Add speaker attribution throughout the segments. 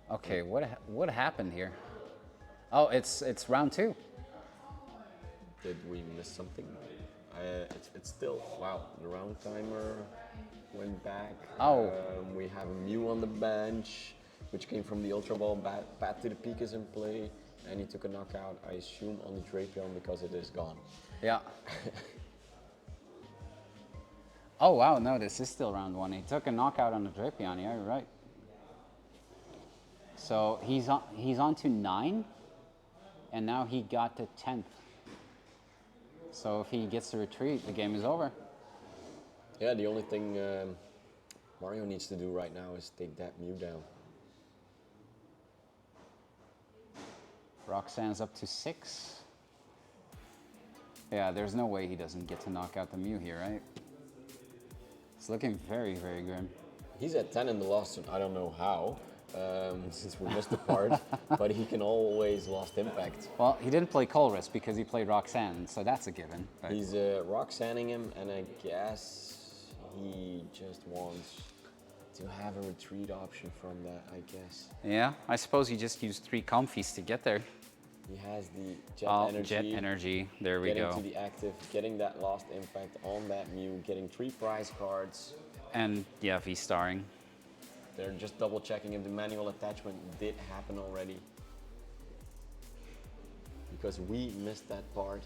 Speaker 1: Okay, what happened here? Oh, it's round two.
Speaker 2: Did we miss something? It's still, wow, the round timer went back.
Speaker 1: Oh.
Speaker 2: We have a Mew on the bench, which came from the Ultra Ball. Bat to the Peak is in play, and he took a knockout, I assume, on the Drapion because it is gone.
Speaker 1: Yeah. Oh wow, no, this is still round one. He took a knockout on the Drapion, yeah, you're right. So he's on to 9, and now he got to 10th. So if he gets the retreat, the game is over.
Speaker 2: Yeah, the only thing Mario needs to do right now is take that Mew down.
Speaker 1: Roxanne's up to 6. Yeah, there's no way he doesn't get to knock out the Mew here, right? It's looking very, very grim.
Speaker 2: He's at 10 in the lost, I don't know how, since we missed the part, but he can always lost impact.
Speaker 1: Well, he didn't play Colress because he played Roxanne, so that's a given. But
Speaker 2: He's Roxanning him, and I guess he just wants to have a retreat option from that, I guess.
Speaker 1: yeah, I suppose he just used 3 comfies to get there.
Speaker 2: He has the Jet
Speaker 1: Oh,
Speaker 2: Energy.
Speaker 1: Jet Energy, there we
Speaker 2: getting
Speaker 1: go.
Speaker 2: to the active, getting that lost impact on that Mew, getting 3 prize cards.
Speaker 1: And yeah, V-starring.
Speaker 2: They're just double checking if the manual attachment did happen already. Because we missed that part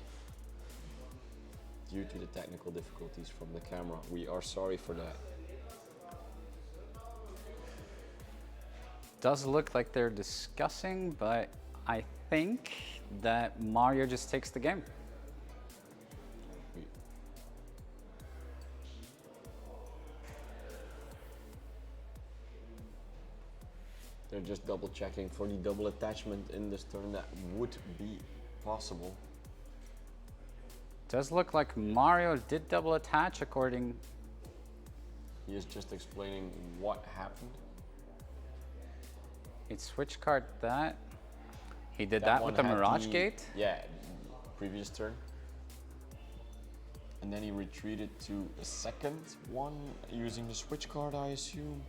Speaker 2: due to the technical difficulties from the camera. We are sorry for that.
Speaker 1: Does look like they're discussing, but I think that Mario just takes the game.
Speaker 2: They're just double checking for the double attachment in this turn that would be possible.
Speaker 1: Does look like Mario did double attach according.
Speaker 2: He is just explaining what happened.
Speaker 1: He'd switch card that. He did that
Speaker 2: one
Speaker 1: with the
Speaker 2: had
Speaker 1: Mirage Gate.
Speaker 2: Yeah, previous turn. And then he retreated to a second one using the switch card, I assume.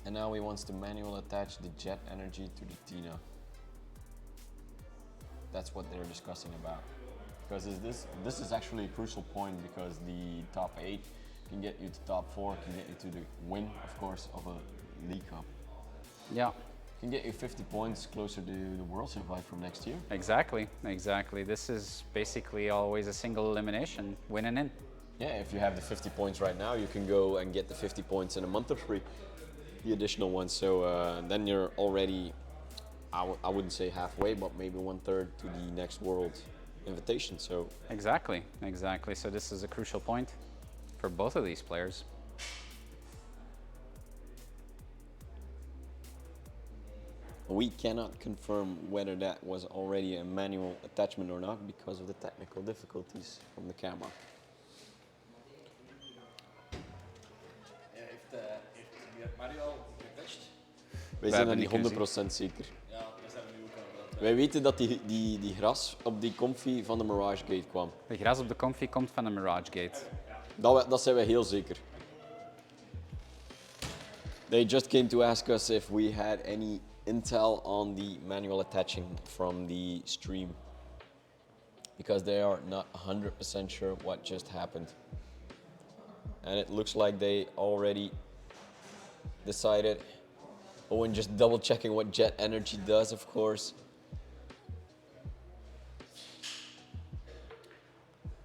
Speaker 2: And now he wants to manual attach the Jet Energy to the Tina. That's what they're discussing about. Because this is actually a crucial point, because the top 8 can get you to top 4, can get you to the win, of course, of a League Cup.
Speaker 1: Yeah,
Speaker 2: Can get you 50 points closer to the Worlds invite from next year.
Speaker 1: exactly, exactly. This is basically always a single elimination, win and in.
Speaker 2: Yeah, if you have the 50 points right now, you can go and get the 50 points in a month or 3, the additional ones. So then you're already, I wouldn't say halfway, but maybe 1/3 to the next World invitation. So
Speaker 1: Exactly, exactly. So this is a crucial point for both of these players.
Speaker 2: we cannot confirm whether that was already a manual attachment or not because of the technical difficulties from the camera.
Speaker 3: Heeft Mario al gepatcht?
Speaker 2: Wij zijn
Speaker 1: hebben
Speaker 2: er
Speaker 1: niet
Speaker 2: niet
Speaker 1: kunnen
Speaker 2: 100% zeker.
Speaker 3: Ja, we zijn er nu ook aan het
Speaker 2: Wij weten dat die gras op die comfy van de Mirage Gate kwam.
Speaker 1: De gras op de comfy komt van de Mirage Gate.
Speaker 2: Dat zijn wij heel zeker. They just came to ask us if we had any intel on the manual attaching from the stream, because they are not 100% sure what just happened. And it looks like they already decided. Owen just double checking what Jet Energy does, of course.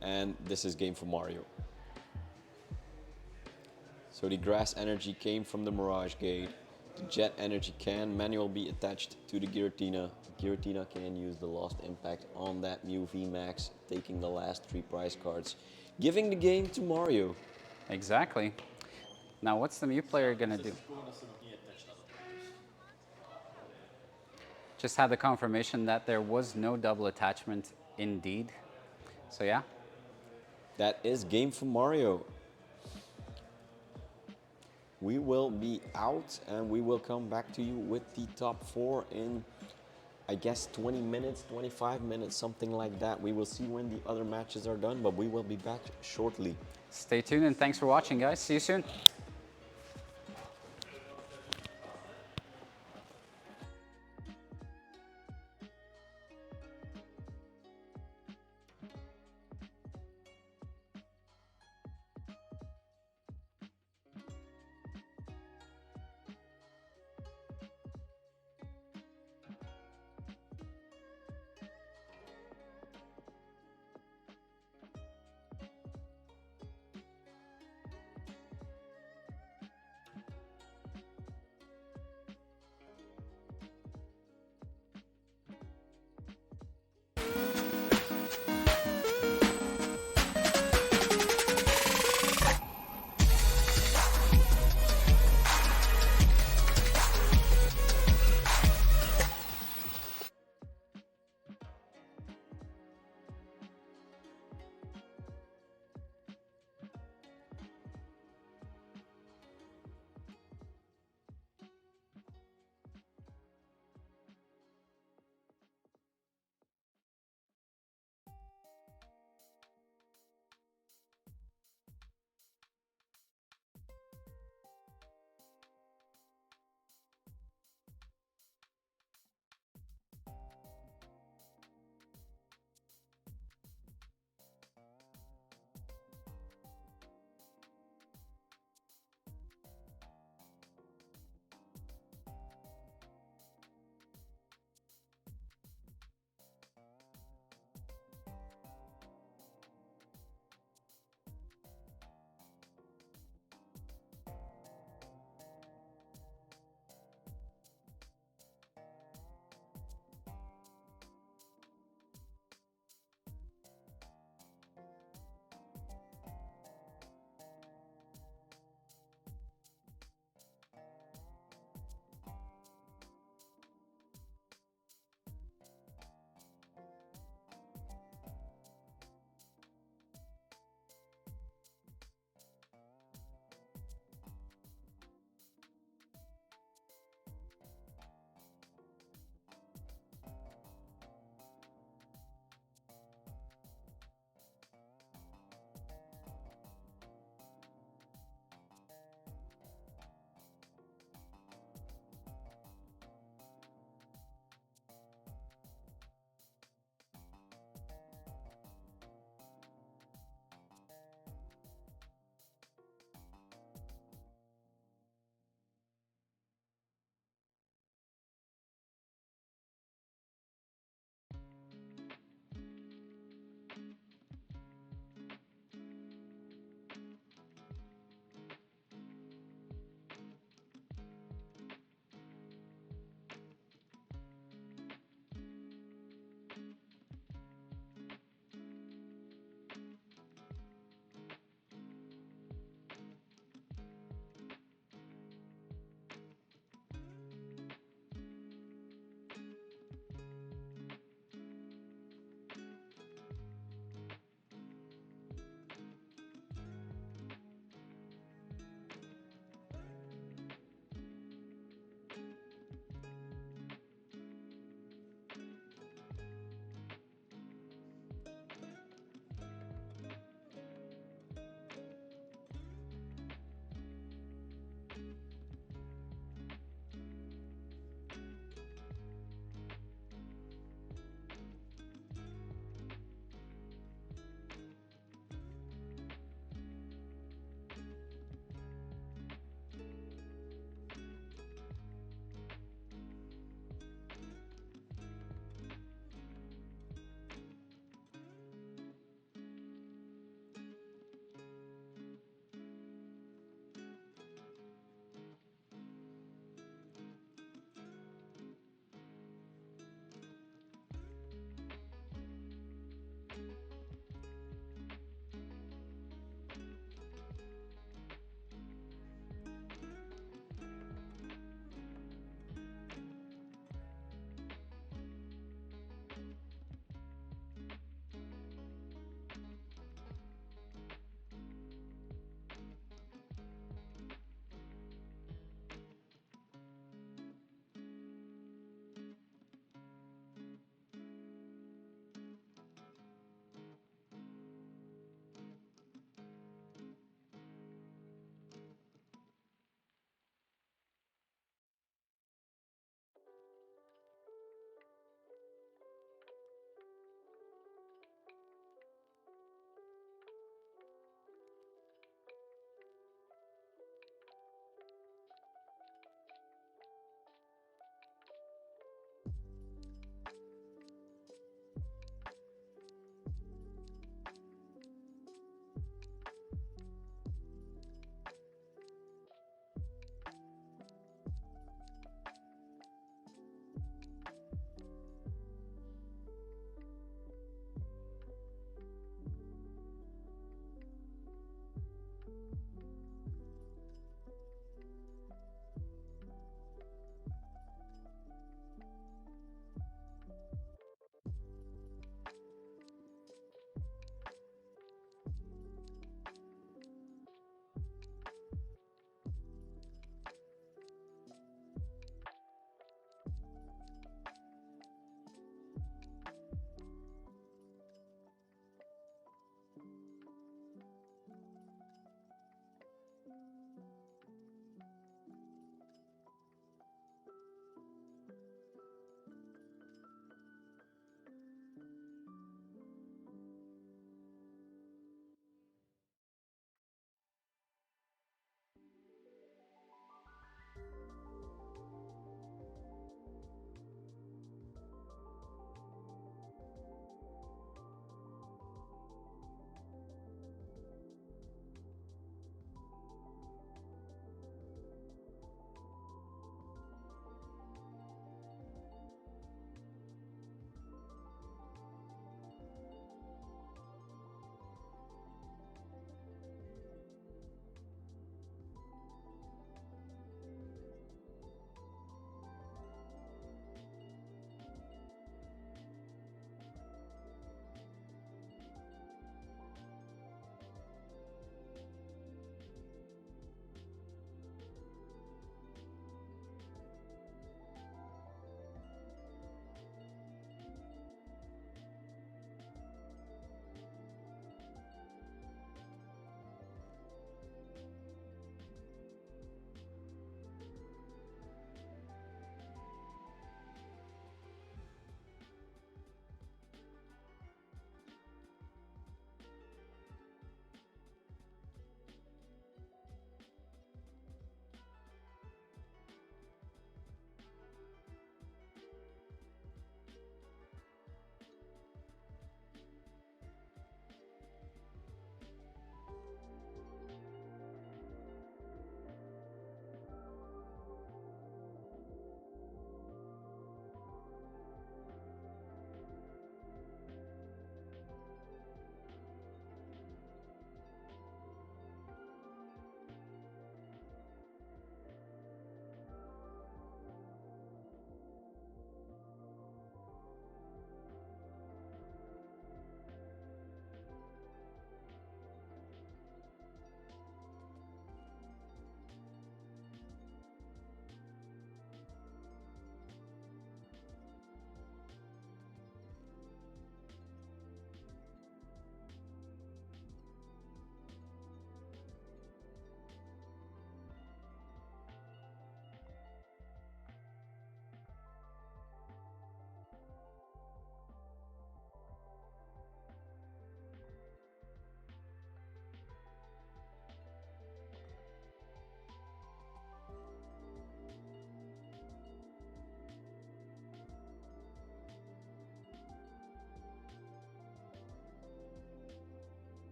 Speaker 2: And this is game for Mario. So the Grass Energy came from the Mirage Gate. The Jet Energy can manual be attached to the Giratina. The Giratina can use the Lost Impact on that Mew VMAX, taking the last 3 prize cards, giving the game to Mario.
Speaker 1: Exactly. Now what's the Mew player gonna do? Just had the confirmation that there was no double attachment indeed. So yeah,
Speaker 2: That is game for Mario. We will be out and we will come back to you with the top 4 in, I guess, 20 minutes, 25 minutes, something like that. We will see when the other matches are done, but we will be back shortly.
Speaker 1: stay tuned and thanks for watching, guys. See you soon.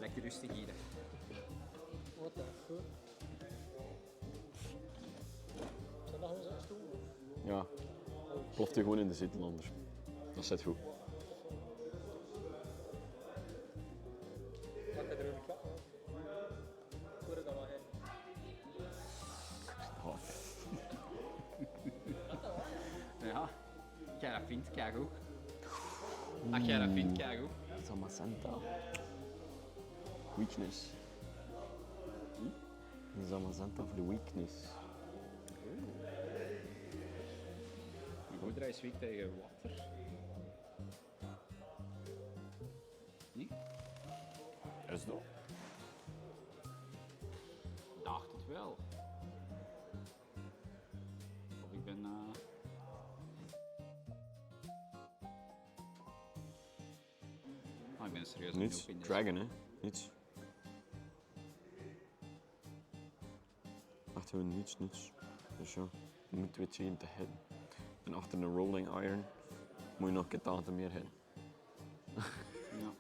Speaker 1: Lekker rustig hier.
Speaker 4: What the fuck? Zijn dat gewoon zijn stoelen?
Speaker 2: Ja. Ploft hij gewoon in de zetel anders. Dat zit goed.
Speaker 4: Mag ik erover klappen? Ik hoor het al wel heen.
Speaker 2: Oh.
Speaker 1: Ja, jij dat vindt, kijk goed. Als jij dat vindt, kijk goed.
Speaker 2: Zamazenta. Weakness. Zamazenta voor de weakness.
Speaker 1: Mijn moeder is weak tegen water. Niet?
Speaker 2: Is dat?
Speaker 1: Dacht het wel. Of ik ben... ik ben serieus een
Speaker 2: Niets.
Speaker 1: noob in deze.
Speaker 2: Dragon, hè? Niets. Echt gewoon niets. Dus ja, je moet twee zien te hitten. En achter een rolling iron moet je nog een keer meer hitten.
Speaker 1: Ja.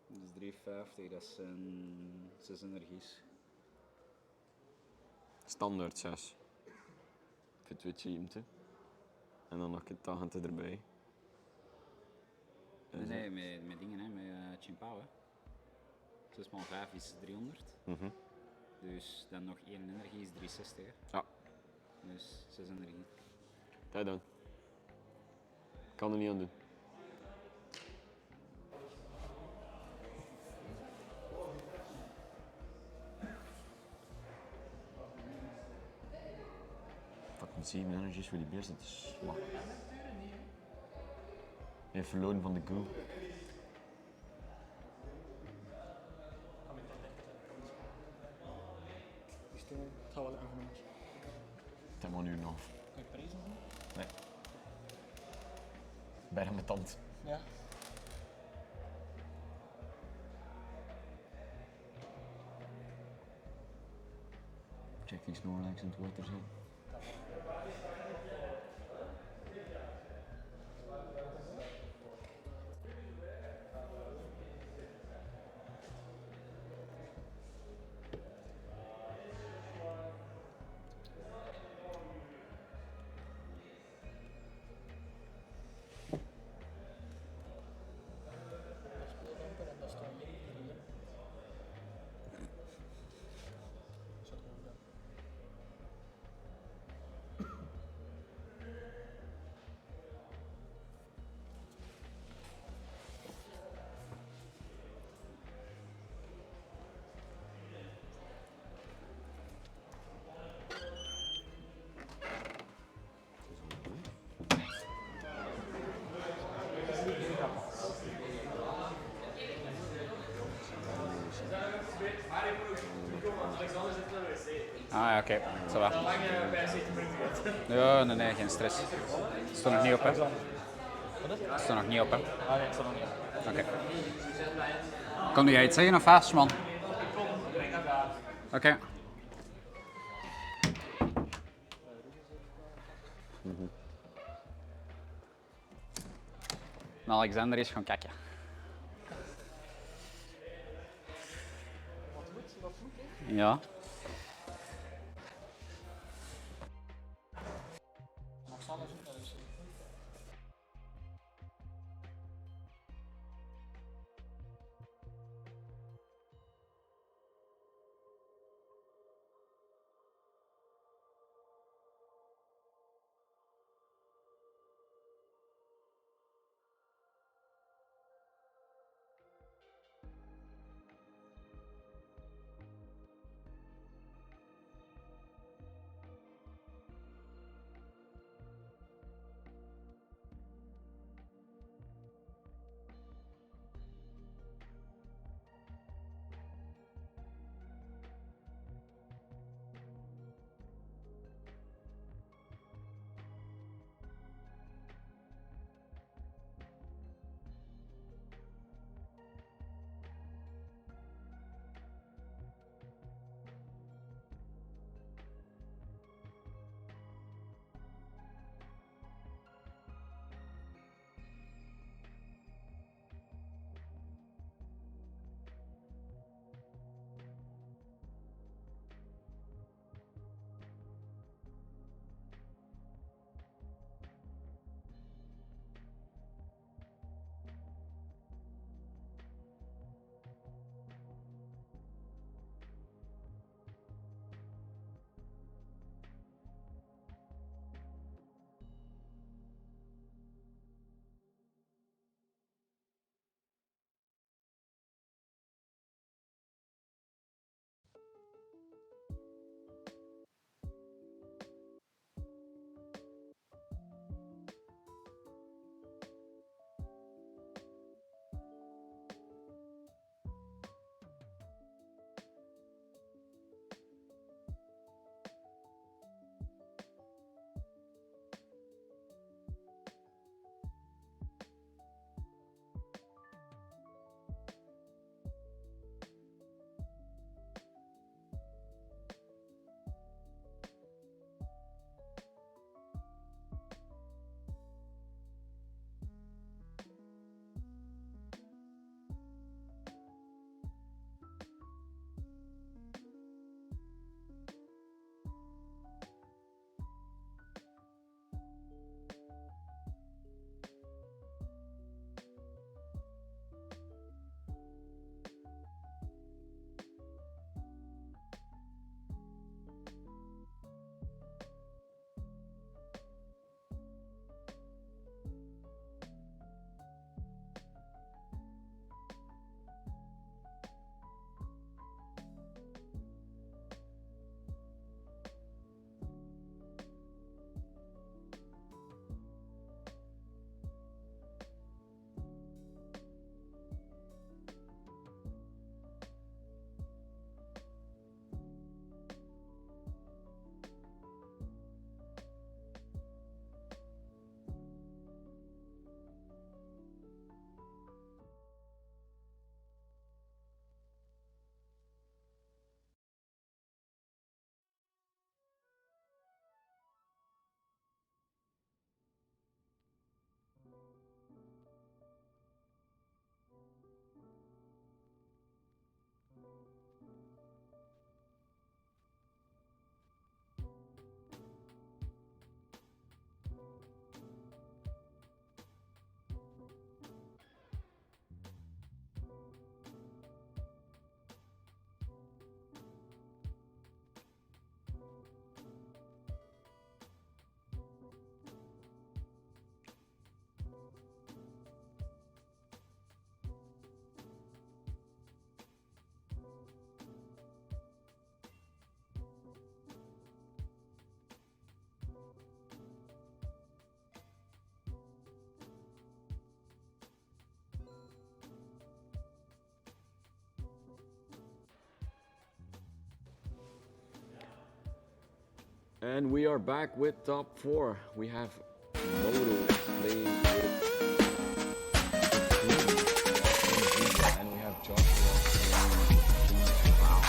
Speaker 1: Dat is 350, dat zijn 6 energies.
Speaker 2: Standaard 6. Voor twee teams, hè. En dan nog een keer erbij.
Speaker 1: Nee, met dingen, hè, met Chimpao. 6 x 5 is 300. Dus dan nog 1 energie is 360. Hè.
Speaker 2: Ja,
Speaker 1: Dus 6 energie.
Speaker 2: kijk dan. Kan er niet aan doen. Fucking 7 energies voor die beers, dat is zwak. Hij heeft verloren van de goo.
Speaker 4: Het gaat wel even genoemd.
Speaker 2: Het hebben we nu nog.
Speaker 4: Kan je prijzen doen?
Speaker 2: Nee. Bijna mijn tand.
Speaker 4: Ja.
Speaker 2: Check die Snorlax in het water zijn.
Speaker 4: Speeldamper en dat staat hier. Zat gewoon wel.
Speaker 1: Ah ja, oké. Ça va. Ja, nee, geen stress. Het staat nog niet op, hè? Het staat nog niet op, hè?
Speaker 4: Ah nee, ik sta nog niet.
Speaker 1: Oké. Kan jij iets zeggen of vast, man? Oké. Alexander is gaan kijken. Ja.
Speaker 4: Nog zal eens ook eens.
Speaker 2: And we are back with top 4. We have Moto playing with and we have Joshua. Wow.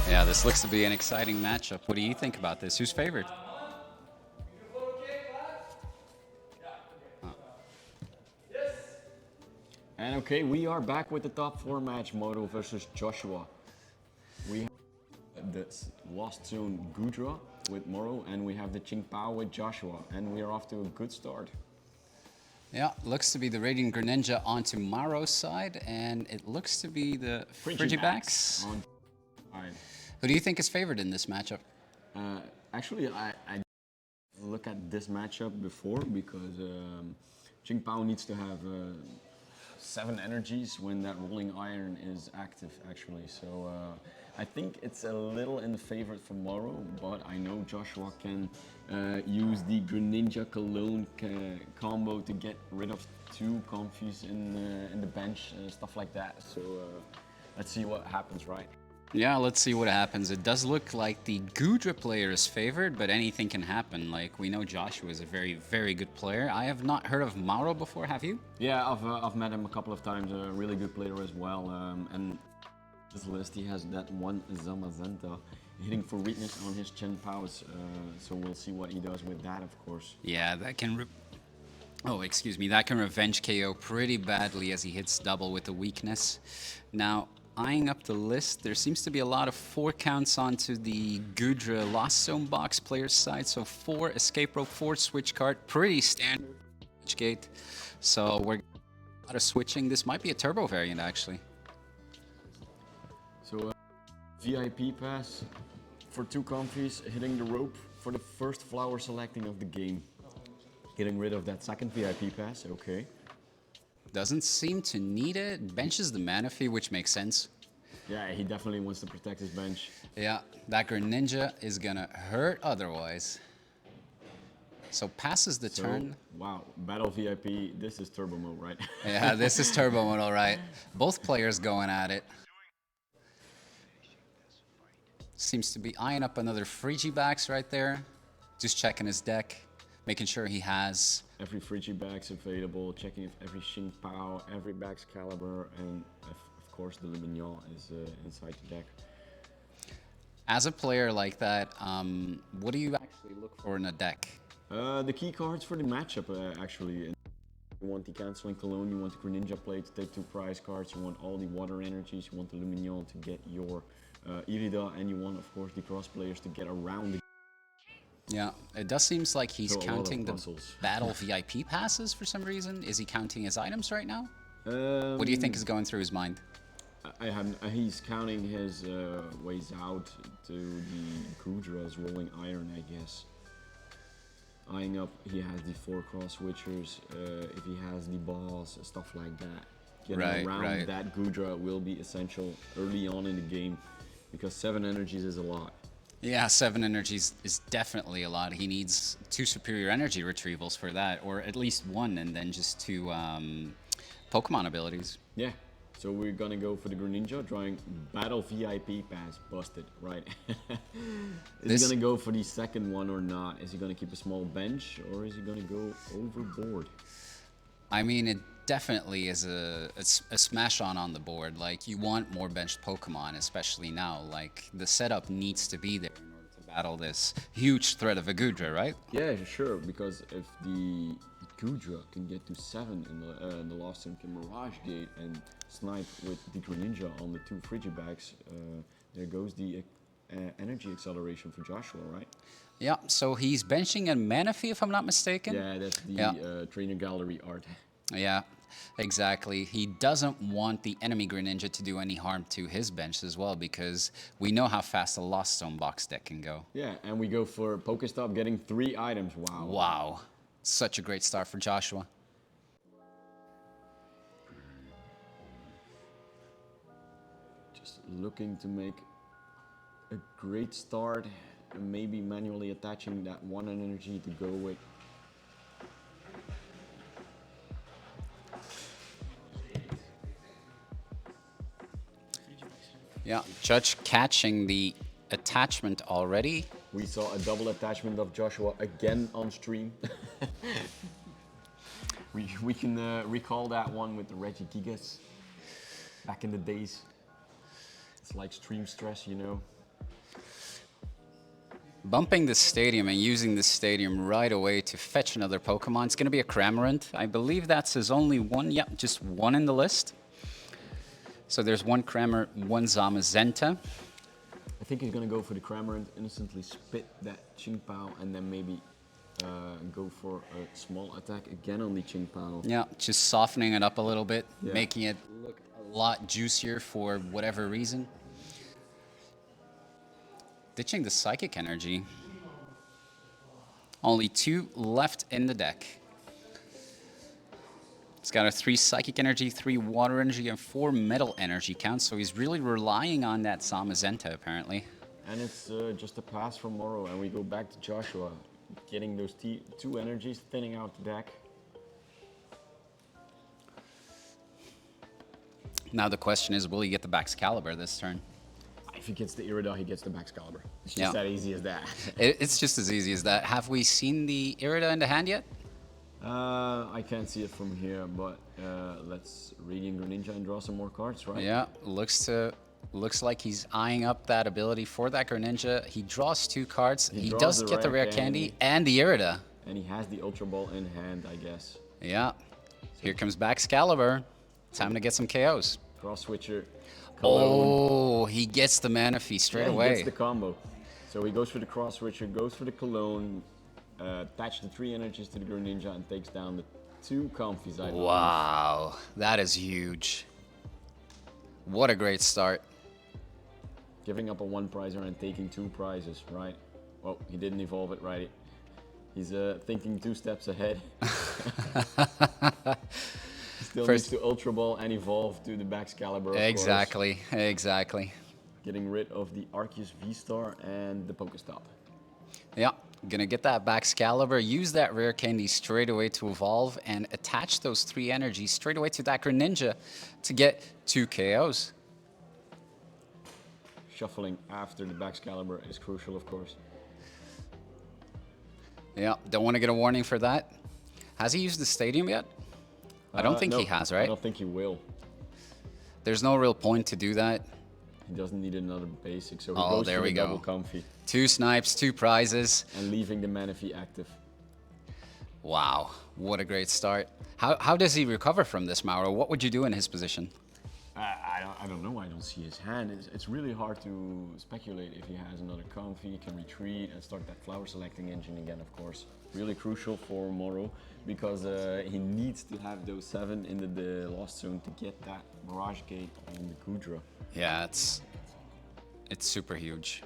Speaker 1: Yeah, this looks to be an exciting matchup. What do you think about this? Who's favored?
Speaker 2: And okay, we are back with the top 4 match, Moto versus Joshua. We have the Lost Zone Gudra with Moro, and we have the Qingpao with Joshua, and we are off to a good start.
Speaker 1: Yeah, looks to be the Radiant Greninja onto Maro's side, and it looks to be the Frigibax.
Speaker 2: On side.
Speaker 1: Who do you think is favored in this matchup?
Speaker 2: Actually, I look at this matchup before because Qingpao needs to have 7 energies when that rolling iron is active, actually. So I think it's a little in favor for Moro, but I know Joshua can use the Greninja Cologne combo to get rid of 2 Confuse in the bench, stuff like that. So let's see what happens, right?
Speaker 1: Yeah, let's see what happens. It does look like the Gudra player is favored, but anything can happen. Like, we know Joshua is a very, very good player. I have not heard of Maro before, have you?
Speaker 2: Yeah, I've met him a couple of times, a really good player as well. And this list, he has that one Zamazenta hitting for weakness on his Qingpaos, so we'll see what he does with that, of course.
Speaker 1: Yeah, that can... that can revenge KO pretty badly as he hits double with the weakness. Now, eyeing up the list, there seems to be a lot of 4 counts onto the Gudra Lost Zone box player's side. So 4 escape rope, 4 switch card, pretty standard switch gate. So we're a lot of switching. This might be a turbo variant actually.
Speaker 2: So VIP pass for 2 Confies, hitting the rope for the first flower selecting of the game. Getting rid of that second VIP pass, okay.
Speaker 1: Doesn't seem to need it. Benches the Manaphy, which makes sense.
Speaker 2: Yeah, he definitely wants to protect his bench.
Speaker 1: Yeah, that Greninja is gonna hurt otherwise. So passes the turn.
Speaker 2: Wow, Battle VIP, this is turbo mode, right?
Speaker 1: Yeah, this is turbo mode, all right. Both players going at it. Seems to be eyeing up another Frigibax right there. Just checking his deck, making sure he has
Speaker 2: every Frigibax available, checking if every Qingpao, every Baxcalibur, and of course the Luminon is inside the deck.
Speaker 1: As a player like that, what do you actually look for in a deck?
Speaker 2: The key cards for the matchup, actually. You want the Canceling Cologne, you want the Greninja Plate to take 2 prize cards, you want all the water energies, you want the Luminon to get your Irida, and you want, of course, the cross players to get around the...
Speaker 1: Yeah, it does seems like he's
Speaker 2: So
Speaker 1: counting the battle VIP passes for some reason. Is he counting his items right now? What do you think is going through his mind?
Speaker 2: He's counting his ways out to the Gudra's rolling iron, I guess. Eyeing up, he has the 4 cross switchers, if he has the boss, stuff like that. Getting around that Gudra will be essential early on in the game, because 7 energies is a lot.
Speaker 1: Yeah, 7 energies is definitely a lot. He needs 2 superior energy retrievals for that, or at least 1, and then just 2 Pokemon abilities.
Speaker 2: Yeah, so we're gonna go for the Greninja, drawing Battle VIP pass, busted, right? Is he gonna go for the second one or not? Is he gonna keep a small bench, or is he gonna go overboard?
Speaker 1: I mean, it definitely is a smash on the board. Like, you want more benched Pokemon, especially now. Like, the setup needs to be there in order to battle this huge threat of a Gudra, right?
Speaker 2: Yeah, sure, because if the Gudra can get to 7 in the Lost Zone Mirage Gate and snipe with the Greninja on the 2 Frigibax, there goes the energy acceleration for Joshua, right?
Speaker 1: Yeah, so he's benching a Manaphy, if I'm not mistaken.
Speaker 2: Yeah, that's the trainer gallery art.
Speaker 1: Yeah, exactly. He doesn't want the enemy Greninja to do any harm to his bench as well, because we know how fast a Lost Zone box deck can go.
Speaker 2: Yeah, and we go for Pokestop getting 3 items. Wow.
Speaker 1: Wow. Such a great start for Joshua.
Speaker 2: Just looking to make a great start, and maybe manually attaching that 1 energy to go with.
Speaker 1: Yeah, Judge catching the attachment already.
Speaker 2: We saw a double attachment of Joshua again on stream. we can recall that one with the Regigigas back in the days. It's like stream stress, you know.
Speaker 1: Bumping the stadium and using the stadium right away to fetch another Pokemon. It's going to be a Cramorant. I believe that's his only one. Yep, just one in the list. So there's one Cramor, one Zamazenta.
Speaker 2: I think he's going to go for the Cramorant, innocently spit that Qingpao, and then maybe go for a small attack again on the Qingpao.
Speaker 1: Yeah, just softening it up a little bit,
Speaker 2: Yeah.
Speaker 1: making it look a lot juicier for whatever reason. Ditching the Psychic Energy. Only 2 left in the deck. He's got a 3 Psychic Energy, 3 Water Energy, and 4 Metal Energy count, so he's really relying on that Zamazenta, apparently.
Speaker 2: And it's just a pass from Moro, and we go back to Joshua, getting those 2 energies, thinning out the deck.
Speaker 1: Now the question is, will he get the Baxcalibur this turn?
Speaker 2: If he gets the Irida, he gets the Baxcalibur. It's just
Speaker 1: Yeah.
Speaker 2: that easy as that.
Speaker 1: It's just as easy as that. Have we seen the Irida in the hand yet?
Speaker 2: I can't see it from here, but let's Radiant Greninja and draw some more cards, right?
Speaker 1: Yeah, looks like he's eyeing up that ability for that Greninja. He draws 2 cards. He
Speaker 2: draws
Speaker 1: does
Speaker 2: the
Speaker 1: get the
Speaker 2: rare
Speaker 1: rare candy
Speaker 2: candy.
Speaker 1: and the Irida.
Speaker 2: And he has the Ultra Ball in hand, I guess.
Speaker 1: Yeah. Here comes Baxcalibur. Time to get some KOs.
Speaker 2: Cross Switcher. Cologne.
Speaker 1: Oh, he gets the Manaphy straight
Speaker 2: Yeah,
Speaker 1: away.
Speaker 2: He gets the combo. So he goes for the Cross Switcher, goes for the Cologne, attach the 3 energies to the Greninja, and takes down the 2 Comfies, I believe.
Speaker 1: Wow, that is huge. What a great start.
Speaker 2: Giving up a 1 prizer and taking 2 prizes, right? Well, he didn't evolve it right. He's thinking 2 steps ahead. Still
Speaker 1: First-
Speaker 2: needs to Ultra Ball and evolve to the Baxcalibur, of
Speaker 1: Exactly.
Speaker 2: course. Getting rid of the Arceus V-Star and the Pokestop.
Speaker 1: Yeah, gonna get that Baxcalibur, use that rare candy straight away to evolve, and attach those 3 energies straight away to that Greninja to get 2 KOs.
Speaker 2: Shuffling after the Baxcalibur is crucial, of course.
Speaker 1: Yeah, don't want to get a warning for that. Has he used the stadium yet? I don't think
Speaker 2: No,
Speaker 1: he has,
Speaker 2: I
Speaker 1: right?
Speaker 2: don't think he will.
Speaker 1: There's no real point to do that.
Speaker 2: He doesn't need another basic, so he
Speaker 1: Oh,
Speaker 2: goes
Speaker 1: there
Speaker 2: for
Speaker 1: we
Speaker 2: the
Speaker 1: go.
Speaker 2: double comfy
Speaker 1: 2 snipes, 2 prizes.
Speaker 2: and leaving the Manaphy active.
Speaker 1: Wow, what a great start. How does he recover from this, Mauro? What would you do in his position?
Speaker 2: I don't know. I don't see his hand. It's really hard to speculate if he has another comfy. He can retreat and start that flower selecting engine again, of course. Really crucial for Moro because he needs to have those 7 in the Lost Zone to get that Mirage Gate on the Kudra.
Speaker 1: Yeah, it's super huge.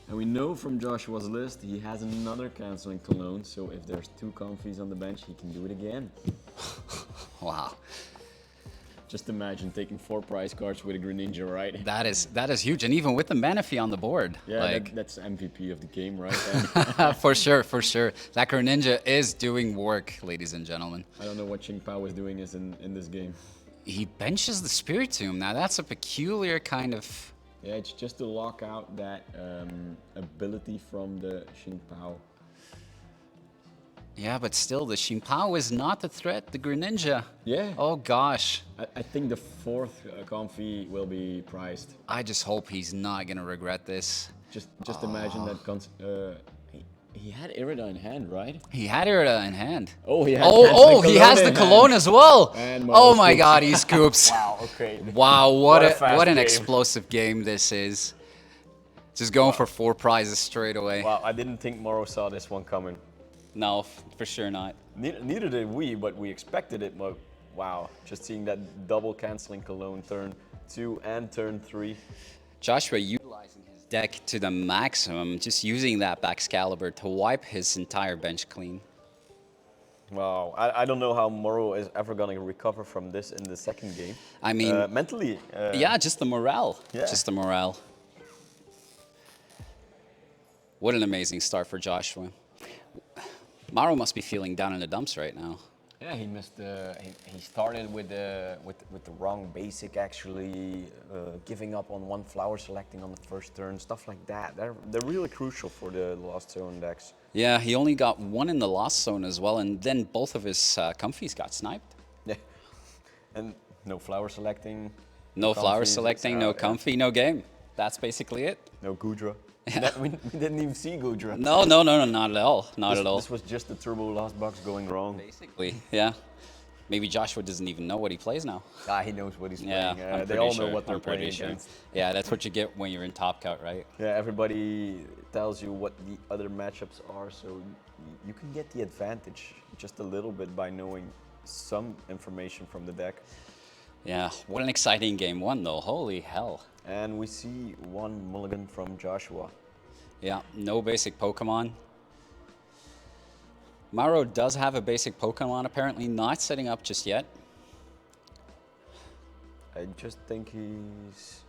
Speaker 2: And we know from Joshua's list he has another canceling Cologne, so if there's 2 comfies on the bench, he can do it again.
Speaker 1: Wow,
Speaker 2: Just imagine taking 4 prize cards with a Greninja, right?
Speaker 1: that is huge, and even with the Manaphy on the board,
Speaker 2: Yeah,
Speaker 1: like
Speaker 2: that's MVP of the game, right?
Speaker 1: for sure. That Greninja is doing work, ladies and gentlemen.
Speaker 2: I don't know what Qingpao was doing in this game.
Speaker 1: He benches the Spiritomb. Now that's a peculiar kind of.
Speaker 2: Yeah, it's just to lock out that ability from the Qingpao.
Speaker 1: Yeah, but still, the Xingpao is not the threat. The Greninja.
Speaker 2: Yeah.
Speaker 1: Oh gosh,
Speaker 2: I think the 4th comfy will be prized.
Speaker 1: I just hope he's not gonna regret this.
Speaker 2: Just imagine that. He had Irida in hand, right?
Speaker 1: He had Irida in hand.
Speaker 2: Oh, he had.
Speaker 1: He has the Cologne as well.
Speaker 2: And
Speaker 1: Oh
Speaker 2: Moro
Speaker 1: my
Speaker 2: scoops.
Speaker 1: God, he scoops.
Speaker 2: Wow. Okay.
Speaker 1: Wow,
Speaker 2: What a fast
Speaker 1: what an
Speaker 2: game.
Speaker 1: explosive game this is. Just going for 4 prizes straight away.
Speaker 3: Wow, I didn't think Moro saw this one coming.
Speaker 1: No, for sure not.
Speaker 3: Neither did we, but we expected it. But wow, just seeing that double canceling Cologne turn 2 and turn 3.
Speaker 1: Joshua utilizing his deck to the maximum, just using that Baxcalibur to wipe his entire bench clean.
Speaker 3: Wow, I don't know how Moro is ever going to recover from this in the second game.
Speaker 1: I mean,
Speaker 3: mentally.
Speaker 1: yeah, just the morale.
Speaker 3: Yeah.
Speaker 1: Just the morale. What an amazing start for Joshua. Mauro must be feeling down in the dumps right now.
Speaker 3: Yeah, he missed. He started with the wrong basic. Actually, giving up on one flower selecting on the first turn, stuff like that. They're really crucial for the Lost Zone decks.
Speaker 1: Yeah, he only got one in the Lost Zone as well, and then both of his comfies got sniped.
Speaker 3: Yeah, and no flower selecting.
Speaker 1: No flower
Speaker 3: comfies,
Speaker 1: selecting, no
Speaker 3: yeah.
Speaker 1: comfy, no game. That's basically it.
Speaker 3: No Gudra. We didn't even see Gudra.
Speaker 1: No, no, no, no, not at all. Not at all.
Speaker 3: This was just the turbo last box going wrong.
Speaker 1: Basically, yeah. Maybe Joshua doesn't even know what he plays now.
Speaker 3: Ah, he knows what he's
Speaker 1: Yeah,
Speaker 3: playing.
Speaker 1: I'm
Speaker 3: They
Speaker 1: pretty
Speaker 3: all
Speaker 1: sure.
Speaker 3: know what they're
Speaker 1: I'm pretty
Speaker 3: playing
Speaker 1: sure.
Speaker 3: against.
Speaker 1: Yeah, that's what you get when you're in Top Cut, right?
Speaker 3: Yeah, everybody tells you what the other matchups are, so you can get the advantage just a little bit by knowing some information from the deck.
Speaker 1: Yeah, what an exciting game one though. Holy hell.
Speaker 3: And we see one mulligan from Joshua.
Speaker 1: Yeah, no basic Pokemon. Maro does have a basic Pokemon, apparently not setting up just yet.
Speaker 3: I just think he's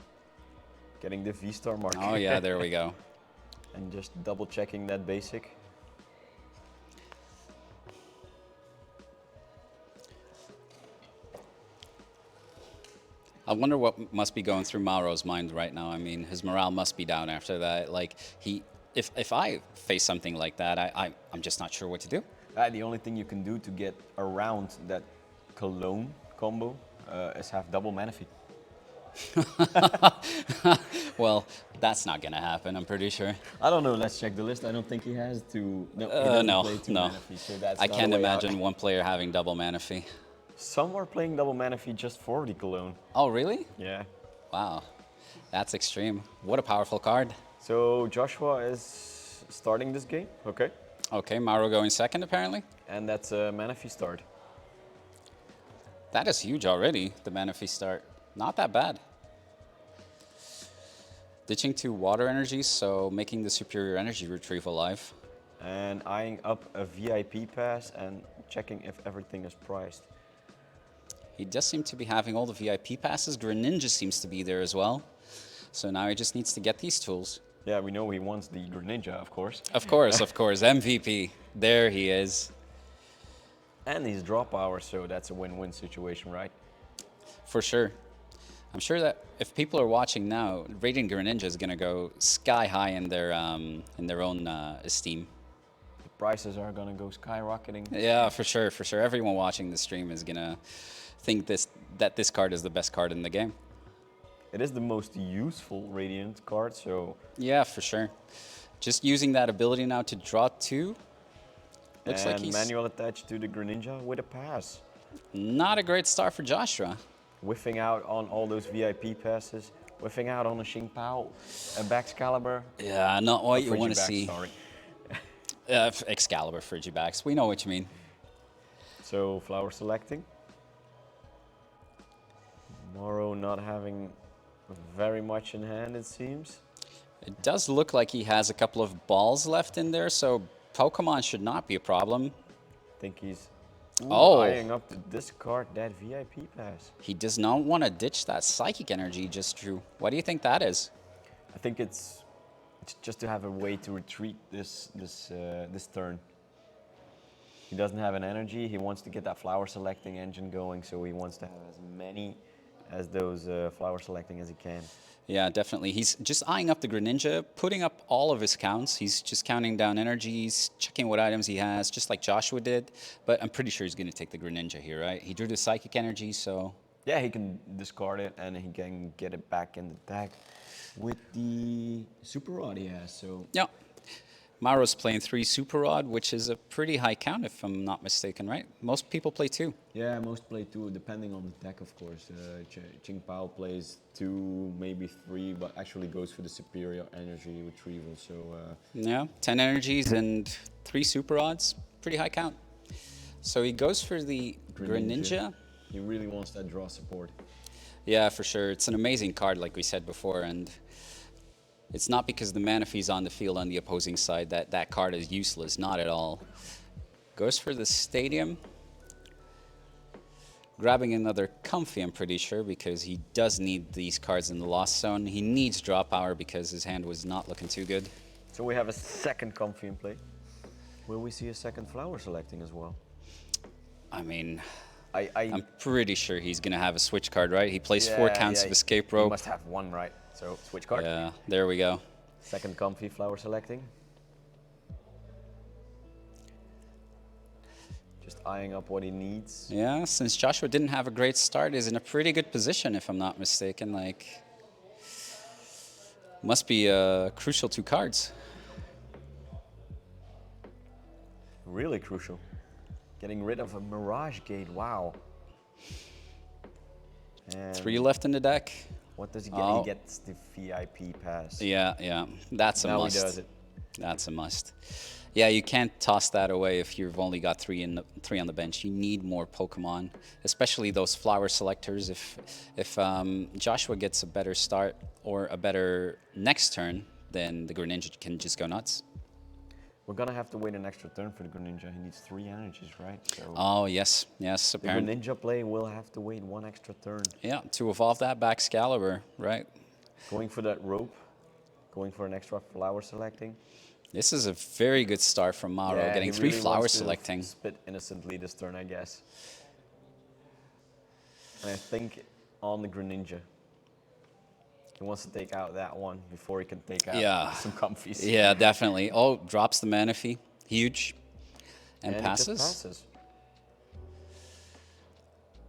Speaker 3: getting the V-Star mark.
Speaker 1: Oh yeah, there we go.
Speaker 3: And just double checking that basic.
Speaker 1: I wonder what must be going through Maro's mind right now. I mean, his morale must be down after that. Like, if I face something like that, I'm just not sure what to do.
Speaker 3: The only thing you can do to get around that Cologne combo is have double Manaphy.
Speaker 1: Well, that's not gonna happen, I'm pretty sure.
Speaker 3: I don't know, let's check the list. I don't think he has to. No, he doesn't
Speaker 1: No,
Speaker 3: play two
Speaker 1: no.
Speaker 3: Manaphy, so that's
Speaker 1: I
Speaker 3: not a
Speaker 1: can't
Speaker 3: way out.
Speaker 1: imagine one player having double Manaphy.
Speaker 3: Some are playing double Manaphy just for the Cologne.
Speaker 1: Oh, really?
Speaker 3: Yeah.
Speaker 1: Wow, that's extreme. What a powerful card.
Speaker 3: So Joshua is starting this game, okay?
Speaker 1: Okay, Maro going second, apparently.
Speaker 3: And that's a Manaphy start.
Speaker 1: That is huge already, the Manaphy start. Not that bad. Ditching two water energies, so making the superior energy retrieval live.
Speaker 3: And eyeing up a VIP pass and checking if everything is priced.
Speaker 1: He does seem to be having all the VIP passes. Greninja seems to be there as well. So now he just needs to get these tools.
Speaker 3: Yeah, we know he wants the Greninja, of course.
Speaker 1: Of course, MVP. There he is.
Speaker 3: And he's draw power, so that's a win-win situation, right?
Speaker 1: For sure. I'm sure that if people are watching now, Radiant Greninja is going to go sky high in their own esteem.
Speaker 3: The prices are gonna go skyrocketing.
Speaker 1: Yeah, for sure, for sure. Everyone watching the stream is going to think that this card is the best card in the game.
Speaker 3: It is the most useful Radiant card, so...
Speaker 1: Yeah, for sure. Just using that ability now to draw two. Looks like
Speaker 3: and
Speaker 1: he's
Speaker 3: manual attached to the Greninja with a pass.
Speaker 1: not a great start for Joshua.
Speaker 3: Whiffing out on all those VIP passes. Whiffing out on a Xingpao, a Baxcalibur.
Speaker 1: Yeah, not what you want to
Speaker 3: Frigibax,
Speaker 1: see.
Speaker 3: Sorry.
Speaker 1: Excalibur, Frigibax. We know what you mean.
Speaker 3: So, flower selecting. Moro not having very much in hand, it seems.
Speaker 1: It does look like he has a couple of balls left in there, so Pokemon should not be a problem.
Speaker 3: I think he's eyeing up to discard that VIP pass.
Speaker 1: He does not want to ditch that Psychic Energy just Drew. What do you think that is?
Speaker 3: I think it's just to have a way to retreat this turn. He doesn't have an energy. He wants to get that flower selecting engine going, so he wants to have as many as those flower selecting as he can.
Speaker 1: Yeah, definitely. He's just eyeing up the Greninja, putting up all of his counts. He's just counting down energies, checking what items he has, just like Joshua did. But I'm pretty sure he's going to take the Greninja here, right? He drew the Psychic Energy, so...
Speaker 3: Yeah, he can discard it and he can get it back in the deck with the Super Rod he has, so...
Speaker 1: Yeah. Maro's playing 3 Super Rod, which is a pretty high count, if I'm not mistaken, right? Most people play 2.
Speaker 3: Yeah, most play 2, depending on the deck, of course. Qingpao plays 2, maybe 3, but actually goes for the superior energy retrieval, so...
Speaker 1: Yeah, 10 energies and 3 Super Rods. Pretty high count. So he goes for the Greninja.
Speaker 3: He really wants that draw support.
Speaker 1: Yeah, for sure. It's an amazing card, like we said before, and it's not because the Manaphy's on the field on the opposing side that that card is useless. Not at all. Goes for the Stadium. Grabbing another Comfy, I'm pretty sure, because he does need these cards in the Lost Zone. He needs draw power because his hand was not looking too good.
Speaker 3: So we have a second Comfy in play. Will we see a second flower selecting as well?
Speaker 1: I mean,
Speaker 3: I
Speaker 1: I'm pretty sure he's going to have a switch card, right? He plays 4 counts of escape
Speaker 3: He
Speaker 1: rope.
Speaker 3: must have one, right? So switch card.
Speaker 1: Yeah, there we go.
Speaker 3: Second comfy flower selecting. Just eyeing up what he needs.
Speaker 1: Yeah, since Joshua didn't have a great start, he's in a pretty good position, if I'm not mistaken. Like, must be crucial 2 cards.
Speaker 3: Really crucial. Getting rid of a Mirage Gate, wow. And
Speaker 1: 3 left in the deck.
Speaker 3: what does he get?
Speaker 1: Oh.
Speaker 3: He gets the VIP pass.
Speaker 1: Yeah, that's a
Speaker 3: Now
Speaker 1: must.
Speaker 3: he does it.
Speaker 1: That's a must. Yeah, you can't toss that away if you've only got 3 on the bench. You need more Pokemon, especially those flower selectors. If Joshua gets a better start or a better next turn, then the Greninja can just go nuts.
Speaker 3: We're gonna have to wait an extra turn for the Greninja. He needs 3 energies, right? So
Speaker 1: Oh yes,
Speaker 3: the
Speaker 1: apparently.
Speaker 3: Greninja play will have to wait 1 extra turn.
Speaker 1: Yeah, to evolve that Baxcalibur, right?
Speaker 3: Going for that rope, going for an extra flower selecting.
Speaker 1: This is a very good start from Mauro,
Speaker 3: Yeah,
Speaker 1: getting
Speaker 3: he
Speaker 1: 3
Speaker 3: really
Speaker 1: flower
Speaker 3: wants to
Speaker 1: selecting.
Speaker 3: spit innocently this turn, I guess. And I think on the Greninja. He wants to take out that one before he can take out
Speaker 1: Yeah.
Speaker 3: some comfies.
Speaker 1: Yeah, definitely. Oh, drops the Manaphy. Huge. And
Speaker 3: it just
Speaker 1: passes.
Speaker 3: passes.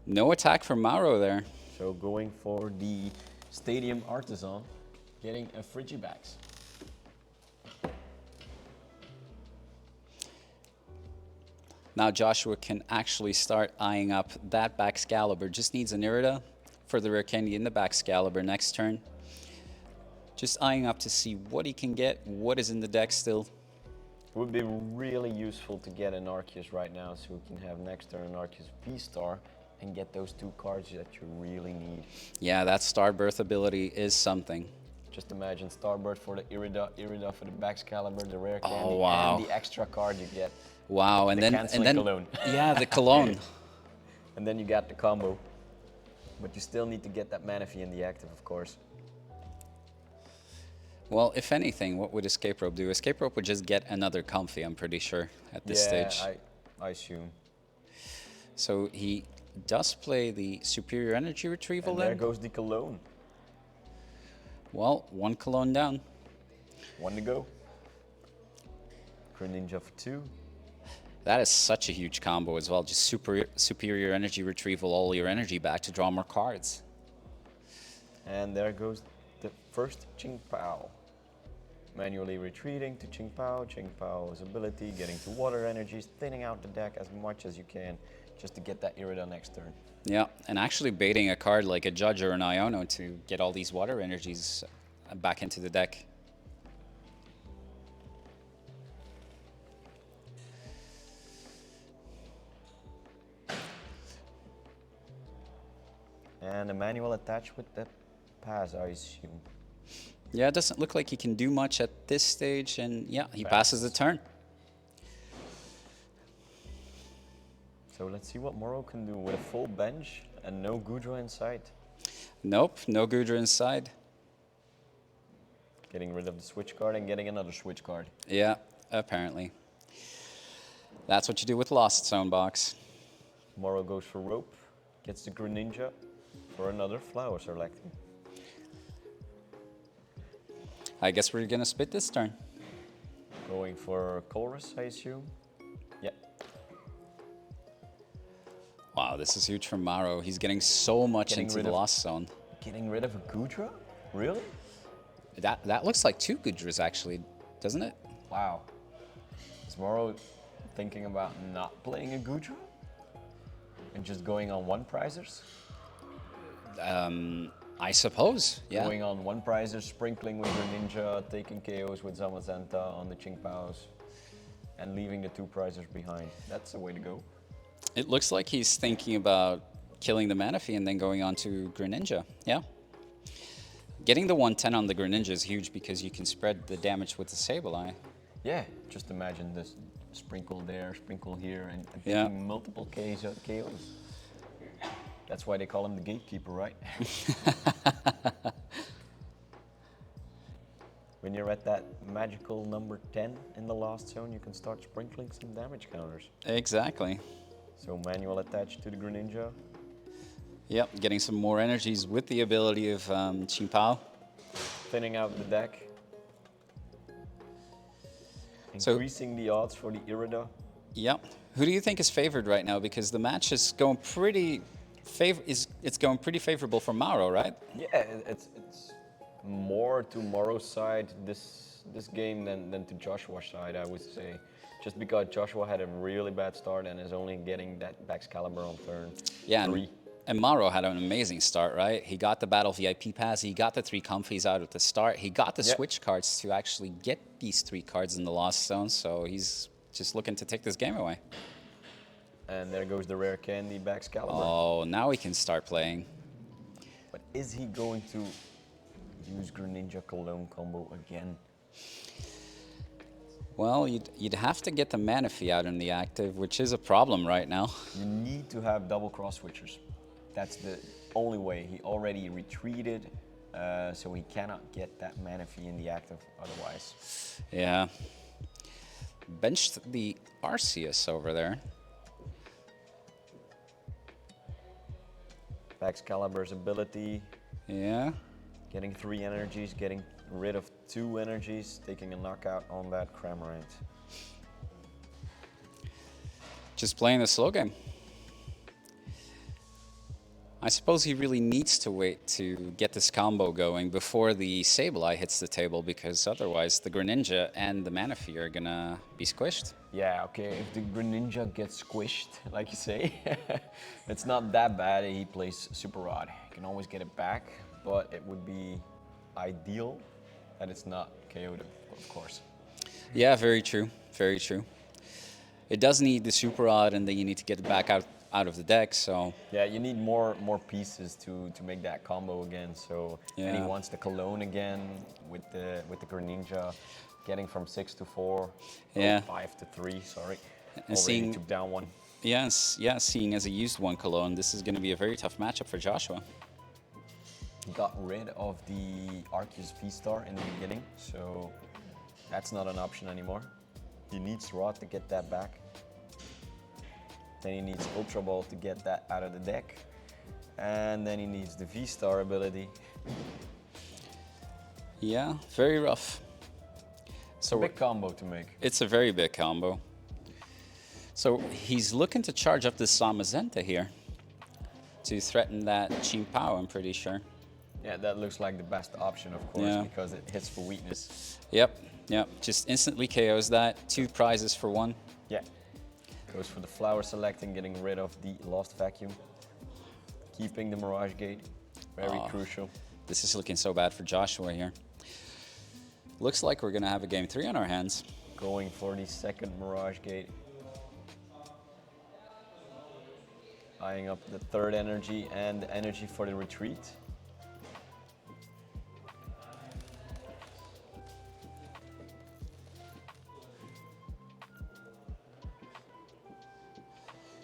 Speaker 1: No attack from Mauro there.
Speaker 3: So going for the Stadium Artisan, getting a Frigibax.
Speaker 1: Now Joshua can actually start eyeing up that Baxcalibur. Just needs an Irida for the rare candy in the Baxcalibur next turn. Just eyeing up to see what he can get, what is in the deck still.
Speaker 3: It would be really useful to get an Arceus right now so we can have next turn an Arceus V-Star and get those 2 cards that you really need.
Speaker 1: Yeah, that Starbirth ability is something.
Speaker 3: Just imagine Starbird for the Irida, Irida for the Baxcalibur, the rare candy,
Speaker 1: Oh, wow.
Speaker 3: and the extra card you get.
Speaker 1: Wow, and
Speaker 3: The
Speaker 1: then
Speaker 3: canceling cologne.
Speaker 1: yeah, the cologne.
Speaker 3: And then you got the combo. But you still need to get that Manaphy in the active, of course.
Speaker 1: Well, if anything, what would Escape Rope do? Escape Rope would just get another Comfy, I'm pretty sure, at this stage.
Speaker 3: I assume.
Speaker 1: So he does play the Superior Energy Retrieval
Speaker 3: And
Speaker 1: then?
Speaker 3: there goes the cologne.
Speaker 1: Well, 1 cologne down.
Speaker 3: 1 to go. Greninja for 2.
Speaker 1: That is such a huge combo as well. Just superior energy retrieval, all your energy back to draw more cards.
Speaker 3: And there goes the first Qingpao. Manually retreating to Qingpao. Qingpao's ability, getting to water energies, thinning out the deck as much as you can just to get that Irida next turn.
Speaker 1: Yeah, and actually baiting a card like a Judge or an Iono to get all these water energies back into the deck.
Speaker 3: And a manual attached with the pass, I assume.
Speaker 1: Yeah, it doesn't look like he can do much at this stage, and yeah, he passes the turn.
Speaker 3: So let's see what Moro can do with a full bench and no Goodra in sight.
Speaker 1: Nope, no Goodra inside.
Speaker 3: Getting rid of the switch card and getting another switch card.
Speaker 1: Yeah, apparently. That's what you do with Lost Zone box.
Speaker 3: Moro goes for rope, gets the Greninja for another flower selecting.
Speaker 1: I guess we're gonna spit this turn.
Speaker 3: Going for Chorus, I assume. Yeah.
Speaker 1: Wow, this is huge from Mauro. He's getting so much
Speaker 3: Getting
Speaker 1: into
Speaker 3: rid
Speaker 1: the
Speaker 3: of-
Speaker 1: Lost Zone.
Speaker 3: Getting rid of a Goodra? Really?
Speaker 1: That looks like 2 Goodras actually, doesn't it?
Speaker 3: Wow. Is Moro thinking about not playing a Goodra? And just going on 1 prizers?
Speaker 1: I suppose, yeah.
Speaker 3: Going on 1 prizer, sprinkling with Greninja, taking KOs with Zamazenta on the Qingpaos, and leaving the 2 prizers behind. That's the way to go.
Speaker 1: It looks like he's thinking about killing the Manaphy and then going on to Greninja, yeah. Getting the 110 on the Greninja is huge because you can spread the damage with the Sableye.
Speaker 3: Yeah, just imagine this sprinkle there, sprinkle here, and
Speaker 1: Yeah.
Speaker 3: taking multiple KOs. That's why they call him the gatekeeper, right? When you're at that magical number 10 in the Lost Zone, you can start sprinkling some damage counters.
Speaker 1: Exactly.
Speaker 3: So manual attached to the Greninja.
Speaker 1: Yep, getting some more energies with the ability of Qin Pao.
Speaker 3: Thinning out the deck.
Speaker 1: So-
Speaker 3: Increasing the odds for the Irida.
Speaker 1: Yep. Who do you think is favored right now? Because the match is going pretty it's going pretty favorable for Mauro, right?
Speaker 3: Yeah, it's more to Moro's side this game than to Joshua's side, I would say. Just because Joshua had a really bad start and is only getting that Excalibur on turn
Speaker 1: Yeah,
Speaker 3: 3.
Speaker 1: and Mauro had an amazing start, right? He got the Battle VIP pass, he got the 3 comfies out at the start, he got the
Speaker 3: Yep.
Speaker 1: switch cards to actually get these 3 cards in the Lost Zone, so he's just looking to take this game away.
Speaker 3: And there goes the rare candy Excalibur.
Speaker 1: Oh, now we can start playing.
Speaker 3: But is he going to use Greninja Cologne combo again?
Speaker 1: Well, you'd have to get the Manaphy out in the active, which is a problem right now.
Speaker 3: You need to have double cross switchers. That's the only way. He already retreated, so he cannot get that Manaphy in the active otherwise.
Speaker 1: Yeah. Benched the Arceus over there.
Speaker 3: Excalibur's ability,
Speaker 1: Yeah.
Speaker 3: getting 3 energies, getting rid of 2 energies, taking a knockout on that Cramorant.
Speaker 1: Just playing the slow game. I suppose he really needs to wait to get this combo going before the Sableye hits the table, because otherwise the Greninja and the Manaphy are gonna be squished.
Speaker 3: Yeah, okay, if the Greninja gets squished, like you say, it's not that bad. He plays Super Rod. He can always get it back, but it would be ideal that it's not KO'd, of course.
Speaker 1: Yeah, very true. Very true. It does need the Super Rod, and then you need to get it back out of the deck, so...
Speaker 3: Yeah, you need more pieces to make that combo again. So and he
Speaker 1: Yeah.
Speaker 3: wants the Cologne again with the Greninja, getting from 6 to 4,
Speaker 1: Yeah.
Speaker 3: 5 to 3. Sorry,
Speaker 1: And
Speaker 3: already
Speaker 1: seeing-
Speaker 3: took down one.
Speaker 1: Yes, yeah, seeing as he used 1 Cologne, this is gonna be a very tough matchup for Joshua.
Speaker 3: He got rid of the Arceus V-Star in the beginning, so that's not an option anymore. He needs Rod to get that back. Then he needs Ultra Ball to get that out of the deck. And then he needs the V-Star ability.
Speaker 1: Yeah, very rough. So
Speaker 3: Big combo to make.
Speaker 1: it's a very big combo. So he's looking to charge up this Zamazenta here to threaten that Qin Pao, I'm pretty sure.
Speaker 3: Yeah, that looks like the best option, of course,
Speaker 1: Yeah.
Speaker 3: because it hits for weakness.
Speaker 1: Yep, just instantly KOs that. 2 prizes for 1.
Speaker 3: Yeah. Goes for the flower selecting, getting rid of the Lost Vacuum. Keeping the Mirage Gate. Very crucial.
Speaker 1: This is looking so bad for Joshua here. Looks like we're gonna have a game 3 on our hands.
Speaker 3: Going for the second Mirage Gate. Eyeing up the third energy and the energy for the retreat.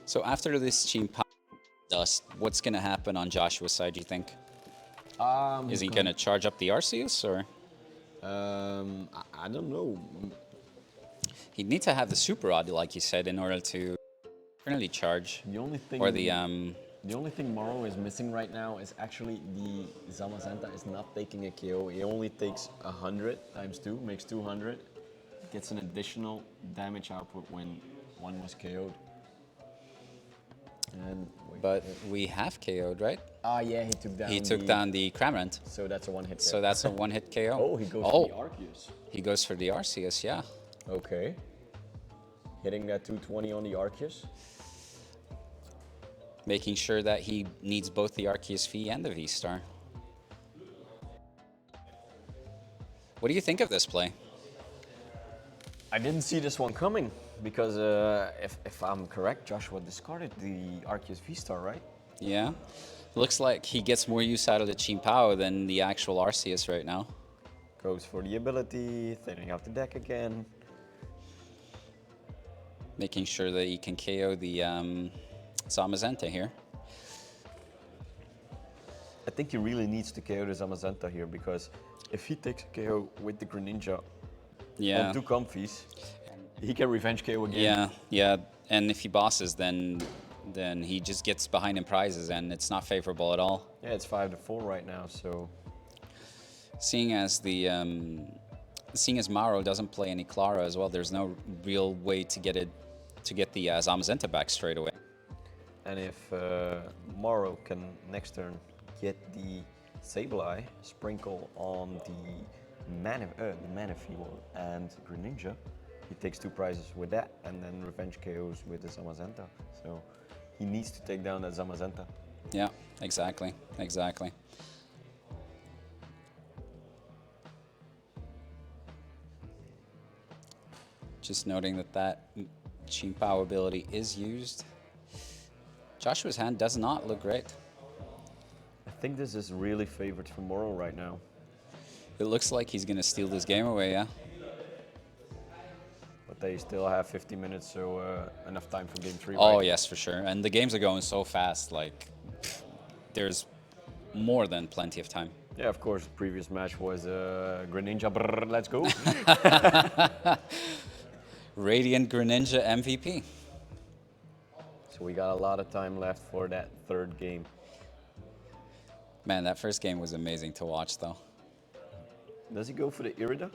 Speaker 1: So after this Qin Pao dust, what's gonna happen on Joshua's side, do you think? Is he gonna charge up the Arceus, or?
Speaker 3: I don't know.
Speaker 1: He'd need to have the Super Rod, like you said, in order to really charge.
Speaker 3: The only thing.
Speaker 1: Or the,
Speaker 3: The only thing Moro is missing right now is actually the Zamazenta is not taking a KO. He only takes 100 times 2, makes 200. Gets an additional damage output when one was KO'd. And wait,
Speaker 1: but we have KO'd, right?
Speaker 3: yeah, he took down.
Speaker 1: He took down the Cramorant.
Speaker 3: So that's a one-hit.
Speaker 1: So that's a 1-hit KO.
Speaker 3: Oh, he goes
Speaker 1: Oh,
Speaker 3: for the Arceus.
Speaker 1: he goes for the Arceus, yeah.
Speaker 3: Okay. Hitting that 220 on the Arceus.
Speaker 1: Making sure that he needs both the Arceus V and the V-Star. What do you think of this play?
Speaker 3: I didn't see this one coming because if I'm correct, Joshua discarded the Arceus V-Star, right?
Speaker 1: Yeah. Looks like he gets more use out of the Qin Pao than the actual Arceus right now.
Speaker 3: Goes for the ability, thinning out the deck again.
Speaker 1: Making sure that he can KO the Zamazenta here.
Speaker 3: I think he really needs to KO the Zamazenta here because if he takes a KO with the Greninja
Speaker 1: Yeah.
Speaker 3: on 2 comfies, he can revenge KO again.
Speaker 1: Yeah, yeah. And if he bosses, then then he just gets behind in prizes, and it's not favorable at all.
Speaker 3: Yeah, it's 5-4 right now, so
Speaker 1: Seeing as seeing as Mauro doesn't play any Clara as well, there's no real way to get the Zamazenta back straight away.
Speaker 3: and if Morrow can next turn get the Sableye, sprinkle on the Manaphy one and Greninja, he takes 2 prizes with that, and then revenge KOs with the Zamazenta. So he needs to take down that Zamazenta.
Speaker 1: Yeah, exactly, exactly. Just noting that Qingpao ability is used. Joshua's hand does not look great.
Speaker 3: I think this is really favored for Morrow right now.
Speaker 1: It looks like he's gonna steal this game away, yeah?
Speaker 3: But they still have 50 minutes, so enough time for game 3.
Speaker 1: Oh,
Speaker 3: right?
Speaker 1: yes, for sure. And the games are going so fast, like, there's more than plenty of time.
Speaker 3: Yeah, of course. The previous match was Greninja. Brrr, let's go.
Speaker 1: Radiant Greninja MVP.
Speaker 3: So we got a lot of time left for that 3rd game.
Speaker 1: Man, that first game was amazing to watch, though.
Speaker 3: Does he go for the Irida?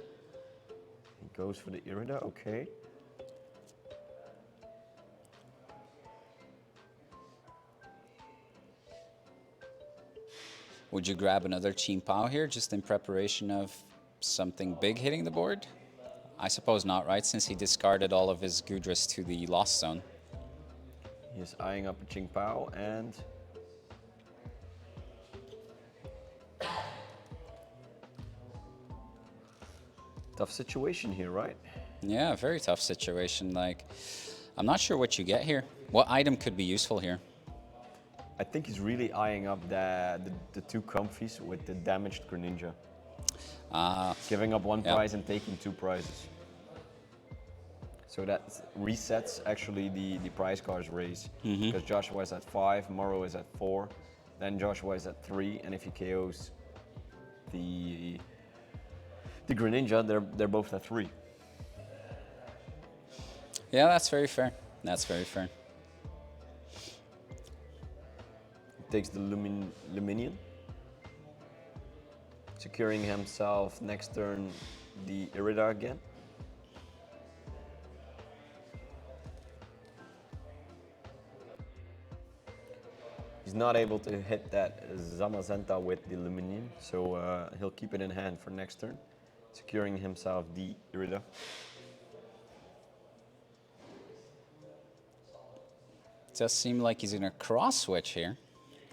Speaker 3: He goes for the Irida, okay.
Speaker 1: Would you grab another Qingpao here, just in preparation of something big hitting the board? I suppose not, right? Since he discarded all of his Gudras to the Lost Zone.
Speaker 3: He's eyeing up a Qingpao and... Tough situation here, right?
Speaker 1: Yeah, very tough situation. Like, I'm not sure what you get here. What item could be useful here?
Speaker 3: I think he's really eyeing up the 2 comfies with the damaged Greninja. Giving up 1
Speaker 1: yeah.
Speaker 3: prize and taking 2 prizes. So that resets actually the prize cards race. Because Joshua is at 5, Morrow is at 4, then Joshua is at 3, and if he KOs the Greninja, they're both at 3.
Speaker 1: Yeah, that's very fair. That's very fair.
Speaker 3: He takes the Luminion, securing himself next turn the Irida again. He's not able to hit that Zamazenta with the Luminion, so he'll keep it in hand for next turn, securing himself the Irida.
Speaker 1: Does seem like he's in a cross switch here.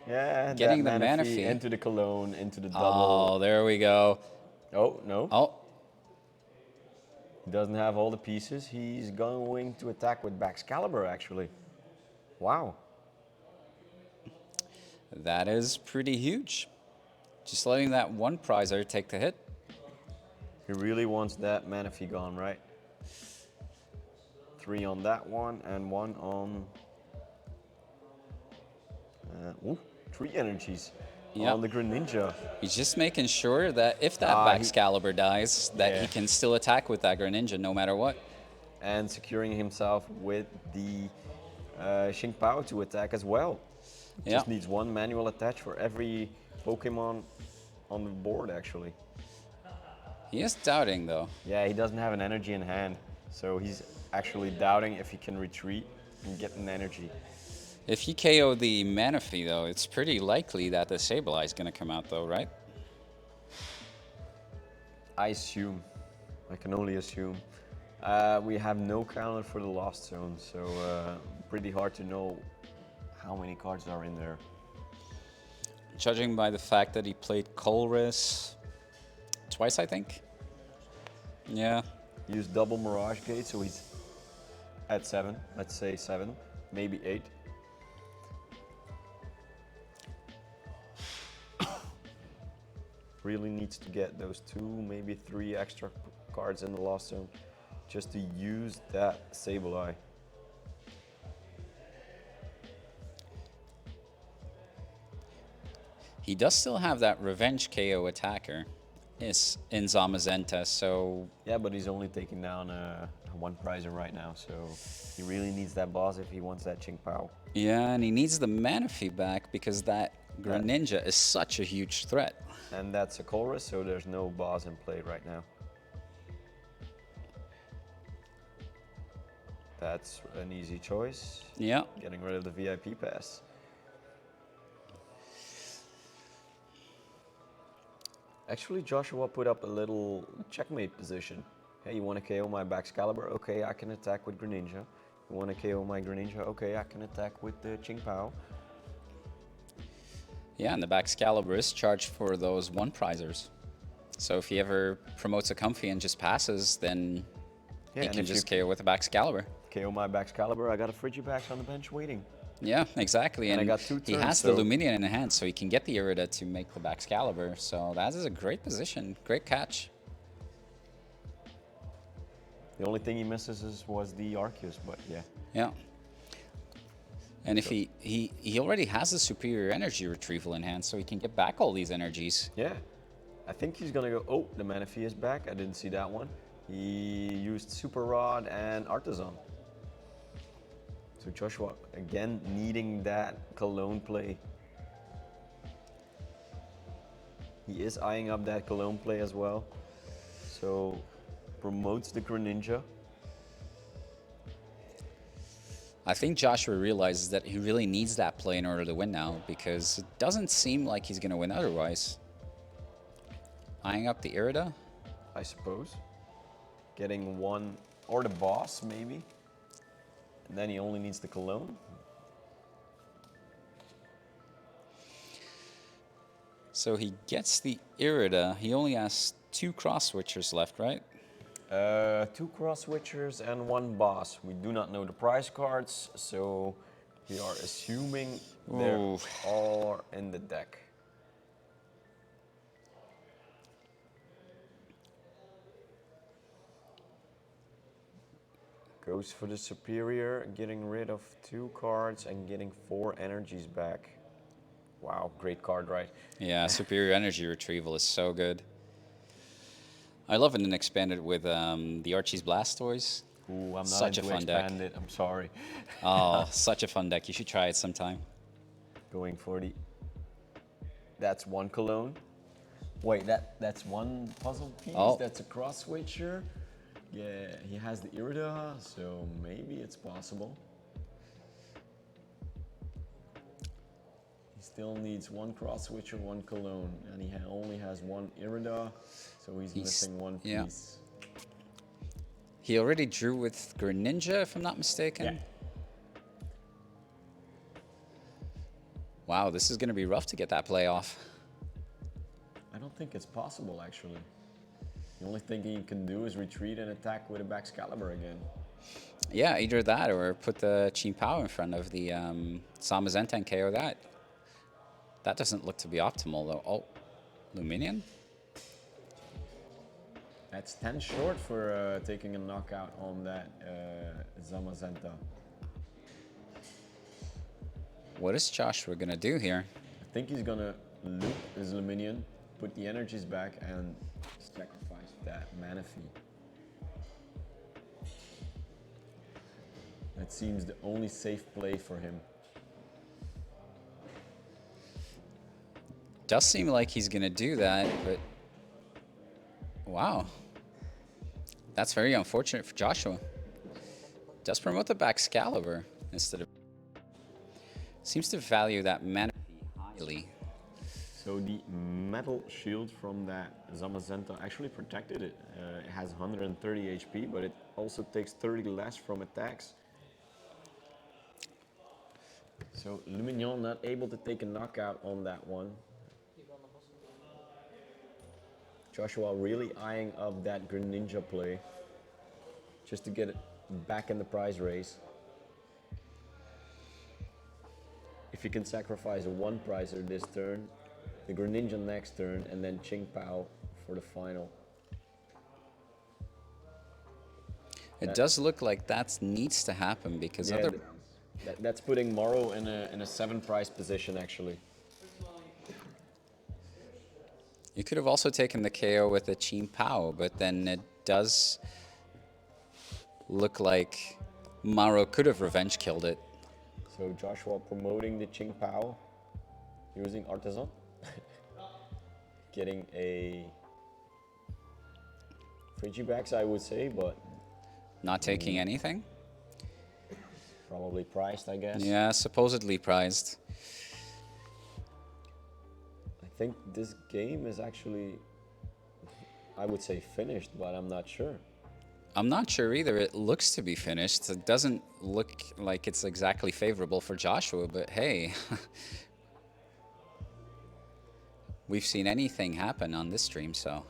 Speaker 3: Yeah,
Speaker 1: Getting
Speaker 3: that
Speaker 1: the
Speaker 3: Manaphy
Speaker 1: Manaphy.
Speaker 3: into the Cologne, into the
Speaker 1: Oh,
Speaker 3: double.
Speaker 1: there we go.
Speaker 3: Oh, no.
Speaker 1: Oh,
Speaker 3: He doesn't have all the pieces. He's going to attack with Baxcalibur, actually. Wow.
Speaker 1: that is pretty huge. Just letting that one prizer take the hit.
Speaker 3: He really wants that Manaphy gone, right? 3 on that one and 1 on... 3 energies
Speaker 1: Yep.
Speaker 3: on the Greninja.
Speaker 1: He's just making sure that if that
Speaker 3: Ah, he-
Speaker 1: Baxcalibur dies, that he
Speaker 3: Yeah.
Speaker 1: can still attack with that Greninja no matter what.
Speaker 3: And securing himself with the Xingpao to attack as well. Just
Speaker 1: Yeah.
Speaker 3: needs 1 manual attach for every Pokemon on the board, actually.
Speaker 1: He is doubting, though.
Speaker 3: Yeah, he doesn't have an energy in hand, so he's actually doubting if he can retreat and get an energy.
Speaker 1: If he KO the Manaphy, though, it's pretty likely that the Sableye is going to come out, though, right?
Speaker 3: I assume. I can only assume. We have no counter for the Lost Zone, so pretty hard to know how many cards are in there.
Speaker 1: Judging by the fact that he played Colress twice, I think. Yeah.
Speaker 3: Use double Mirage Gate, so he's at 7. Let's say 7, maybe 8. Really needs to get those 2, maybe 3 extra cards in the Lost Zone just to use that Sableye.
Speaker 1: He does still have that Revenge KO attacker. is in Zamazenta, so
Speaker 3: Yeah, but he's only taking down one prizer right now, so he really needs that boss if he wants that Ching Pao.
Speaker 1: yeah, and he needs the Manaphy back because that Greninja is such a huge threat.
Speaker 3: And that's a Colress, so there's no boss in play right now. That's an easy choice.
Speaker 1: Yeah,
Speaker 3: Getting rid of the VIP pass. Actually, Joshua put up a little checkmate position. Hey, you want to KO my Baxcalibur? Okay, I can attack with Greninja. You want to KO my Greninja? Okay, I can attack with the Ching Pao.
Speaker 1: yeah, and the Baxcalibur is charged for those one prizers. So if he ever promotes a Comfy and just passes, then
Speaker 3: Yeah,
Speaker 1: he
Speaker 3: and
Speaker 1: can
Speaker 3: if
Speaker 1: just
Speaker 3: you
Speaker 1: KO with a Baxcalibur.
Speaker 3: KO my Baxcalibur, I got a Frigibax on the bench waiting.
Speaker 1: Yeah, exactly.
Speaker 3: And I
Speaker 1: And
Speaker 3: got 2
Speaker 1: he
Speaker 3: turns,
Speaker 1: has
Speaker 3: so-
Speaker 1: the Luminion in hand, so he can get the Irida to make the Baxcalibur. So that is a great position. Great catch.
Speaker 3: The only thing he misses was the Arceus, but yeah.
Speaker 1: Yeah. And if he already has the superior energy retrieval in hand, so he can get back all these energies.
Speaker 3: Yeah. I think he's gonna go, oh, the Manaphy is back. I didn't see that one. He used Super Rod and Artisan. So Joshua, again, needing that Cologne play. He is eyeing up that Cologne play as well. So promotes the Greninja.
Speaker 1: I think Joshua realizes that he really needs that play in order to win now, because it doesn't seem like he's going to win otherwise. Eyeing up the Irida.
Speaker 3: I suppose. Getting one, or the boss maybe. And then he only needs the Cologne.
Speaker 1: So he gets the Irida. He only has 2 cross switchers left, right?
Speaker 3: 2 cross switchers and 1 boss. We do not know the prize cards, so we are assuming they're
Speaker 1: Ooh.
Speaker 3: all in the deck. Goes for the superior, getting rid of 2 cards and getting 4 energies back. Wow, great card, right?
Speaker 1: Yeah, superior energy retrieval is so good. I love it and expanded with the Archie's Blastoise.
Speaker 3: Ooh, I'm not
Speaker 1: Such a
Speaker 3: into
Speaker 1: fun deck.
Speaker 3: expanded, I'm sorry.
Speaker 1: Oh, such a fun deck. You should try it sometime.
Speaker 3: Going for the... That's 1 Cologne. Wait, that's 1 puzzle piece?
Speaker 1: Oh.
Speaker 3: That's a cross switcher? Yeah, he has the Irida, so maybe it's possible. He still needs 1 cross switcher, 1 Cologne, and he only has 1 Irida, so he's missing 1
Speaker 1: yeah.
Speaker 3: piece.
Speaker 1: He already drew with Greninja, if I'm not mistaken.
Speaker 3: Yeah.
Speaker 1: Wow, this is going to be rough to get that play off.
Speaker 3: I don't think it's possible, actually. The only thing he can do is retreat and attack with a Baxcalibur again.
Speaker 1: Yeah, either that or put the Ching Pao in front of the Zamazenta and KO that. That doesn't look to be optimal, though. Oh, Luminion?
Speaker 3: That's 10 short for taking a knockout on that Zamazenta.
Speaker 1: What is Joshua going to do here?
Speaker 3: I think he's gonna loop his Luminion, put the energies back, and sacrifice that Manaphy. That seems the only safe play for him.
Speaker 1: Does seem like he's going to do that, but... Wow. That's very unfortunate for Joshua. Does promote the Baxcalibur instead of... Seems to value that Manaphy highly.
Speaker 3: So the metal shield from that Zamazenta actually protected it. It has 130 HP, but it also takes 30 less from attacks. So Lumignon not able to take a knockout on that one. Joshua really eyeing up that Greninja play just to get it back in the prize race. If you can sacrifice a 1 prizer this turn, the Greninja next turn, and then Ching Pao for the final.
Speaker 1: It does look like that needs to happen because
Speaker 3: Yeah,
Speaker 1: other...
Speaker 3: that's putting Morrow in a 7 prize position actually.
Speaker 1: You could have also taken the KO with the Qin Pao, but then it does look like Maro could have revenge killed it.
Speaker 3: So Joshua promoting the Qing Pao, using Artisan, getting a Frigibax, I would say, but
Speaker 1: Not taking anything?
Speaker 3: probably priced, I guess.
Speaker 1: Yeah, supposedly prized.
Speaker 3: I think this game is actually, I would say finished, but I'm not sure.
Speaker 1: I'm not sure either. It looks to be finished. It doesn't look like it's exactly favorable for Joshua, but hey. We've seen anything happen on this stream, so.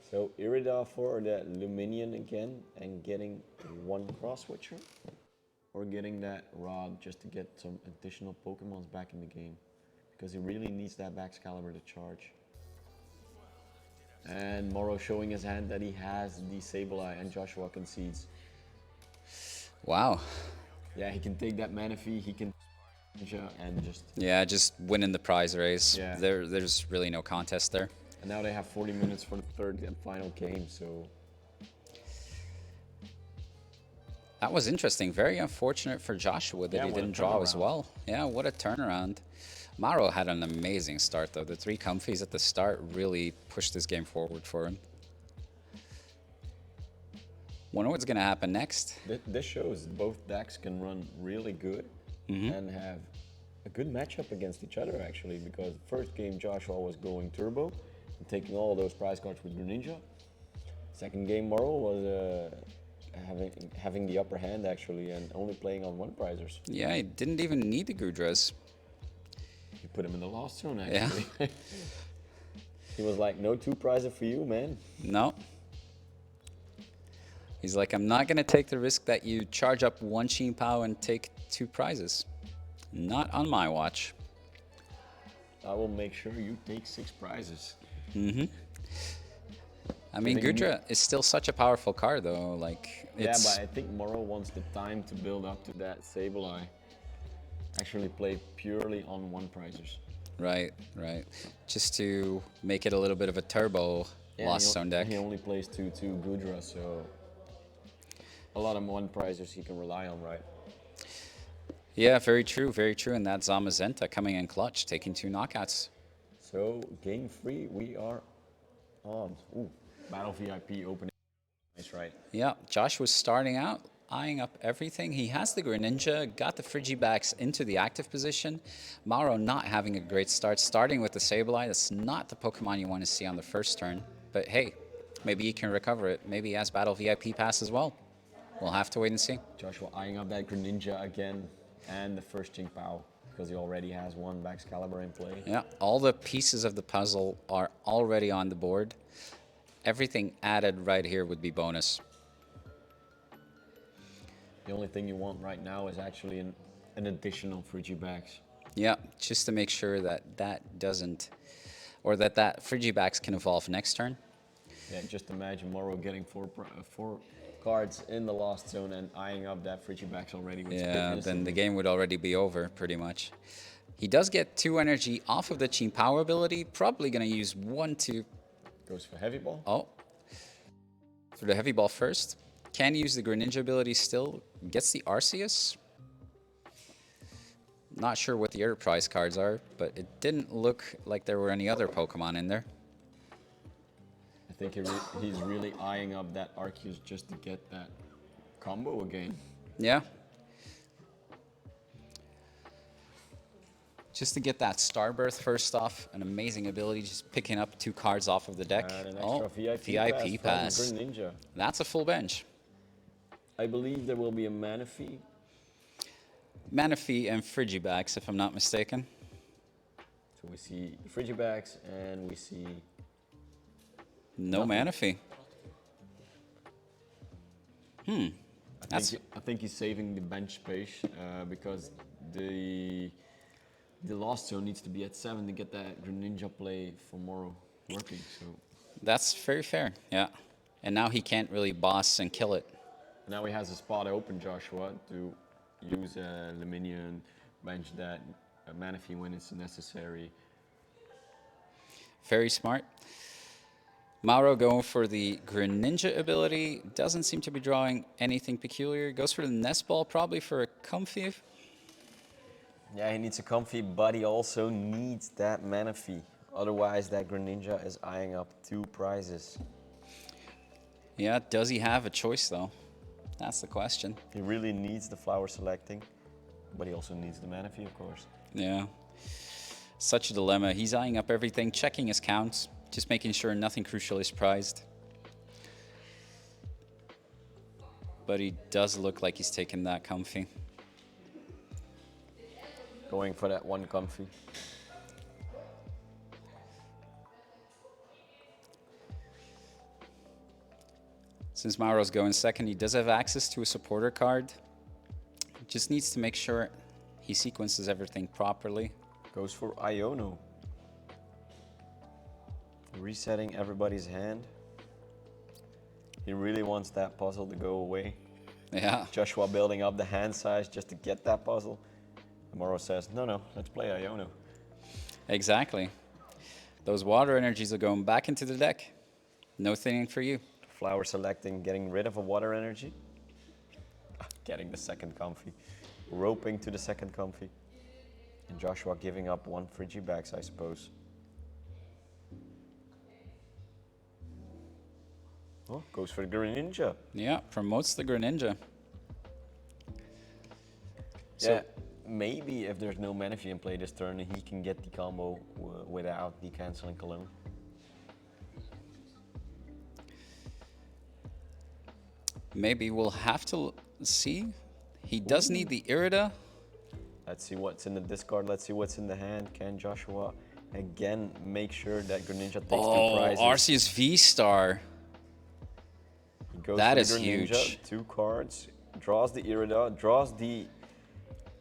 Speaker 3: So Irida for that Luminion again and getting one cross switcher, or getting that rod just to get some additional Pokemons back in the game, because he really needs that Baxcalibur to charge. And Moro showing his hand that he has the Sableye, and Joshua concedes.
Speaker 1: Wow.
Speaker 3: Yeah, he can take that Manaphy, he can and just.
Speaker 1: Yeah, just winning the prize race.
Speaker 3: Yeah.
Speaker 1: There's really no contest there.
Speaker 3: And now they have 40 minutes for the third and final game, so.
Speaker 1: That was interesting. Very unfortunate for Joshua that
Speaker 3: Yeah,
Speaker 1: he
Speaker 3: what a
Speaker 1: didn't draw as
Speaker 3: turnaround.
Speaker 1: well. Yeah, what a turnaround. Maro had an amazing start, though. The 3 comfies at the start really pushed this game forward for him. Wonder what's going to happen next.
Speaker 3: This shows both decks can run really good and have a good matchup against each other, actually, because first game Joshua was going turbo and taking all those prize cards with Greninja. Second game Moro was having the upper hand, actually, and only playing on 1 prizers.
Speaker 1: Yeah, he didn't even need the Gudras.
Speaker 3: He put him in the lost zone, actually. He was like, no 2 prizer for you, man.
Speaker 1: No. He's like, I'm not going to take the risk that you charge up 1 Qin Pao and take 2 prizes. Not on my watch.
Speaker 3: I will make sure you take 6 prizes.
Speaker 1: I mean,
Speaker 3: Giving
Speaker 1: Gudra is still such a powerful card, though. Like,
Speaker 3: Yeah,
Speaker 1: it's
Speaker 3: but I think Moro wants the time to build up to that Sableye. Actually play purely on 1 prizers.
Speaker 1: right. Just to make it a little bit of a turbo Lost Zone deck.
Speaker 3: He only plays 2/2 Gudra, so a lot of 1 prizers he can rely on, right?
Speaker 1: Yeah, very true. And that Zamazenta coming in clutch, taking 2 knockouts.
Speaker 3: So game 3, we are on. Ooh, Battle VIP opening. Nice, right?
Speaker 1: Yeah, Josh was starting out, eyeing up everything. He has the Greninja, got the Frigibax into the active position. Maro not having a great start, starting with the Sableye. That's not the Pokemon you want to see on the first turn. But hey, maybe he can recover it. Maybe he has Battle VIP pass as well. We'll have to wait and see.
Speaker 3: Joshua eyeing up that Greninja again and the first Qing Pao, because he already has 1 Baxcalibur in play.
Speaker 1: Yeah, all the pieces of the puzzle are already on the board. Everything added right here would be bonus.
Speaker 3: The only thing you want right now is actually an additional Frigibax.
Speaker 1: Yeah, just to make sure that that doesn't, or that Frigibax can evolve next turn.
Speaker 3: Yeah, just imagine Moro getting 4 cards in the Lost Zone and eyeing up that Frigibax already. With
Speaker 1: Yeah,
Speaker 3: Spitness
Speaker 1: then
Speaker 3: and-
Speaker 1: the game would already be over, pretty much. He does get 2 energy off of the Qin Power ability. Probably going to use 1 to...
Speaker 3: Goes for Heavy Ball.
Speaker 1: Oh. For the Heavy Ball first. Can use the Greninja ability still. Gets the Arceus. Not sure what the other prize cards are, but it didn't look like there were any other Pokemon in there.
Speaker 3: I think he's really eyeing up that Arceus just to get that combo again.
Speaker 1: Yeah. Just to get that Starbirth first off, an amazing ability, just picking up 2 cards off of the deck.
Speaker 3: And an
Speaker 1: Oh,
Speaker 3: extra
Speaker 1: VIP pass.
Speaker 3: from Greninja.
Speaker 1: That's a full bench.
Speaker 3: I believe there will be a Manaphy.
Speaker 1: Manaphy and Frigibax, if I'm not mistaken.
Speaker 3: So we see Frigibax and we see
Speaker 1: No Manaphy.
Speaker 3: I think he's saving the bench space because the Lost Zone needs to be at 7 to get that Greninja play for Moro working. So
Speaker 1: That's very fair, yeah. And now he can't really boss and kill it.
Speaker 3: now he has a spot open, Joshua, to use Luminion, bench that Manaphy when it's necessary.
Speaker 1: Very smart. Mauro going for the Greninja ability. Doesn't seem to be drawing anything peculiar. Goes for the Nest Ball, probably for a Comfy.
Speaker 3: Yeah, he needs a comfy, but he also needs that Manaphy. Otherwise, that Greninja is eyeing up 2 prizes.
Speaker 1: Yeah, does he have a choice though? That's the question.
Speaker 3: He really needs the flower selecting, but he also needs the Manaphy, of course.
Speaker 1: Yeah. Such a dilemma. He's eyeing up everything, checking his counts, just making sure nothing crucial is prized. But he does look like he's taking that Comfy.
Speaker 3: Going for that one comfy.
Speaker 1: Since Mauro's going second, he does have access to a supporter card. Just needs to make sure he sequences everything properly.
Speaker 3: Goes for Iono. Resetting everybody's hand. He really wants that puzzle to go away.
Speaker 1: Yeah,
Speaker 3: Joshua building up the hand size just to get that puzzle. Mauro says, no, let's play Iono.
Speaker 1: exactly. Those water energies are going back into the deck. No thinning for you.
Speaker 3: Flower selecting, getting rid of a water energy. Getting the second comfy. Roping to the second comfy. And Joshua giving up 1 Frigibax, I suppose. Oh, goes for the Greninja.
Speaker 1: Yeah, promotes the Greninja.
Speaker 3: Yeah, maybe if there's no Manaphy in play this turn, he can get the combo without the canceling Cologne.
Speaker 1: Maybe we'll have to see. He does need the Irida.
Speaker 3: Let's see what's in the discard. Let's see what's in the hand. Can Joshua again make sure that Greninja takes 2 prizes?
Speaker 1: Arceus V-Star.
Speaker 3: He goes
Speaker 1: That
Speaker 3: for
Speaker 1: is
Speaker 3: the Greninja,
Speaker 1: huge.
Speaker 3: 2 cards. Draws the Irida. Draws the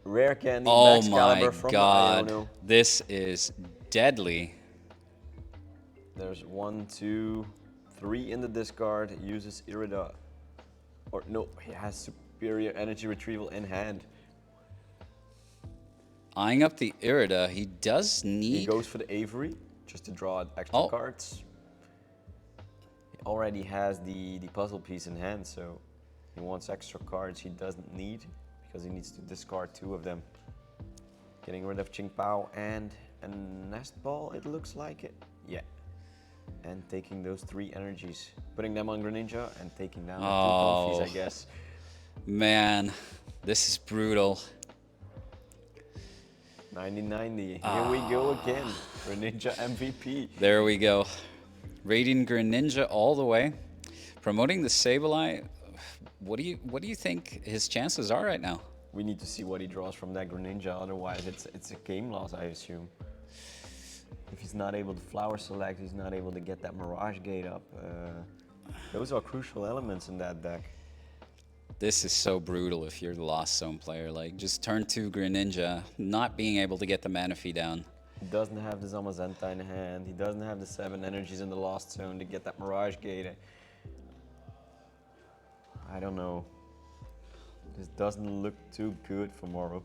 Speaker 3: rare candy
Speaker 1: Oh
Speaker 3: Max
Speaker 1: my
Speaker 3: Caliber from
Speaker 1: god.
Speaker 3: Iono.
Speaker 1: This is deadly.
Speaker 3: There's 1, 2, 3 in the discard. He uses Irida. Or no, he has superior energy retrieval in hand.
Speaker 1: Eyeing up the Irida, he does
Speaker 3: He
Speaker 1: need...
Speaker 3: goes for the Avery just to draw extra
Speaker 1: Oh.
Speaker 3: cards. He already has the puzzle piece in hand, so he wants extra cards he doesn't need because he needs to discard 2 of them. Getting rid of Ching Pao and a Nest Ball, it looks like it. Yeah. And taking those 3 energies, putting them on Greninja and taking down the 2
Speaker 1: Oh.
Speaker 3: comfies, I guess.
Speaker 1: Man, this is brutal.
Speaker 3: 90-90. Here we go again. Greninja MVP.
Speaker 1: There we go. Radiant Greninja all the way. Promoting the Sableye. What do you think his chances are right now?
Speaker 3: We need to see what he draws from that Greninja, otherwise it's a game loss, I assume. If he's not able to flower select, he's not able to get that Mirage Gate up. Those are crucial elements in that deck.
Speaker 1: This is so brutal if you're the Lost Zone player. Like, just turn 2 Greninja, not being able to get the Manaphy down.
Speaker 3: He doesn't have the Zamazenta in hand. He doesn't have the 7 energies in the Lost Zone to get that Mirage Gate. I don't know. This doesn't look too good for Mauro.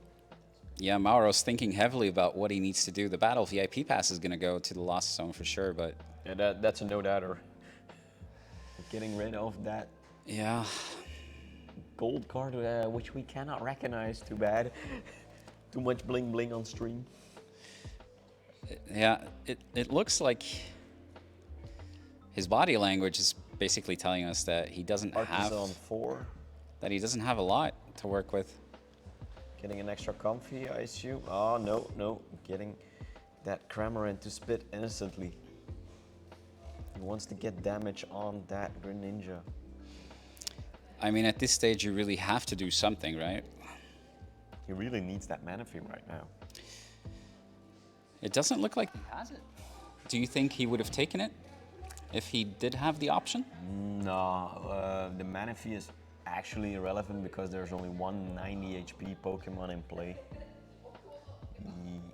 Speaker 1: Yeah, Mauro's thinking heavily about what he needs to do. The Battle VIP Pass is going to go to the Lost Zone for sure, but...
Speaker 3: Yeah, that's a no-doubter. Getting rid of that
Speaker 1: Yeah.
Speaker 3: gold card, which we cannot recognize, too bad. Too much bling bling on stream.
Speaker 1: Yeah, it looks like his body language is basically telling us that he doesn't have...
Speaker 3: Artisan 4.
Speaker 1: That he doesn't have a lot to work with.
Speaker 3: Getting an extra comfy, I assume. Oh, no. Getting that Cramorant to spit innocently. He wants to get damage on that Greninja.
Speaker 1: I mean, at this stage, you really have to do something, right?
Speaker 3: He really needs that Manaphy right now.
Speaker 1: It doesn't look like he has it. Do you think he would have taken it if he did have the option?
Speaker 3: No, the Manaphy is actually irrelevant because there's only one 90 HP Pokemon in play.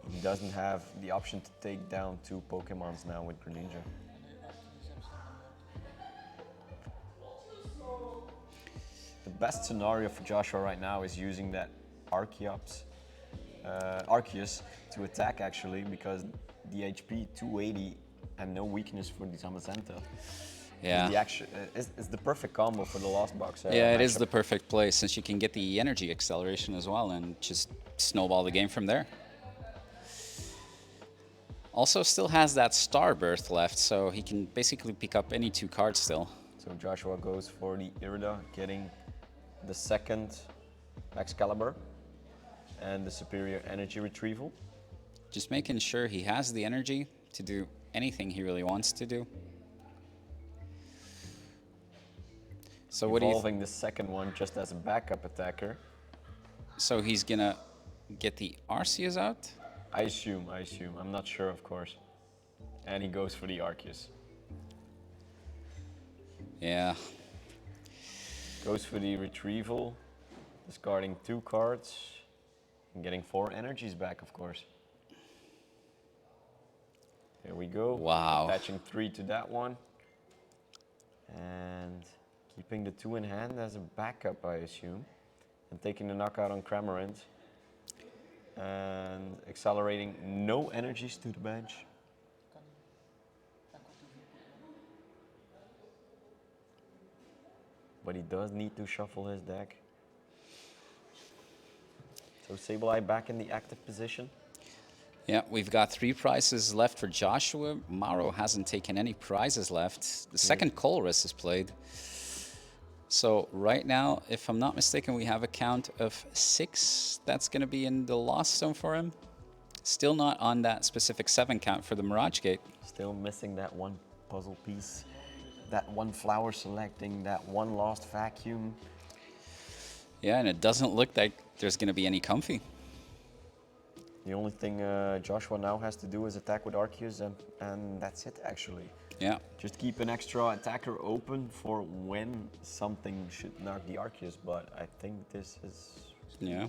Speaker 3: He doesn't have the option to take down 2 Pokemons now with Greninja. The best scenario for Joshua right now is using that Arceus to attack actually, because the HP 280 and no weakness for the Zamazenta.
Speaker 1: Yeah.
Speaker 3: It's the perfect combo for the Lost Box.
Speaker 1: Yeah, it is
Speaker 3: matchup.
Speaker 1: the perfect play since you can get the energy acceleration as well and just snowball the game from there. Also still has that Starbirth left, so he can basically pick up any 2 cards still.
Speaker 3: So Joshua goes for the Irida, getting the second Excalibur and the superior energy retrieval.
Speaker 1: Just making sure he has the energy to do anything he really wants to do. So what do you
Speaker 3: Evolving the second one just as a backup attacker.
Speaker 1: So he's gonna get the Arceus out?
Speaker 3: I assume. I'm not sure, of course. And he goes for the Arceus.
Speaker 1: Yeah.
Speaker 3: Goes for the retrieval, discarding 2 cards and getting 4 energies back, of course. Here we go.
Speaker 1: Wow.
Speaker 3: Attaching 3 to that one. And keeping the 2 in hand as a backup, I assume. And taking the knockout on Cramorant. And accelerating no energies to the bench. But he does need to shuffle his deck. So Sableye back in the active position.
Speaker 1: Yeah, we've got 3 prizes left for Joshua. Maro hasn't taken any prizes left. The second Colress is played. So right now, if I'm not mistaken, we have a count of 6. That's going to be in the Lost Zone for him. Still not on that specific 7 count for the Mirage Gate.
Speaker 3: Still missing that one puzzle piece. That one flower selecting, that one lost vacuum.
Speaker 1: Yeah, and it doesn't look like there's going to be any comfy.
Speaker 3: The only thing Joshua now has to do is attack with Arceus, and that's it actually.
Speaker 1: Yeah.
Speaker 3: Just keep an extra attacker open for when something should knock the Arceus, but I think this is...
Speaker 1: Yeah.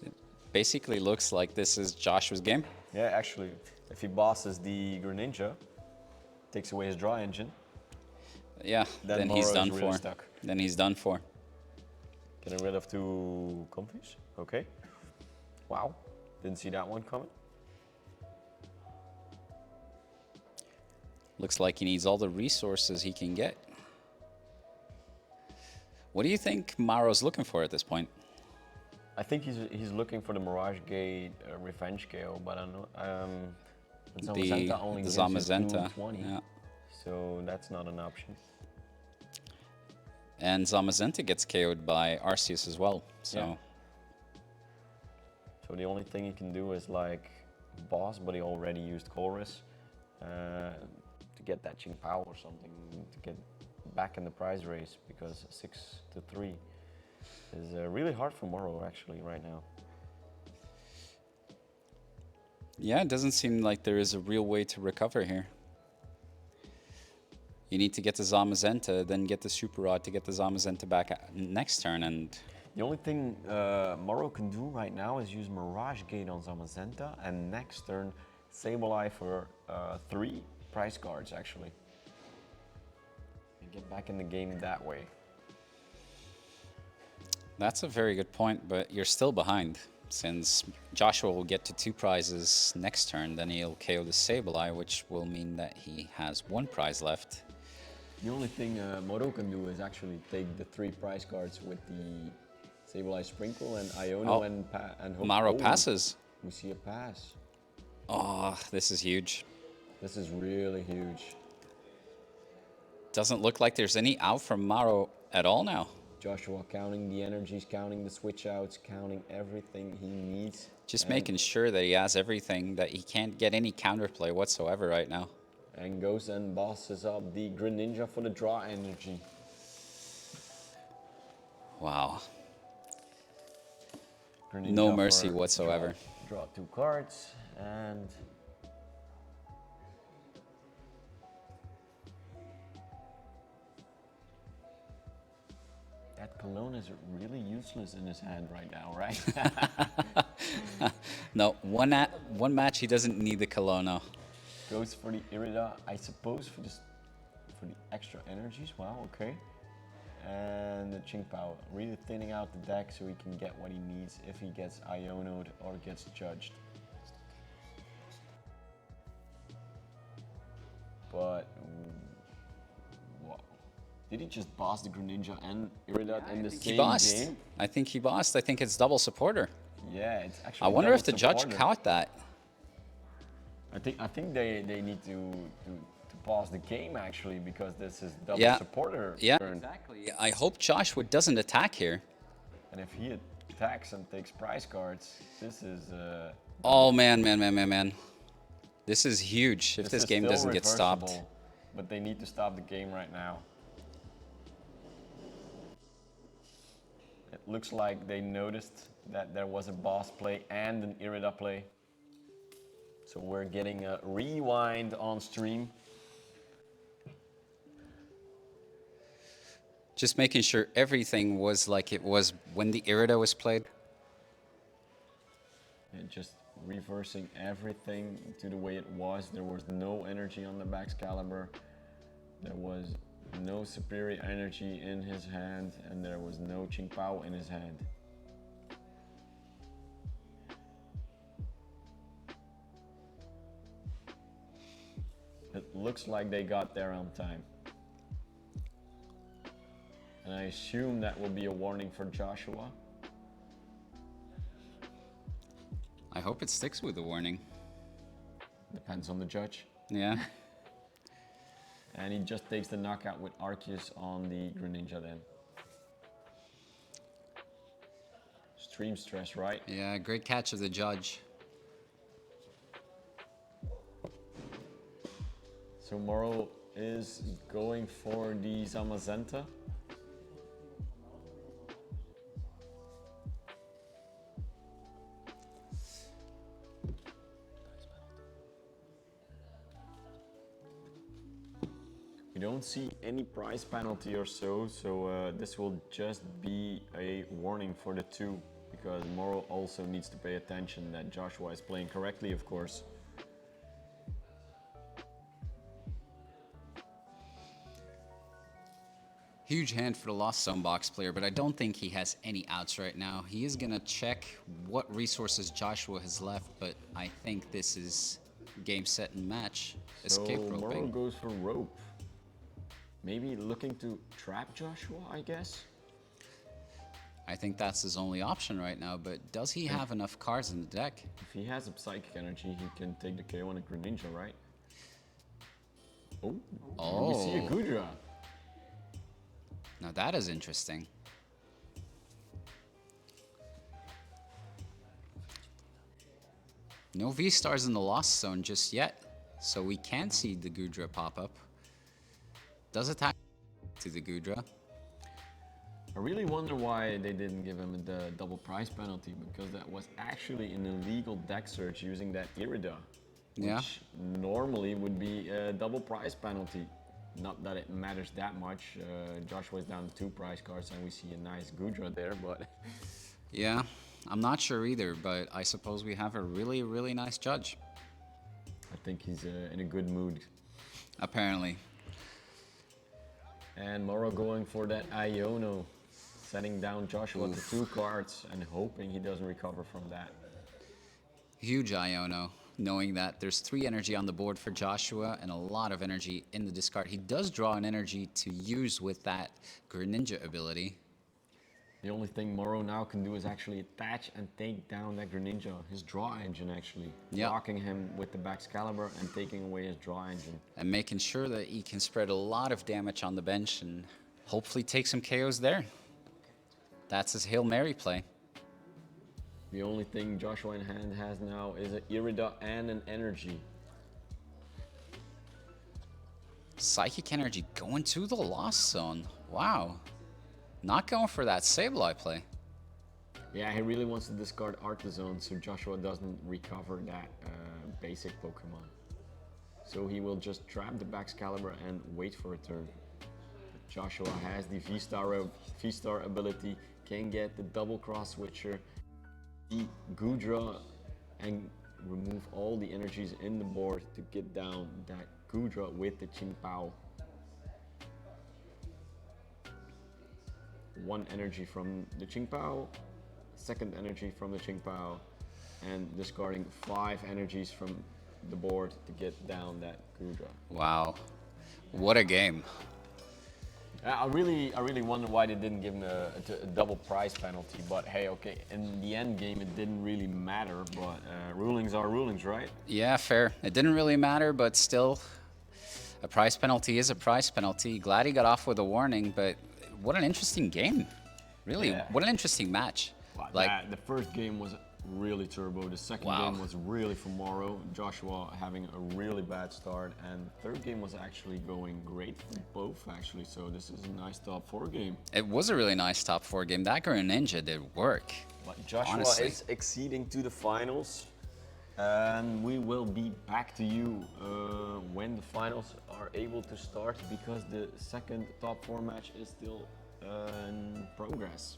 Speaker 1: It basically looks like this is Joshua's game.
Speaker 3: Yeah, actually, if he bosses the Greninja, takes away his draw engine,
Speaker 1: Yeah, then
Speaker 3: Moro
Speaker 1: he's
Speaker 3: is
Speaker 1: done
Speaker 3: really
Speaker 1: for.
Speaker 3: stuck.
Speaker 1: Then he's done for.
Speaker 3: Getting rid of 2 Comfies. Okay. Wow. Didn't see that one coming.
Speaker 1: Looks like he needs all the resources he can get. What do you think Maro's looking for at this point?
Speaker 3: I think he's looking for the Mirage Gate Revenge KO, but I don't know. Zamazenta only
Speaker 1: the
Speaker 3: gives you
Speaker 1: Zamazenta.
Speaker 3: 220,
Speaker 1: Yeah.
Speaker 3: so that's not an option.
Speaker 1: And Zamazenta gets KO'd by Arceus as well. So
Speaker 3: Yeah. So the only thing he can do is like boss, but he already used Chorus to get that Ching Pao or something to get back in the prize race, because 6-3 is really hard for Moro actually right now.
Speaker 1: yeah, it doesn't seem like there is a real way to recover here. You need to get the Zamazenta, then get the Super Rod to get the Zamazenta back next turn, and
Speaker 3: The only thing Moro can do right now is use Mirage Gate on Zamazenta, and next turn Sableye for 3 prize cards actually. And get back in the game that way.
Speaker 1: that's a very good point, but you're still behind. Since Joshua will get to 2 prizes next turn, then he'll KO the Sableye, which will mean that he has 1 prize left.
Speaker 3: The only thing Moro can do is actually take the 3 prize cards with the Sableye Sprinkle and Iono
Speaker 1: Oh,
Speaker 3: and hope.
Speaker 1: Maro
Speaker 3: Oh,
Speaker 1: passes.
Speaker 3: We see a pass.
Speaker 1: Oh, this is huge.
Speaker 3: This is really huge.
Speaker 1: Doesn't look like there's any out from Maro at all now.
Speaker 3: Joshua counting the energies, counting the switch outs, counting everything he needs.
Speaker 1: Just
Speaker 3: and,
Speaker 1: making sure that he has everything, that he can't get any counterplay whatsoever right now.
Speaker 3: And goes and bosses up the Greninja for the draw energy.
Speaker 1: Wow.
Speaker 3: Greninja
Speaker 1: No
Speaker 3: for
Speaker 1: mercy whatsoever.
Speaker 3: Draw 2 cards and that cologne is really useless in his hand right now, right?
Speaker 1: No, one match he doesn't need the Kelowna.
Speaker 3: Goes for the Irida, I suppose for the extra energies. Wow, okay. And the Ching Pao, really thinning out the deck so he can get what he needs if he gets Iono'd or gets judged. but wow. Did he just boss the Greninja and Iridat in the
Speaker 1: He
Speaker 3: same
Speaker 1: bossed.
Speaker 3: game?
Speaker 1: I think he bossed. I think it's double supporter.
Speaker 3: Yeah, it's actually.
Speaker 1: I wonder if the
Speaker 3: double
Speaker 1: judge
Speaker 3: supporter.
Speaker 1: caught that.
Speaker 3: I think they need to pause the game actually because this is double
Speaker 1: Yeah.
Speaker 3: supporter
Speaker 1: Yeah,
Speaker 3: turn.
Speaker 1: exactly. I hope Joshua doesn't attack here.
Speaker 3: And if he attacks and takes prize cards, this is.
Speaker 1: Oh man, man, man, man, man. This is huge if this
Speaker 3: is
Speaker 1: game
Speaker 3: still
Speaker 1: doesn't get stopped.
Speaker 3: reversible, but they need to stop the game right now. It looks like they noticed that there was a boss play and an Irida play. So we're getting a rewind on stream.
Speaker 1: Just making sure everything was like it was when the Irida was played.
Speaker 3: And just reversing everything to the way it was. There was no energy on the Baxcalibur. There was no superior energy in his hand, and there was no Qingpao in his hand. It looks like they got there on time. And I assume that will be a warning for Joshua.
Speaker 1: I hope it sticks with the warning.
Speaker 3: Depends on the judge.
Speaker 1: Yeah.
Speaker 3: And he just takes the knockout with Arceus on the Greninja then. Stream stress, right?
Speaker 1: Yeah, great catch of the judge.
Speaker 3: So Moro is going for the Zamazenta. We don't see any prize penalty or so this will just be a warning for the two, because Moro also needs to pay attention that Joshua is playing correctly, of course.
Speaker 1: Huge hand for the Lost Zone box player, but I don't think he has any outs right now. He is going to check what resources Joshua has left, but I think this is game, set, and match. Escape
Speaker 3: So Moro
Speaker 1: roping.
Speaker 3: goes for rope. Maybe looking to trap Joshua, I guess?
Speaker 1: I think that's his only option right now, but does he have enough cards in the deck?
Speaker 3: If he has a Psychic Energy, he can take the KO on a Greninja, right? Oh, we see a Gudra.
Speaker 1: Now that is interesting. No V-Stars in the Lost Zone just yet, so we can see the Gudra pop up. Does attack to the Gudra.
Speaker 3: I really wonder why they didn't give him the double prize penalty, because that was actually an illegal deck search using that Irida.
Speaker 1: Yeah.
Speaker 3: Which normally would be a double prize penalty. Not that it matters that much. Joshua is down 2 prize cards and we see a nice Gudra there, but...
Speaker 1: Yeah, I'm not sure either, but I suppose we have a really, really nice judge.
Speaker 3: I think he's in a good mood.
Speaker 1: Apparently.
Speaker 3: And Moro going for that Iono, setting down Joshua to 2 cards and hoping he doesn't recover from that.
Speaker 1: Huge Iono, knowing that there's 3 energy on the board for Joshua and a lot of energy in the discard. He does draw an energy to use with that Greninja ability.
Speaker 3: The only thing Moro now can do is actually attach and take down that Greninja, his draw engine actually.
Speaker 1: Yep.
Speaker 3: Blocking him with the Baxcalibur and taking away his draw engine.
Speaker 1: And making sure that he can spread a lot of damage on the bench and hopefully take some KOs there. That's his Hail Mary play.
Speaker 3: The only thing Joshua in hand has now is an Irida and an energy.
Speaker 1: Psychic Energy going to the Lost Zone. Wow. Not going for that Sableye play.
Speaker 3: Yeah, he really wants to discard Artisan so Joshua doesn't recover that basic Pokemon. So he will just trap the Baxcalibur and wait for a turn. But Joshua has the V-Star ability, can get the double cross switcher, the Gudra, and remove all the energies in the board to get down that Gudra with the Qingpao. 1 energy from the Qingpao, 2nd energy from the Qingpao, and discarding 5 energies from
Speaker 2: the board to get down that Gudra.
Speaker 1: Wow. What a game.
Speaker 3: I really wonder why they didn't give him a double prize penalty. But hey, okay, in the end game it didn't really matter. But rulings are rulings, right?
Speaker 1: Yeah, fair. It didn't really matter, but still, a prize penalty is a prize penalty. Glad he got off with a warning, but what an interesting game. Really,
Speaker 3: Yeah.
Speaker 1: what an interesting match.
Speaker 3: But
Speaker 1: Like,
Speaker 3: the first game was really turbo. The second
Speaker 1: Wow.
Speaker 3: game was really for Morrow. Joshua having a really bad start, and third game was actually going great for both actually. So this is a nice top 4 game.
Speaker 1: it was a really nice top 4 game. That Gurren Ninja did work.
Speaker 3: But Joshua
Speaker 1: Honestly.
Speaker 3: is exceeding to the finals, and we will be back to you when the finals are able to start, because the second top 4 match is still in progress.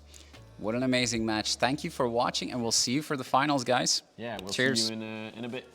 Speaker 1: What an amazing match. Thank you for watching, and we'll see you for the finals, guys.
Speaker 3: Yeah, we'll
Speaker 1: Cheers.
Speaker 3: see you in a bit.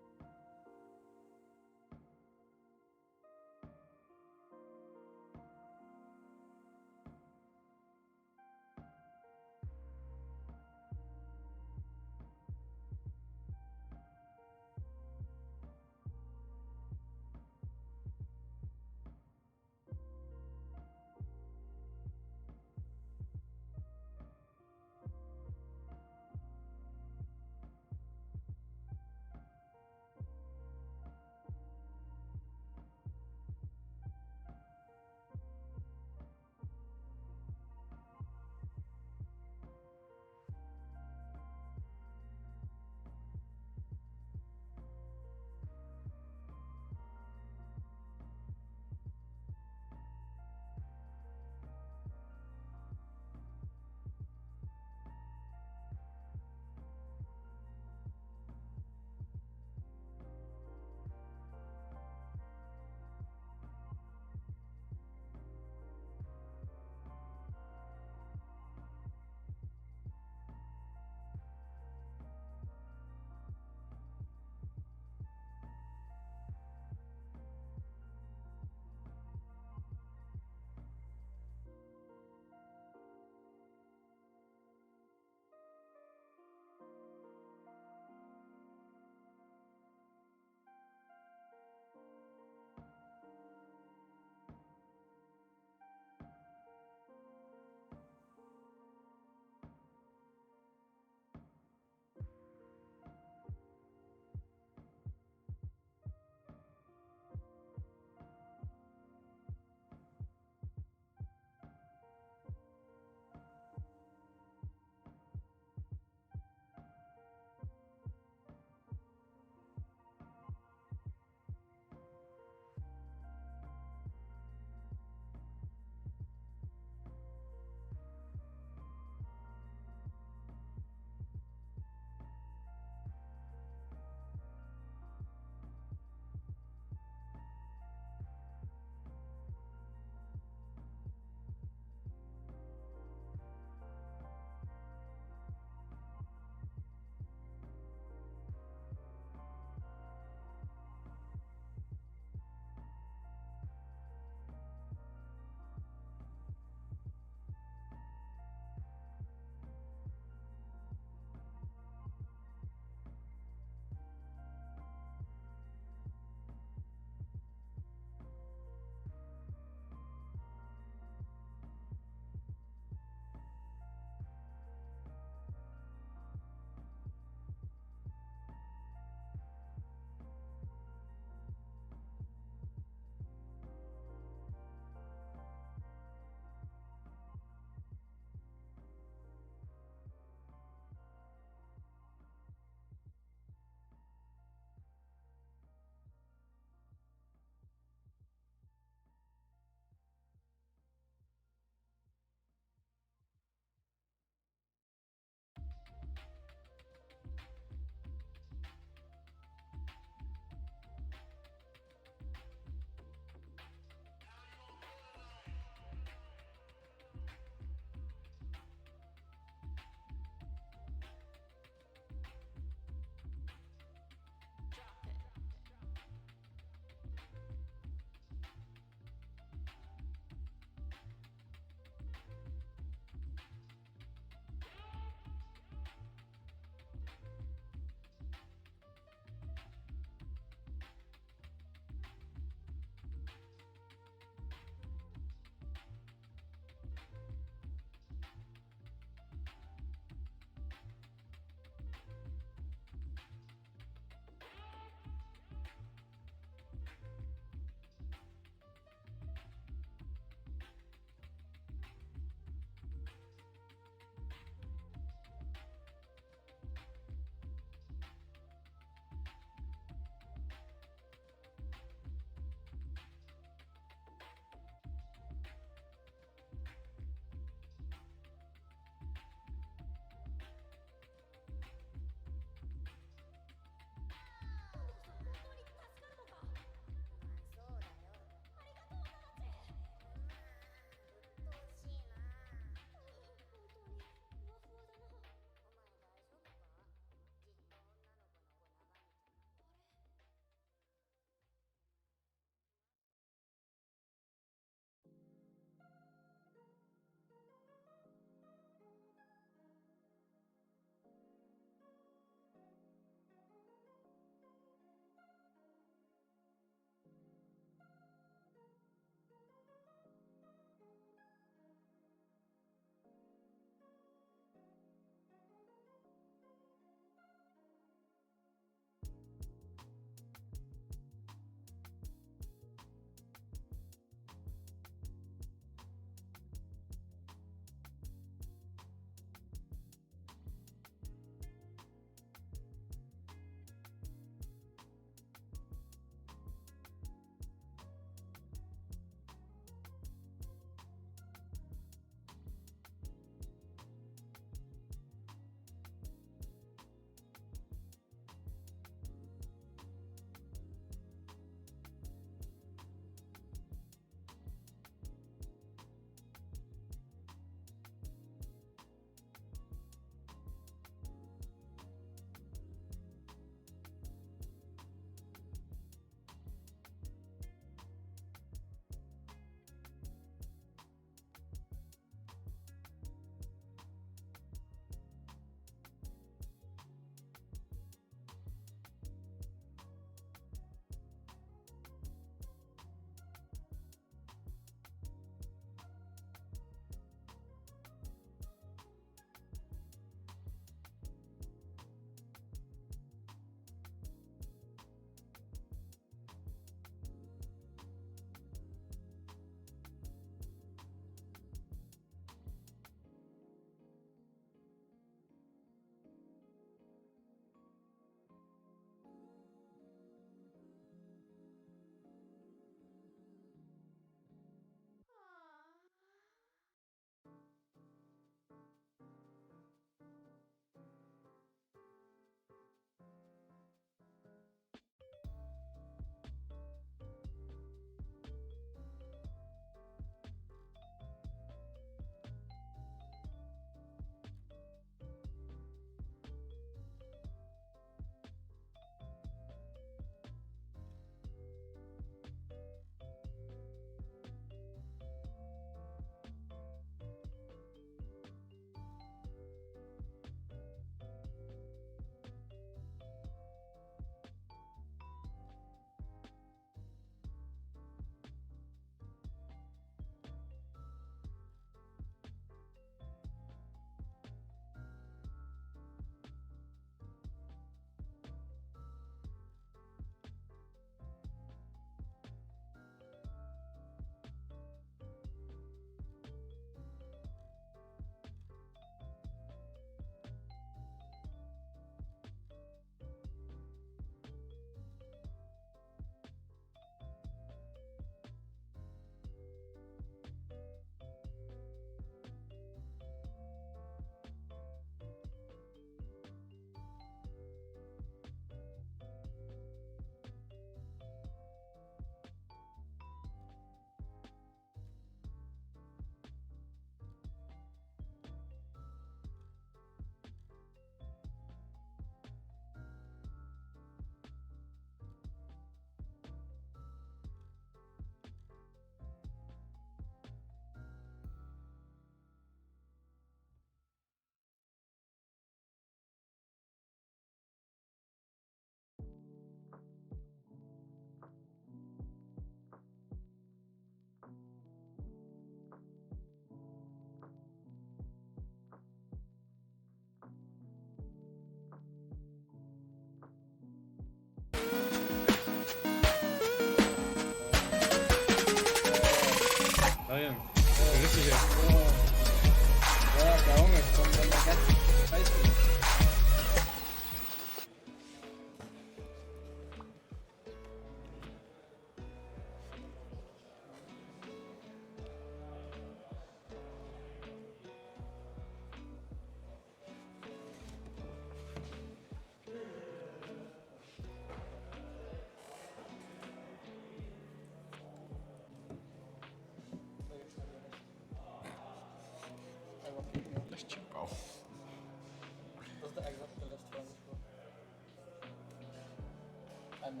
Speaker 4: And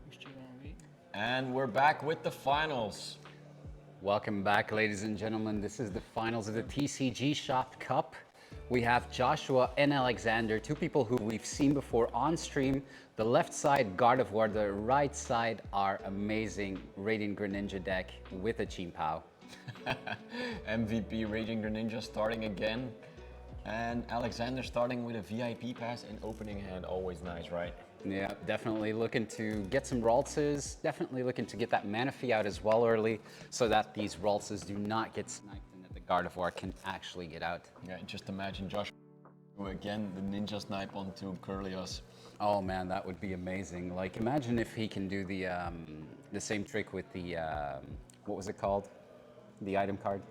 Speaker 4: we still gonna wait.
Speaker 3: And we're back with the finals.
Speaker 1: Welcome back, ladies and gentlemen. This is the finals of the TCG Shop Cup. We have Joshua and Alexander, two people who we've seen before on stream. The left side, God of War. The right side, our amazing Radiant Greninja deck with a Chien-Pao.
Speaker 3: MVP Raging Greninja starting again. And Alexander starting with a VIP pass and opening hand. Always nice, right?
Speaker 1: Yeah, definitely looking to get some Raltses. Definitely looking to get that Manaphy out as well early so that these Raltses do not get sniped and that the Gardevoir can actually get out.
Speaker 3: Yeah, just imagine Josh again, the ninja snipe onto Curlios.
Speaker 1: Oh man, that would be amazing. Like, imagine if he can do the same trick with the, what was it called? The item card?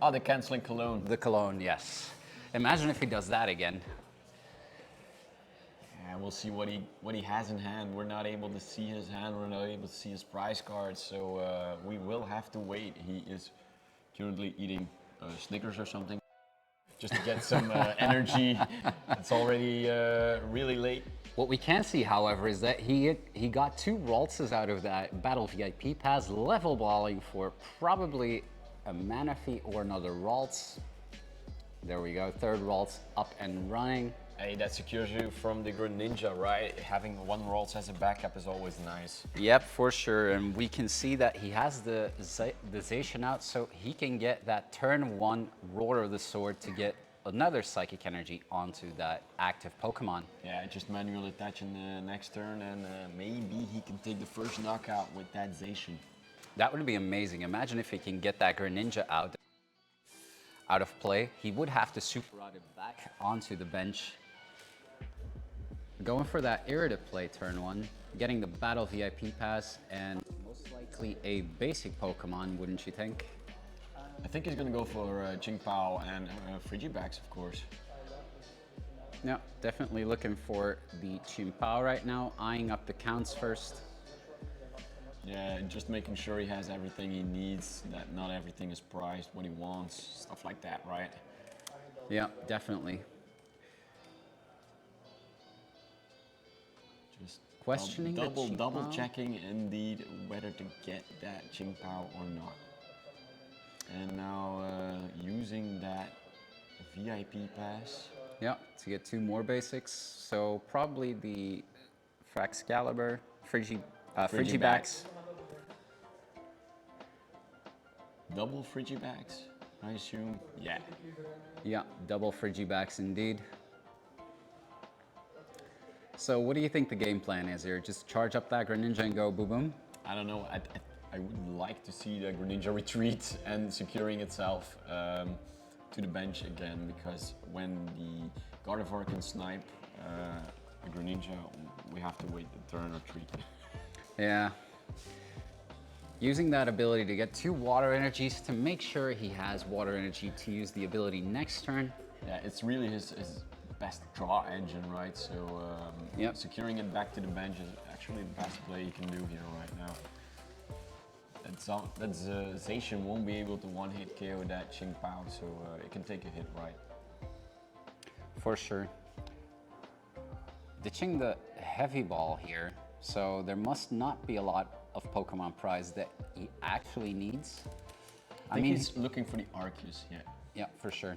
Speaker 3: Oh, the canceling cologne.
Speaker 1: The Cologne, yes. Imagine if he does that again.
Speaker 3: And we'll see what he has in hand. We're not able to see his hand. We're not able to see his prize cards. So we will have to wait. He is currently eating Snickers or something just to get some energy. It's already really late.
Speaker 1: What we can see, however, is that he got two Raltses out of that Battle VIP pass, level balling for probably a Manaphy or another Ralts. There we go, third Ralts up and running.
Speaker 3: Hey, that secures you from the Greninja, right? Having one Ralts as a backup is always nice.
Speaker 1: Yep, for sure. And we can see that he has the Zacian out, so he can get that turn one Roar of the Sword to get another Psychic Energy onto that active Pokemon.
Speaker 3: Yeah, just manually attach in the next turn, and maybe he can take the first knockout with that Zacian.
Speaker 1: That would be amazing. Imagine if he can get that Greninja out of play. He would have to Super Rod it back onto the bench. Going for that Irritative play turn one, getting the Battle VIP pass, and most likely a basic Pokemon, wouldn't you think?
Speaker 3: I think he's gonna go for Chien-Pao and Frigibax, of course.
Speaker 1: Yeah, definitely looking for the Chien-Pao right now, eyeing up the counts first.
Speaker 3: Yeah, just making sure he has everything he needs, that not everything is priced, what he wants, stuff like that, right?
Speaker 1: Yeah, definitely.
Speaker 3: Just
Speaker 1: Questioning the
Speaker 3: double
Speaker 1: Chien-Pao?
Speaker 3: checking indeed whether to get that Chien-Pao or not. And now using that VIP pass.
Speaker 1: Yeah, to get two more basics. So probably the Fraxcalibur, Frigibax.
Speaker 3: Double Frigibax, I assume. Yeah.
Speaker 1: Yeah, double Frigibax indeed. So what do you think the game plan is here? Just charge up that Greninja and go boom boom?
Speaker 3: I don't know. I would like to see the Greninja retreat and securing itself to the bench again, because when the Gardevoir can snipe the Greninja, we have to wait the turn or treat.
Speaker 1: Yeah. Using that ability to get two water energies to make sure he has water energy to use the ability next turn.
Speaker 3: Yeah, it's really his best draw engine, right? So
Speaker 1: Yep.
Speaker 3: securing it back to the bench is actually the best play you can do here right now. That Zacian won't be able to one-hit KO that Chien-Pao, so it can take a hit, right?
Speaker 1: For sure. Ditching the heavy ball here, so there must not be a lot of Pokemon prize that he actually needs.
Speaker 3: I think he's looking for the Arceus, yeah.
Speaker 1: Yeah, for sure.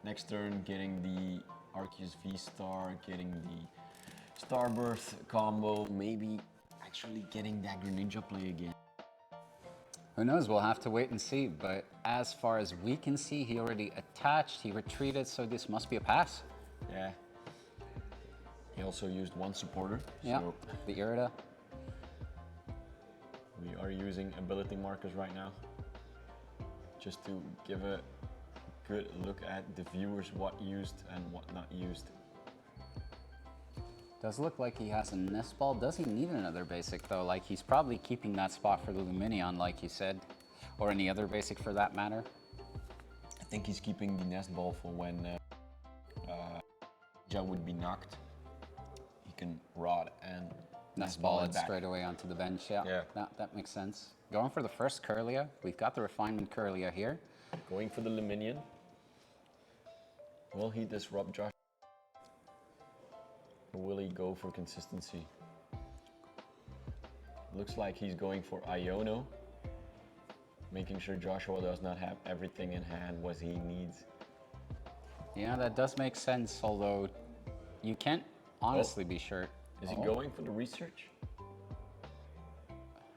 Speaker 3: Next turn, getting the Arceus V-Star, getting the Starbirth combo, maybe actually getting that Greninja play again.
Speaker 1: Who knows, we'll have to wait and see, but as far as we can see, he already attached, he retreated, so this must be a pass.
Speaker 3: Yeah. He also used one supporter,
Speaker 1: Yeah,
Speaker 3: so
Speaker 1: the Irida.
Speaker 3: we are using ability markers right now, just to give a good look at the viewers what used and what not used.
Speaker 1: Does look like he has a Nest Ball. Does he need another basic though? Like, he's probably keeping that spot for the Lumineon, like you said, or any other basic for that matter.
Speaker 3: I think he's keeping the Nest Ball for when Ja would be knocked. He can Rod and
Speaker 1: Nest Ball it
Speaker 3: back.
Speaker 1: straight away onto the bench. Yeah,
Speaker 3: Yeah.
Speaker 1: that makes sense. Going for the first Curlia. We've got the Refinement Curlia here.
Speaker 3: Going for the Luminion. Will he disrupt Josh? Or will he go for consistency? Looks like he's going for Iono, making sure Joshua does not have everything in hand what he needs.
Speaker 1: Yeah, that does make sense, although you can't honestly be sure.
Speaker 3: Is he
Speaker 1: Oh,
Speaker 3: going for the research?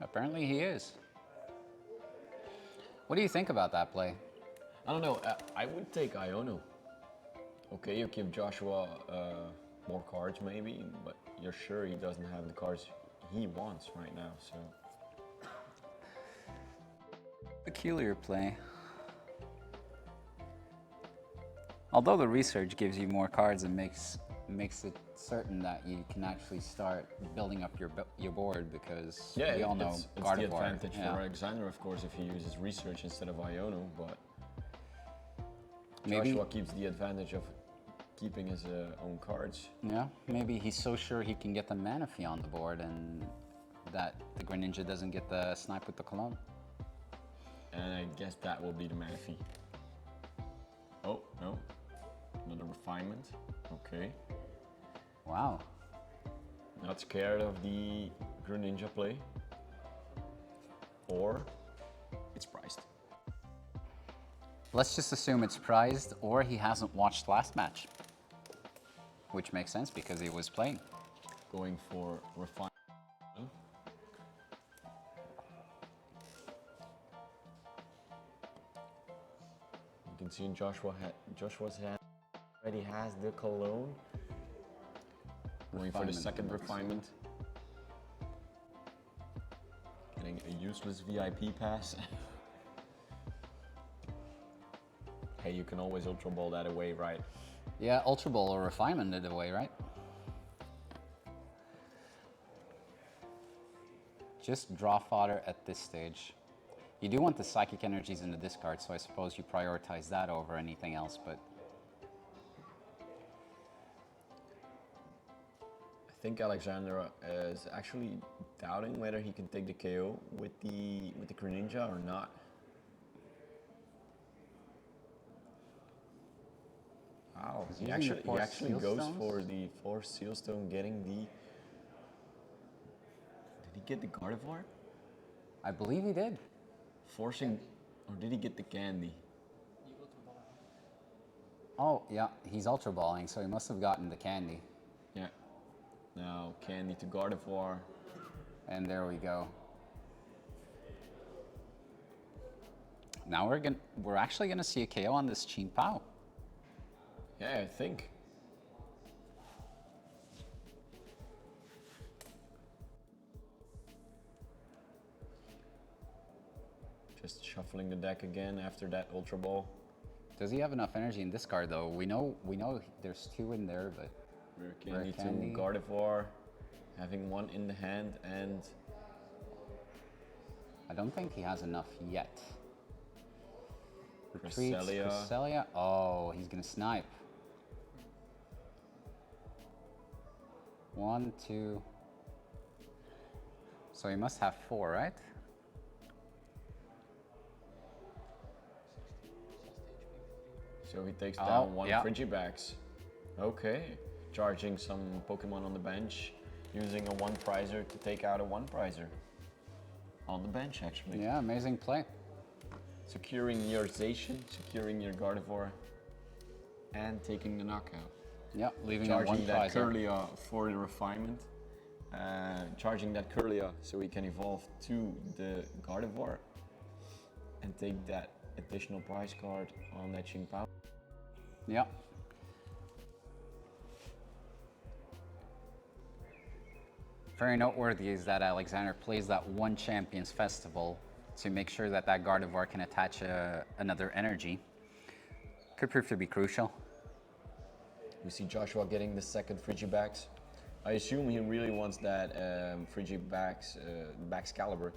Speaker 1: Apparently he is. What do you think about that play?
Speaker 3: I don't know. I would take Iono. Okay, you give Joshua more cards maybe, but you're sure he doesn't have the cards he wants right now. So
Speaker 1: Peculiar play. Although the research gives you more cards and makes it certain that you can actually start building up your board, because
Speaker 3: yeah,
Speaker 1: we all know
Speaker 3: it's the
Speaker 1: Gardevoir.
Speaker 3: advantage
Speaker 1: Yeah.
Speaker 3: for Alexander, of course, if he uses research instead of Iono. But
Speaker 1: Maybe-
Speaker 3: Joshua keeps the advantage of keeping his own cards.
Speaker 1: Yeah, maybe he's so sure he can get the Manaphy on the board and that the Greninja doesn't get the snipe with the Cologne.
Speaker 3: And I guess that will be the Manaphy. Oh, no. Another refinement. Okay.
Speaker 1: Wow.
Speaker 3: Not scared of the Greninja play. Or it's priced.
Speaker 1: Let's just assume it's prized, or he hasn't watched last match. Which makes sense because he was playing.
Speaker 3: Going for refinement. You can see in Joshua's hand already has the cologne. Going for the
Speaker 1: Refinement
Speaker 3: second
Speaker 1: looks.
Speaker 3: refinement. Getting a useless VIP pass. Hey, you can always Ultra Ball that away, right?
Speaker 1: Yeah, Ultra Ball or Refinement did away, right? Just draw fodder at this stage. You do want the Psychic Energies in the discard, so I suppose you prioritize that over anything else, but
Speaker 3: I think Alexander is actually doubting whether he can take the KO with the Greninja or not. Wow,
Speaker 1: He's
Speaker 3: he
Speaker 1: using the
Speaker 3: actually,
Speaker 1: four
Speaker 3: goes
Speaker 1: Sealstones?
Speaker 3: for the 4 Sealstone, getting the... Did he get the Gardevoir?
Speaker 1: I believe he did.
Speaker 3: Forcing... Or did he get the Candy?
Speaker 1: Oh, yeah, he's Ultra Balling, so he must have gotten the Candy.
Speaker 3: Yeah. Now Candy to Gardevoir.
Speaker 1: And there we go. Now we're actually gonna see a KO on this Qing Pao.
Speaker 3: Yeah, I think. Just shuffling the deck again after that Ultra Ball.
Speaker 1: Does he have enough energy in this card though? We know there's 2 in there, but
Speaker 3: Rare
Speaker 1: Rare
Speaker 3: Candy
Speaker 1: Candy.
Speaker 3: to Gardevoir. Having 1 in the hand and...
Speaker 1: I don't think he has enough yet. Retreats,
Speaker 3: Cresselia.
Speaker 1: Cresselia. Oh, he's gonna snipe. 1, 2. So he must have 4, right?
Speaker 3: So he takes
Speaker 1: Oh,
Speaker 3: down 1
Speaker 1: yeah.
Speaker 3: Frigibax. Okay. Charging some Pokemon on the bench. Using a 1 prizer to take out a 1 prizer. On the bench, actually.
Speaker 1: Yeah, amazing play.
Speaker 3: Securing your Zacian, securing your Gardevoir, and taking the knockout.
Speaker 1: Yeah, leaving a 1
Speaker 3: Charging that
Speaker 1: prizer.
Speaker 3: Kirlia for the refinement. Charging that Kirlia so he can evolve to the Gardevoir. And take that additional prize card on that Qing Pao.
Speaker 1: Yeah. Very noteworthy is that Alexander plays that 1 Champions Festival to make sure that that Gardevoir can attach another energy. Could prove to be crucial.
Speaker 3: We see Joshua getting the second Frigibax. I assume he really wants that Frigibax, Baxcalibur,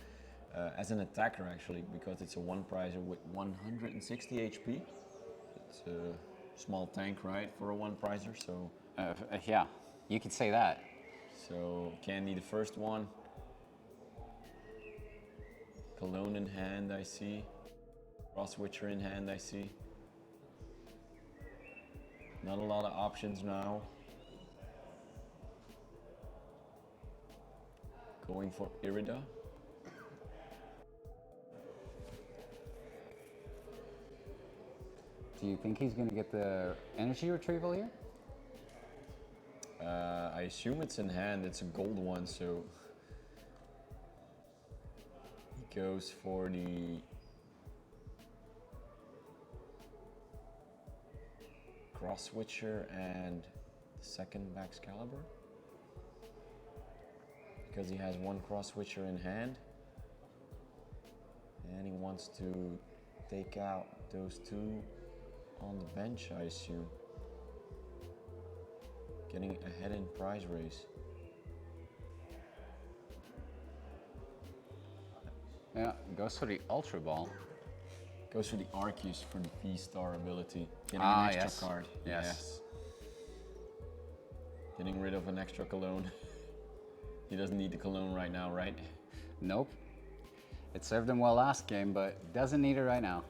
Speaker 3: as an attacker actually, because it's a 1 prizer with 160 HP. It's a small tank, right, for a 1 prizer, so...
Speaker 1: Yeah, you could say that.
Speaker 3: So, Candy the first one. Cologne in hand, I see. Cross Witcher in hand, I see. Not a lot of options now.
Speaker 2: Going for Irida.
Speaker 1: Do you think he's going to get the energy retrieval here?
Speaker 2: I assume it's in hand, it's a gold one, so he goes for the cross switcher and the second Baxcalibur. Because he has one cross switcher in hand and he wants to take out those two on the bench, I assume. Getting ahead in prize race.
Speaker 1: Yeah, goes for the Ultra Ball.
Speaker 2: Goes for the Arceus for the V-Star ability. Getting
Speaker 1: Ah,
Speaker 2: an extra
Speaker 1: yes.
Speaker 2: card.
Speaker 1: Yes.
Speaker 2: Getting rid of an extra cologne. He doesn't need the cologne right now, right?
Speaker 1: Nope. It served him well last game, but doesn't need it right now.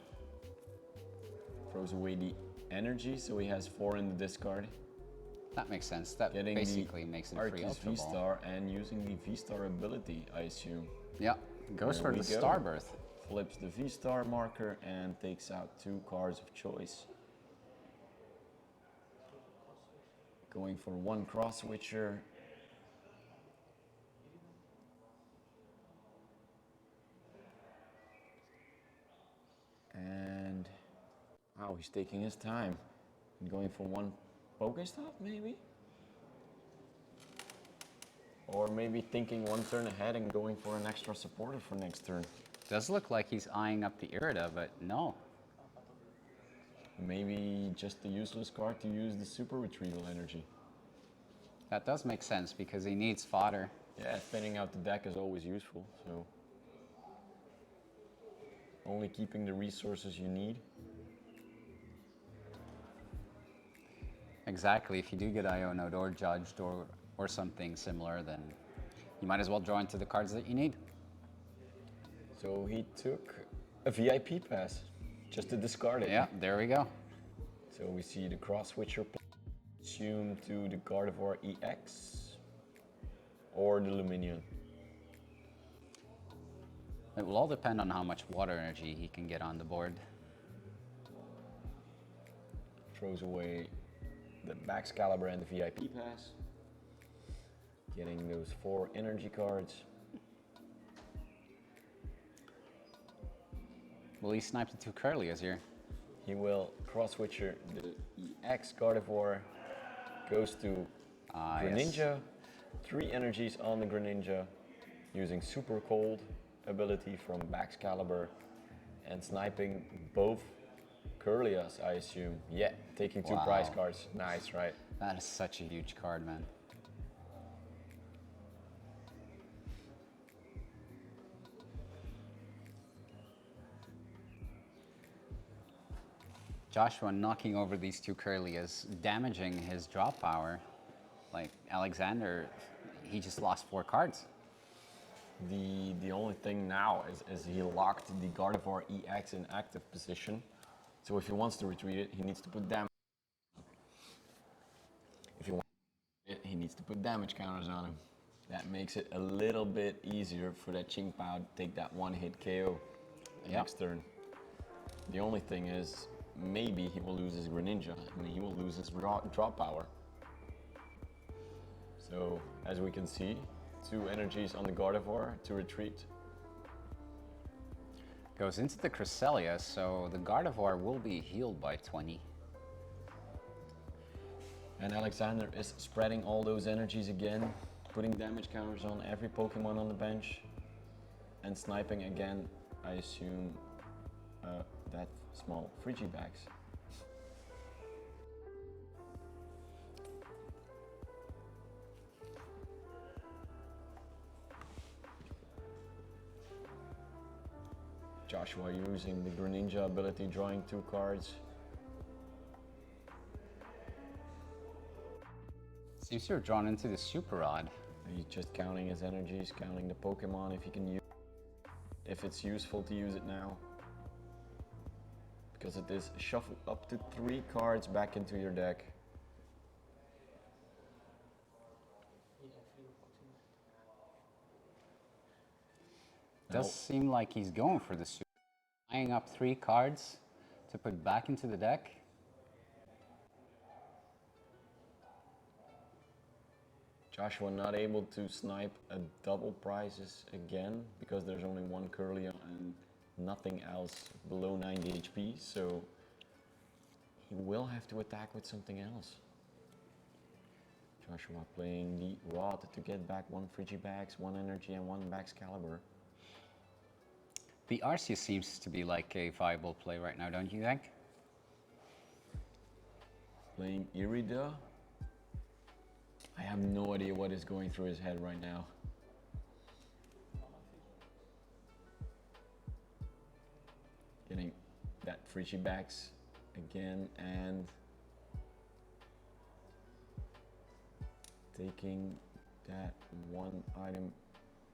Speaker 2: Throws away the energy, so he has 4 in the discard.
Speaker 1: That makes sense. That
Speaker 2: Getting
Speaker 1: basically
Speaker 2: the
Speaker 1: makes it a free
Speaker 2: Arceus
Speaker 1: Ultra Ball.
Speaker 2: V-Star and using the V-Star ability, I assume.
Speaker 1: Yeah, goes
Speaker 2: There
Speaker 1: for
Speaker 2: we
Speaker 1: the
Speaker 2: go.
Speaker 1: Starbirth.
Speaker 2: Flips the V-Star marker and takes out 2 cards of choice. Going for 1 cross switcher. And wow, he's taking his time. And going for 1 Pokestop, maybe? Or maybe thinking 1 turn ahead and going for an extra supporter for next turn.
Speaker 1: Does look like he's eyeing up the Irida, but no.
Speaker 2: Maybe just a useless card to use the super retrieval energy.
Speaker 1: That does make sense because he needs fodder.
Speaker 2: Yeah, thinning out the deck is always useful, so. Only keeping the resources you need.
Speaker 1: Exactly. If you do get Ionoed or judged or something similar, then you might as well draw into the cards that you need.
Speaker 2: So he took a VIP pass just to discard it.
Speaker 1: Yeah, there we go.
Speaker 2: So we see the cross switcher assume to the Gardevoir EX or the Luminion.
Speaker 1: It will all depend on how much water energy he can get on the board.
Speaker 2: Throws away the Baxcalibur and the VIP pass. Getting those 4 energy cards.
Speaker 1: Will he snipe the 2 Curlias here?
Speaker 2: He will cross switcher the EX Gardevoir, goes to Greninja,
Speaker 1: Yes.
Speaker 2: 3 energies on the Greninja, using Super Cold ability from Baxcalibur, and sniping both Curlias, I assume. Yeah, taking 2
Speaker 1: Wow.
Speaker 2: prize cards. Nice, right?
Speaker 1: That is such a huge card, man. Joshua knocking over these 2 Curlias, damaging his draw power. Like Alexander, he just lost 4 cards.
Speaker 2: The only thing now is he locked the Gardevoir EX in active position. So if he wants to retreat it, he needs to put damage. If he wants it, he needs to put damage counters on him. That makes it a little bit easier for that Qingpao to take that 1-hit KO next turn. The only thing is, maybe he will lose his Greninja and he will lose his draw power. So, as we can see, 2 energies on the Gardevoir to retreat.
Speaker 1: Goes into the Cresselia, so the Gardevoir will be healed by 20.
Speaker 2: And Alexander is spreading all those energies again, putting damage counters on every Pokemon on the bench, and sniping again, I assume, that small Frigibax. Joshua using the Greninja ability, drawing 2 cards.
Speaker 1: Seems you're drawn into the Super Rod.
Speaker 2: He's just counting his energies, counting the Pokemon if he can use, if it's useful to use it now. Because it is shuffle up to 3 cards back into your deck.
Speaker 1: Does seem like he's going for the super. Eyeing up 3 cards to put back into the deck.
Speaker 2: Joshua not able to snipe a double prizes again because there's only one Curlia and nothing else below 90 HP, so he will have to attack with something else. Joshua playing the Rod to get back 1 Frigibax, 1 Energy and 1 Baxcalibur.
Speaker 1: The Arceus seems to be like a viable play right now, don't you think?
Speaker 2: Playing Irida. I have no idea what is going through his head right now. Getting that Frigibax again and taking that one item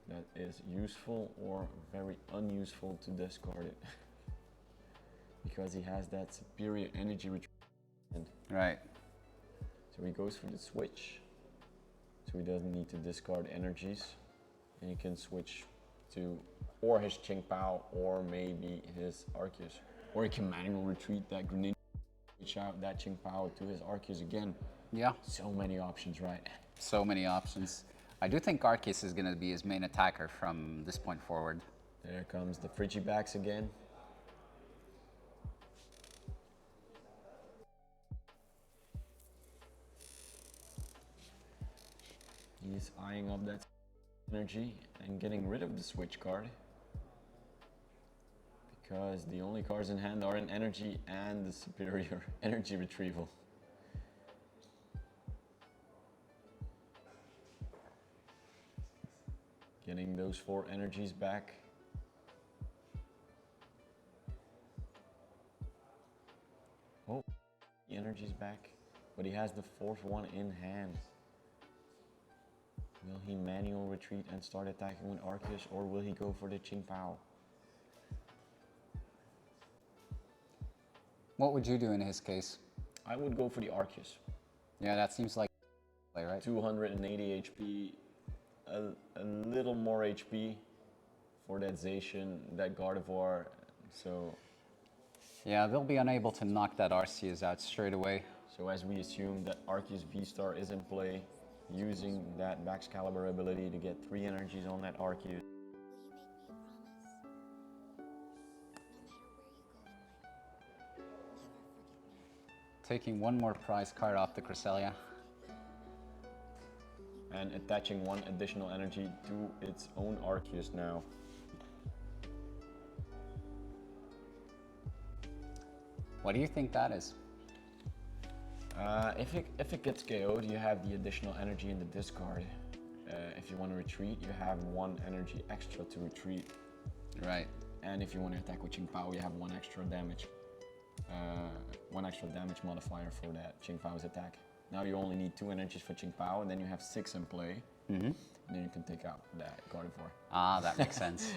Speaker 2: that is useful or very unuseful to discard it. Because he has that superior energy retrieval.
Speaker 1: Right.
Speaker 2: So he goes for the switch. So he doesn't need to discard energies. And he can switch to or his Qingpao or maybe his Arceus. Or he can manual retreat that Greninja, switch out that Qingpao to his Arceus again.
Speaker 1: Yeah.
Speaker 2: So many options, right?
Speaker 1: So many options. I do think Arceus is going to be his main attacker from this point forward.
Speaker 2: There comes the Frigibax again. He's eyeing up that energy and getting rid of the switch card. Because the only cards in hand are an energy and the superior energy retrieval. Getting those 4 energies back. Oh, the energy's back, but he has the 4th one in hand. Will he manual retreat and start attacking with Arceus, or will he go for the Qingpao?
Speaker 1: What would you do in his case?
Speaker 2: I would go for the Arceus.
Speaker 1: Yeah, that seems like play, right?
Speaker 2: 280 HP, a little more HP for that Zacian, that Gardevoir, so...
Speaker 1: Yeah, they'll be unable to knock that Arceus out straight away.
Speaker 2: So as we assume that Arceus V-Star is in play, using that Baxcalibur ability to get 3 energies on that Arceus.
Speaker 1: Taking one more prize card off the Cresselia.
Speaker 2: And attaching 1 additional energy to its own Arceus now.
Speaker 1: What do you think that is?
Speaker 2: If it gets KO'd, you have the additional energy in the discard. If you want to retreat, you have 1 energy extra to retreat.
Speaker 1: Right.
Speaker 2: And if you want to attack with Qingpao, you have 1 extra damage. 1 extra damage modifier for that Qingpao's attack. Now you only need 2 energies for Qingpao, and then you have 6 in play. And then you can take out that Gardevoir.
Speaker 1: Ah, that makes sense.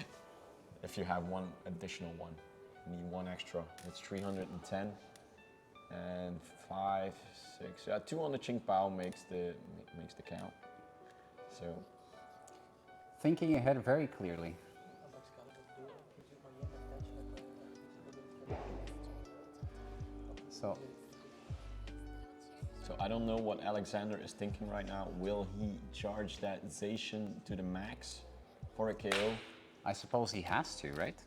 Speaker 2: If you have 1 additional one, you need 1 extra. It's 310. And 5, 6, 2 on the Qingpao makes the count. So
Speaker 1: Thinking ahead very clearly. So
Speaker 2: I don't know what Alexander is thinking right now. Will he charge that Zacian to the max for a KO?
Speaker 1: I suppose he has to, right?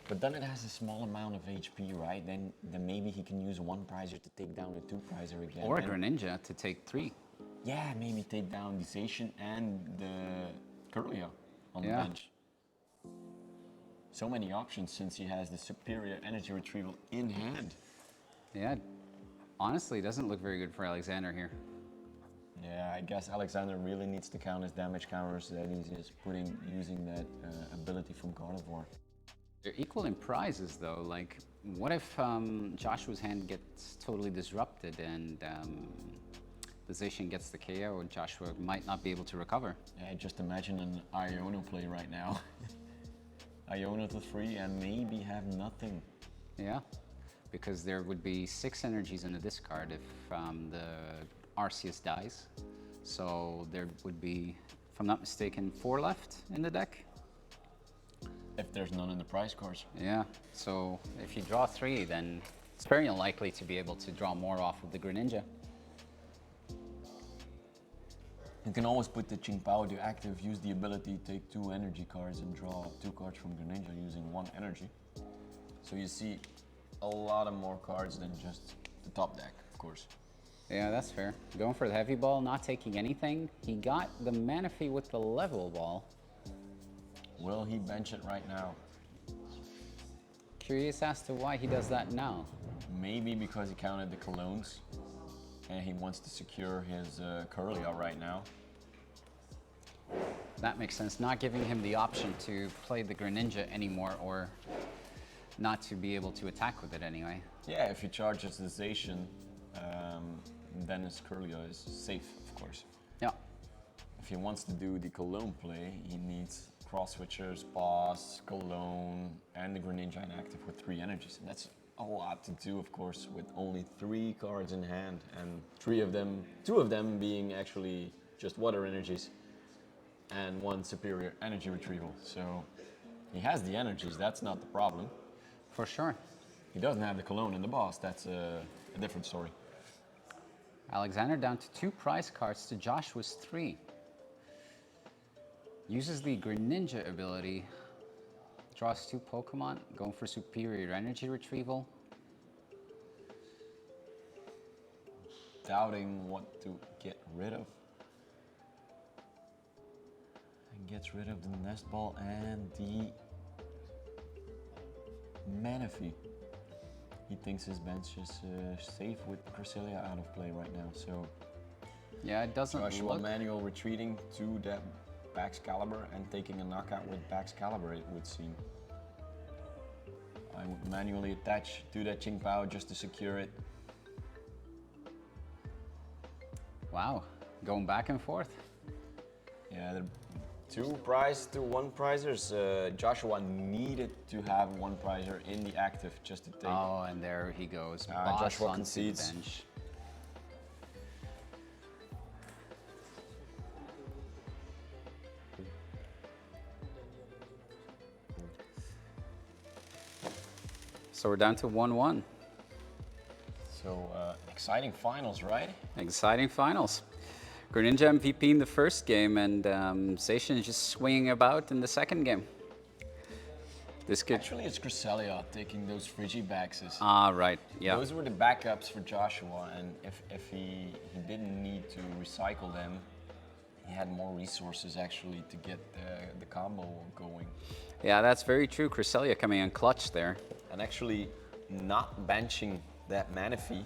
Speaker 2: But then it has a small amount of HP, right? Then maybe he can use 1 prizer to take down the 2 prizer again.
Speaker 1: Or
Speaker 2: And
Speaker 1: Greninja to take 3.
Speaker 2: yeah, maybe take down the Zacian and the Curlia on the
Speaker 1: Yeah.
Speaker 2: bench. So many options since he has the superior energy retrieval in hand.
Speaker 1: Yeah, honestly, it doesn't look very good for Alexander here.
Speaker 2: Yeah, I guess Alexander really needs to count his damage counters that he's just using that ability from Gardevoir.
Speaker 1: They're equal in prizes, though. Like, what if Joshua's hand gets totally disrupted and the Zacian gets the KO and Joshua might not be able to recover?
Speaker 2: Yeah, just imagine an Iono play right now. Iono to 3 and maybe have nothing.
Speaker 1: Yeah, because there would be 6 energies in the discard if the Arceus dies. So there would be If I'm not mistaken, 4 left in the deck.
Speaker 2: If there's none in the prize cards.
Speaker 1: Yeah, so if you draw 3, then it's very unlikely to be able to draw more off of the Greninja.
Speaker 2: You can always put the Qingpao to active, use the ability to take 2 energy cards and draw 2 cards from Greninja using 1 energy. So you see a lot of more cards than just the top deck, of course.
Speaker 1: Yeah, that's fair. Going for the heavy ball, not taking anything. He got the Manaphy with the level ball.
Speaker 2: Will he bench it right now?
Speaker 1: Curious as to why he does that now.
Speaker 2: Maybe because he counted the Colognes and he wants to secure his Kirlia right now.
Speaker 1: That makes sense. Not giving him the option to play the Greninja anymore, or not to be able to attack with it anyway.
Speaker 2: Yeah, if he charges the Zacian, then his Kirlia is safe, of course.
Speaker 1: Yeah.
Speaker 2: If he wants to do the Cologne play, he needs Cross Switchers, Boss, Cologne, and the Greninja inactive with 3 energies. And that's a lot to do, of course, with only 3 cards in hand, and 2 of them being actually just water energies, and 1 superior energy retrieval. So he has the energies, that's not the problem.
Speaker 1: For sure.
Speaker 2: He doesn't have the Cologne and the Boss, that's a different story.
Speaker 1: Alexander down to 2 prize cards to Joshua's 3. Uses the Greninja ability. Draws 2 Pokemon, going for superior energy retrieval.
Speaker 2: Doubting what to get rid of. And gets rid of the Nest Ball and the Manaphy. He thinks his bench is safe with Cresselia out of play right now, so
Speaker 1: Yeah, it doesn't
Speaker 2: Joshua
Speaker 1: look...
Speaker 2: Manuel retreating to that Baxcalibur and taking a knockout with Baxcalibur, it would seem. I would manually attach to that Qingpao just to secure it.
Speaker 1: Wow, going back and forth.
Speaker 2: Yeah, the 2 prize to 1 prizers. Joshua needed to have 1 prizer in the active just to take.
Speaker 1: Oh, and there he goes.
Speaker 2: Ah,
Speaker 1: Boss
Speaker 2: Joshua
Speaker 1: onto the
Speaker 2: concedes.
Speaker 1: bench. So we're down to 1-1.
Speaker 2: So exciting finals, right?
Speaker 1: Exciting finals. Greninja MVP in the first game, and Zacian is just swinging about in the second game. This could...
Speaker 2: Actually, it's Cresselia taking those Frigibaxes.
Speaker 1: Ah, right, yeah.
Speaker 2: Those were the backups for Joshua, and if he didn't need to recycle them, he had more resources actually to get the combo going.
Speaker 1: Yeah, that's very true. Cresselia coming in clutch there.
Speaker 2: And actually not benching that Manaphy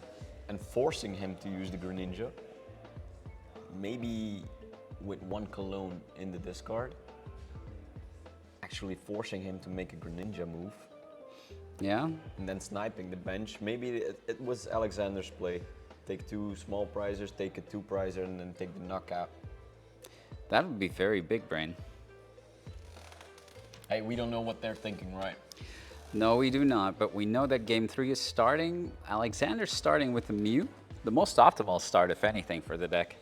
Speaker 2: and forcing him to use the Greninja. Maybe with 1 Cologne in the discard. Actually forcing him to make a Greninja move.
Speaker 1: Yeah,
Speaker 2: And then sniping the bench. Maybe it was Alexander's play. Take 2 small prizers, take a 2 prizer, and then take the knockout.
Speaker 1: that would be very big brain.
Speaker 2: Hey, we don't know what they're thinking, right?
Speaker 1: No, we do not, but we know that game 3 is starting. Alexander's starting with the Mew. The most optimal start, if anything, for the deck.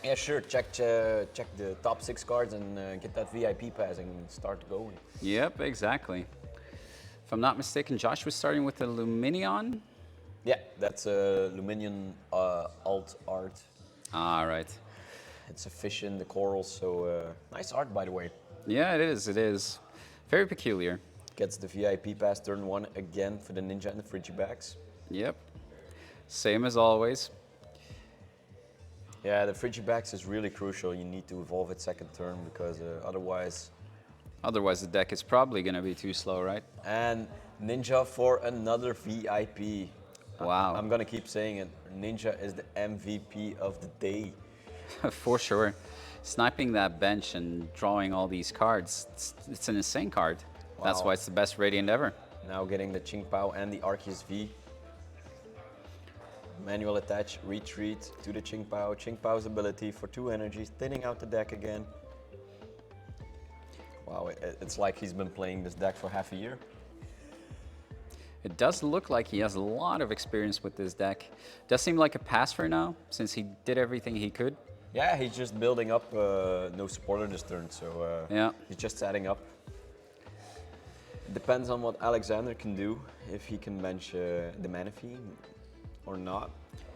Speaker 2: Yeah, sure. Check the top 6 cards and get that VIP pass and start going.
Speaker 1: Yep, exactly. If I'm not mistaken, Josh was starting with the Luminion.
Speaker 2: Yeah, that's a Luminion alt art.
Speaker 1: Ah, right.
Speaker 2: It's a fish in the coral, so nice art, by the way.
Speaker 1: Yeah, it is, it is. Very peculiar.
Speaker 2: Gets the VIP pass turn 1 again for the Ninja and the Frigibax.
Speaker 1: Yep. Same as always.
Speaker 2: Yeah, the Frigibax is really crucial. You need to evolve it second turn because otherwise...
Speaker 1: Otherwise, the deck is probably going to be too slow, right?
Speaker 2: And Ninja for another VIP.
Speaker 1: Wow.
Speaker 2: I'm gonna keep saying it. Ninja is the MVP of the day.
Speaker 1: For sure. Sniping that bench and drawing all these cards, it's an insane card. That's
Speaker 2: Wow.
Speaker 1: why it's the best Radiant ever.
Speaker 2: Now getting the Qingpao and the Arceus V. Manual attach, retreat to the Qingpao. Qingpao's ability for 2 energies, thinning out the deck again. Wow, it's like he's been playing this deck for half a year.
Speaker 1: It does look like he has a lot of experience with this deck. Does seem like a pass for now, since he did everything he could.
Speaker 3: Yeah, he's just building up. No supporter this turn, so
Speaker 1: Yeah.
Speaker 3: he's just setting up. Depends on what Alexander can do, if he can bench the Manaphy or not.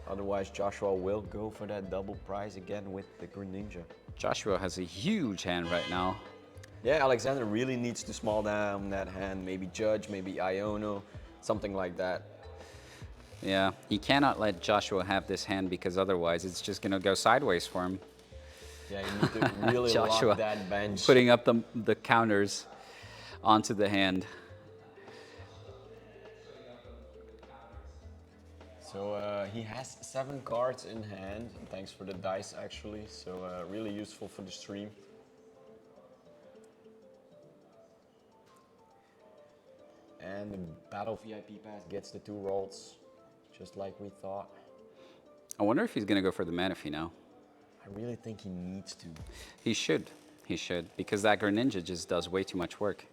Speaker 3: Otherwise, Joshua will go for that double prize again with the Greninja.
Speaker 1: Joshua has a huge hand right now.
Speaker 3: Yeah, Alexander really needs to small down that hand. Maybe Judge, maybe Iono, something like that.
Speaker 1: Yeah, he cannot let Joshua have this hand because otherwise it's just going to go sideways for him.
Speaker 3: Yeah, you need to really
Speaker 1: Joshua
Speaker 3: lock that bench.
Speaker 1: putting up the counters onto the hand.
Speaker 3: So he has 7 cards in hand. Thanks for the dice, actually. So really useful for the stream. And the Battle VIP Pass gets the 2 rolls, just like we thought.
Speaker 1: I wonder if he's going to go for the Manaphy now.
Speaker 3: I really think he needs to.
Speaker 1: He should. He should. Because that Greninja just does way too much work.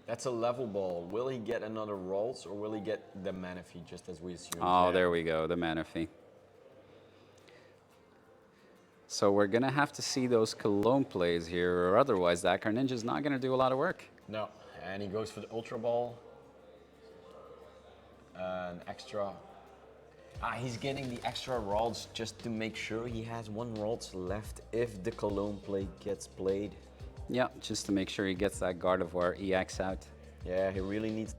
Speaker 3: That's a level ball. Will he get another rolls or will he get the Manaphy, just as we assumed?
Speaker 1: Oh, there we go. The Manaphy. So we're going to have to see those Cologne plays here, or otherwise that Greninja's not going to do a lot of work.
Speaker 3: No, and he goes for the Ultra Ball. An extra. He's getting the extra rolls just to make sure he has 1 rolls left if the Cologne play gets played.
Speaker 1: Yeah, just to make sure he gets that Gardevoir EX out.
Speaker 3: Yeah, he really needs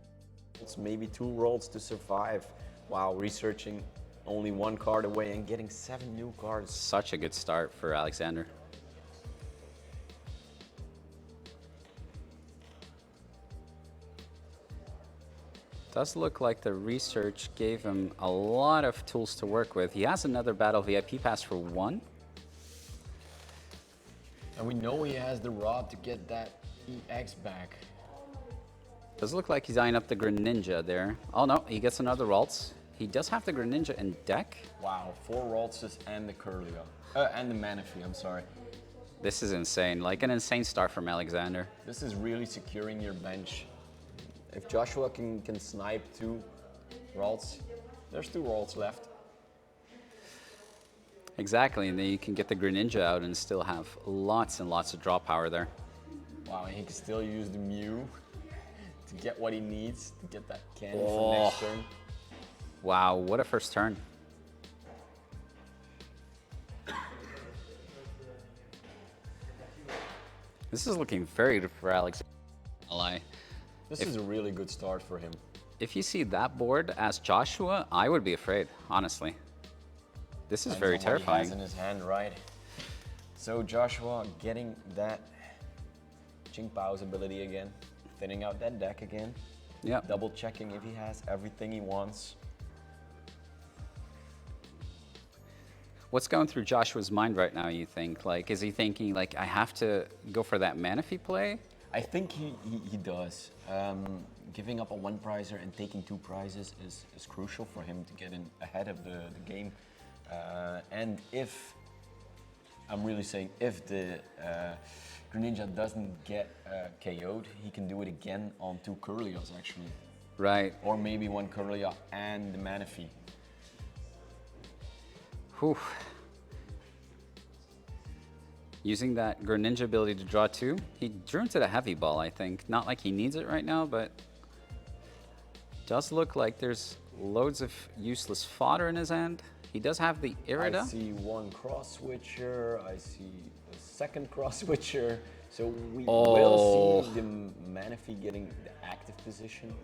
Speaker 3: maybe 2 rolls to survive while researching only 1 card away and getting 7 new cards.
Speaker 1: Such a good start for Alexander. Does look like the research gave him a lot of tools to work with. He has another Battle VIP Pass for 1.
Speaker 3: And we know he has the rod to get that EX back.
Speaker 1: Does look like he's eyeing up the Greninja there. Oh no, he gets another Ralts. He does have the Greninja in deck.
Speaker 3: Wow, 4 Raltses and the Curlia. And the Manaphy, I'm sorry.
Speaker 1: This is insane, like an insane start from Alexander.
Speaker 3: This is really securing your bench. If Joshua can snipe 2 Ralts, there's 2 Ralts left.
Speaker 1: Exactly, and then you can get the Greninja out and still have lots and lots of draw power there.
Speaker 3: Wow, and he can still use the Mew to get what he needs to get that candy
Speaker 1: Oh.
Speaker 3: for next turn.
Speaker 1: Wow, what a first turn. This is looking very good for Alexander.
Speaker 3: This is a really good start for him.
Speaker 1: If you see that board as Joshua, I would be afraid, honestly. This is very
Speaker 3: Depends on what he has
Speaker 1: terrifying.
Speaker 3: in his hand, right? So Joshua getting that Ching Pao's ability again, thinning out that deck again,
Speaker 1: Yeah.
Speaker 3: double checking if he has everything he wants.
Speaker 1: What's going through Joshua's mind right now, you think? Like, is he thinking, like, I have to go for that Manaphy play?
Speaker 3: I think he does. Giving up a 1 prizer and taking 2 prizes is crucial for him to get in ahead of the game. And if, I'm really saying if the Greninja doesn't get KO'd, he can do it again on 2 Curlias actually.
Speaker 1: Right.
Speaker 3: Or maybe 1 Curlia and the Manaphy.
Speaker 1: Whew. Using that Greninja ability to draw 2, he drew into the heavy ball, I think. Not like he needs it right now, but does look like there's loads of useless fodder in his hand. He does have the Irida.
Speaker 3: I see 1 cross switcher, I see a 2nd cross switcher. So we will see the Manaphy getting the active position,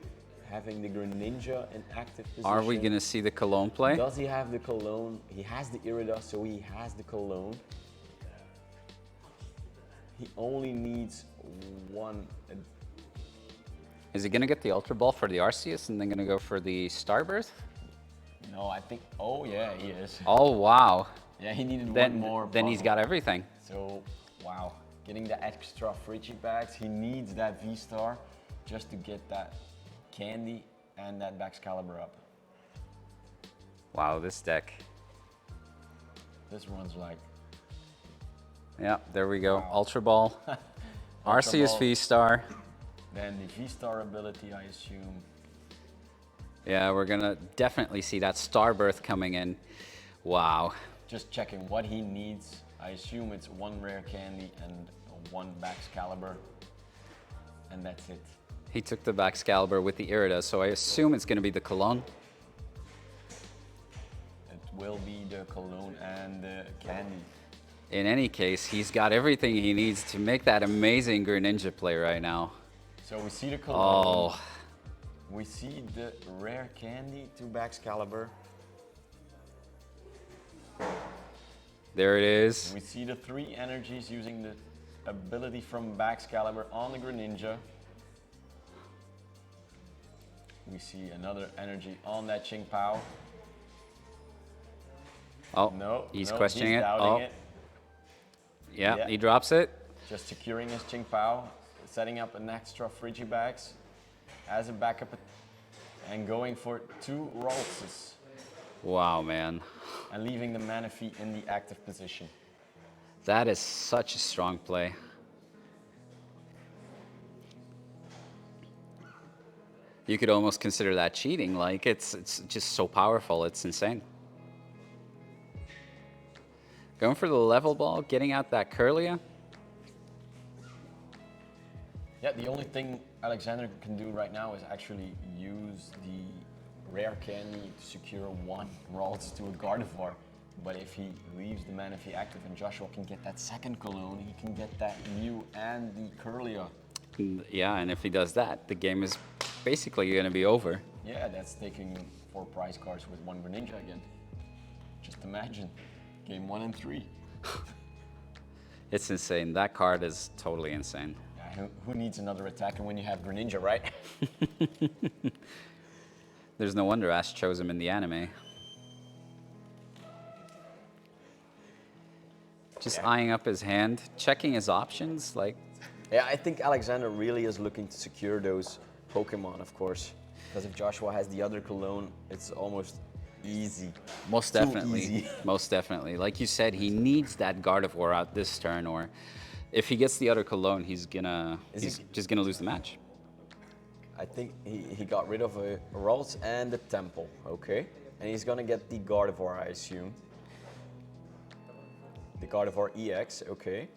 Speaker 3: having the Greninja in active position.
Speaker 1: Are we going to see the Cologne play?
Speaker 3: Does he have the Cologne? He has the Irida, so he has the Cologne. He only needs 1.
Speaker 1: Is he going to get the Ultra Ball for the Arceus and then going to go for the Starbirth?
Speaker 3: No, I think. Oh yeah, he is.
Speaker 1: Oh, wow.
Speaker 3: Yeah, he needed
Speaker 1: Then,
Speaker 3: 1 more.
Speaker 1: then he's got everything.
Speaker 3: So, wow, getting the extra Frigibags. He needs that V-Star just to get that candy and that Baxcalibur up.
Speaker 1: Wow, this deck.
Speaker 3: This runs like
Speaker 1: Yeah, there we go.
Speaker 3: Wow.
Speaker 1: Ultra Ball. Arceus
Speaker 3: Ball.
Speaker 1: V-Star.
Speaker 3: then the V-Star ability, I assume.
Speaker 1: Yeah, we're gonna definitely see that Starbirth coming in. Wow.
Speaker 3: Just checking what he needs. I assume it's one rare candy and one Baxcalibur, and that's it.
Speaker 1: He took the Baxcalibur with the Irida, so I assume it's gonna be the Cologne.
Speaker 3: It will be the Cologne and the candy.
Speaker 1: In any case, he's got everything he needs to make that amazing Greninja play right now.
Speaker 3: So we see the Cologne.
Speaker 1: Oh,
Speaker 3: We see the rare candy to Baxcalibur.
Speaker 1: there it is.
Speaker 3: We see the 3 energies using the ability from Baxcalibur on the Greninja. We see another energy on that Qingpao.
Speaker 1: Oh,
Speaker 3: No,
Speaker 1: he's
Speaker 3: no,
Speaker 1: questioning
Speaker 3: he's
Speaker 1: it.
Speaker 3: doubting
Speaker 1: Oh,
Speaker 3: it.
Speaker 1: yeah,
Speaker 3: Yeah.
Speaker 1: he drops it.
Speaker 3: Just securing his Qingpao, setting up an extra Frigibax as a backup, and going for 2 Raltses
Speaker 1: Wow, man.
Speaker 3: and leaving the Manaphy in the active position.
Speaker 1: That is such a strong play. You could almost consider that cheating. Like, it's just so powerful. It's insane. Going for the level ball, getting out that Curlia.
Speaker 3: Yeah, the only thing Alexander can do right now is actually use the rare candy to secure 1 Ralts to a Gardevoir. But if he leaves the Manaphy active and Joshua can get that second Cologne, he can get that Mew and the Curlia.
Speaker 1: Yeah, and if he does that, the game is basically going to be over.
Speaker 3: Yeah, that's taking 4 prize cards with 1 Greninja again. Just imagine, game 1 and 3.
Speaker 1: It's insane. That card is totally insane.
Speaker 3: Yeah, who needs another attacker when you have Greninja, right?
Speaker 1: There's no wonder Ash chose him in the anime. Just eyeing up his hand, checking his options, like,
Speaker 2: Yeah, I think Alexander really is looking to secure those Pokemon, of course. Because if Joshua has the other Cologne, it's almost easy.
Speaker 1: most
Speaker 2: Too
Speaker 1: definitely.
Speaker 2: easy.
Speaker 1: Most definitely. Like you said, he needs that Gardevoir out this turn, or if he gets the other Cologne, he's just gonna lose the match.
Speaker 2: I think he got rid of a Ralts and the Temple, okay? And he's gonna get the Gardevoir, I assume. The Gardevoir EX, okay.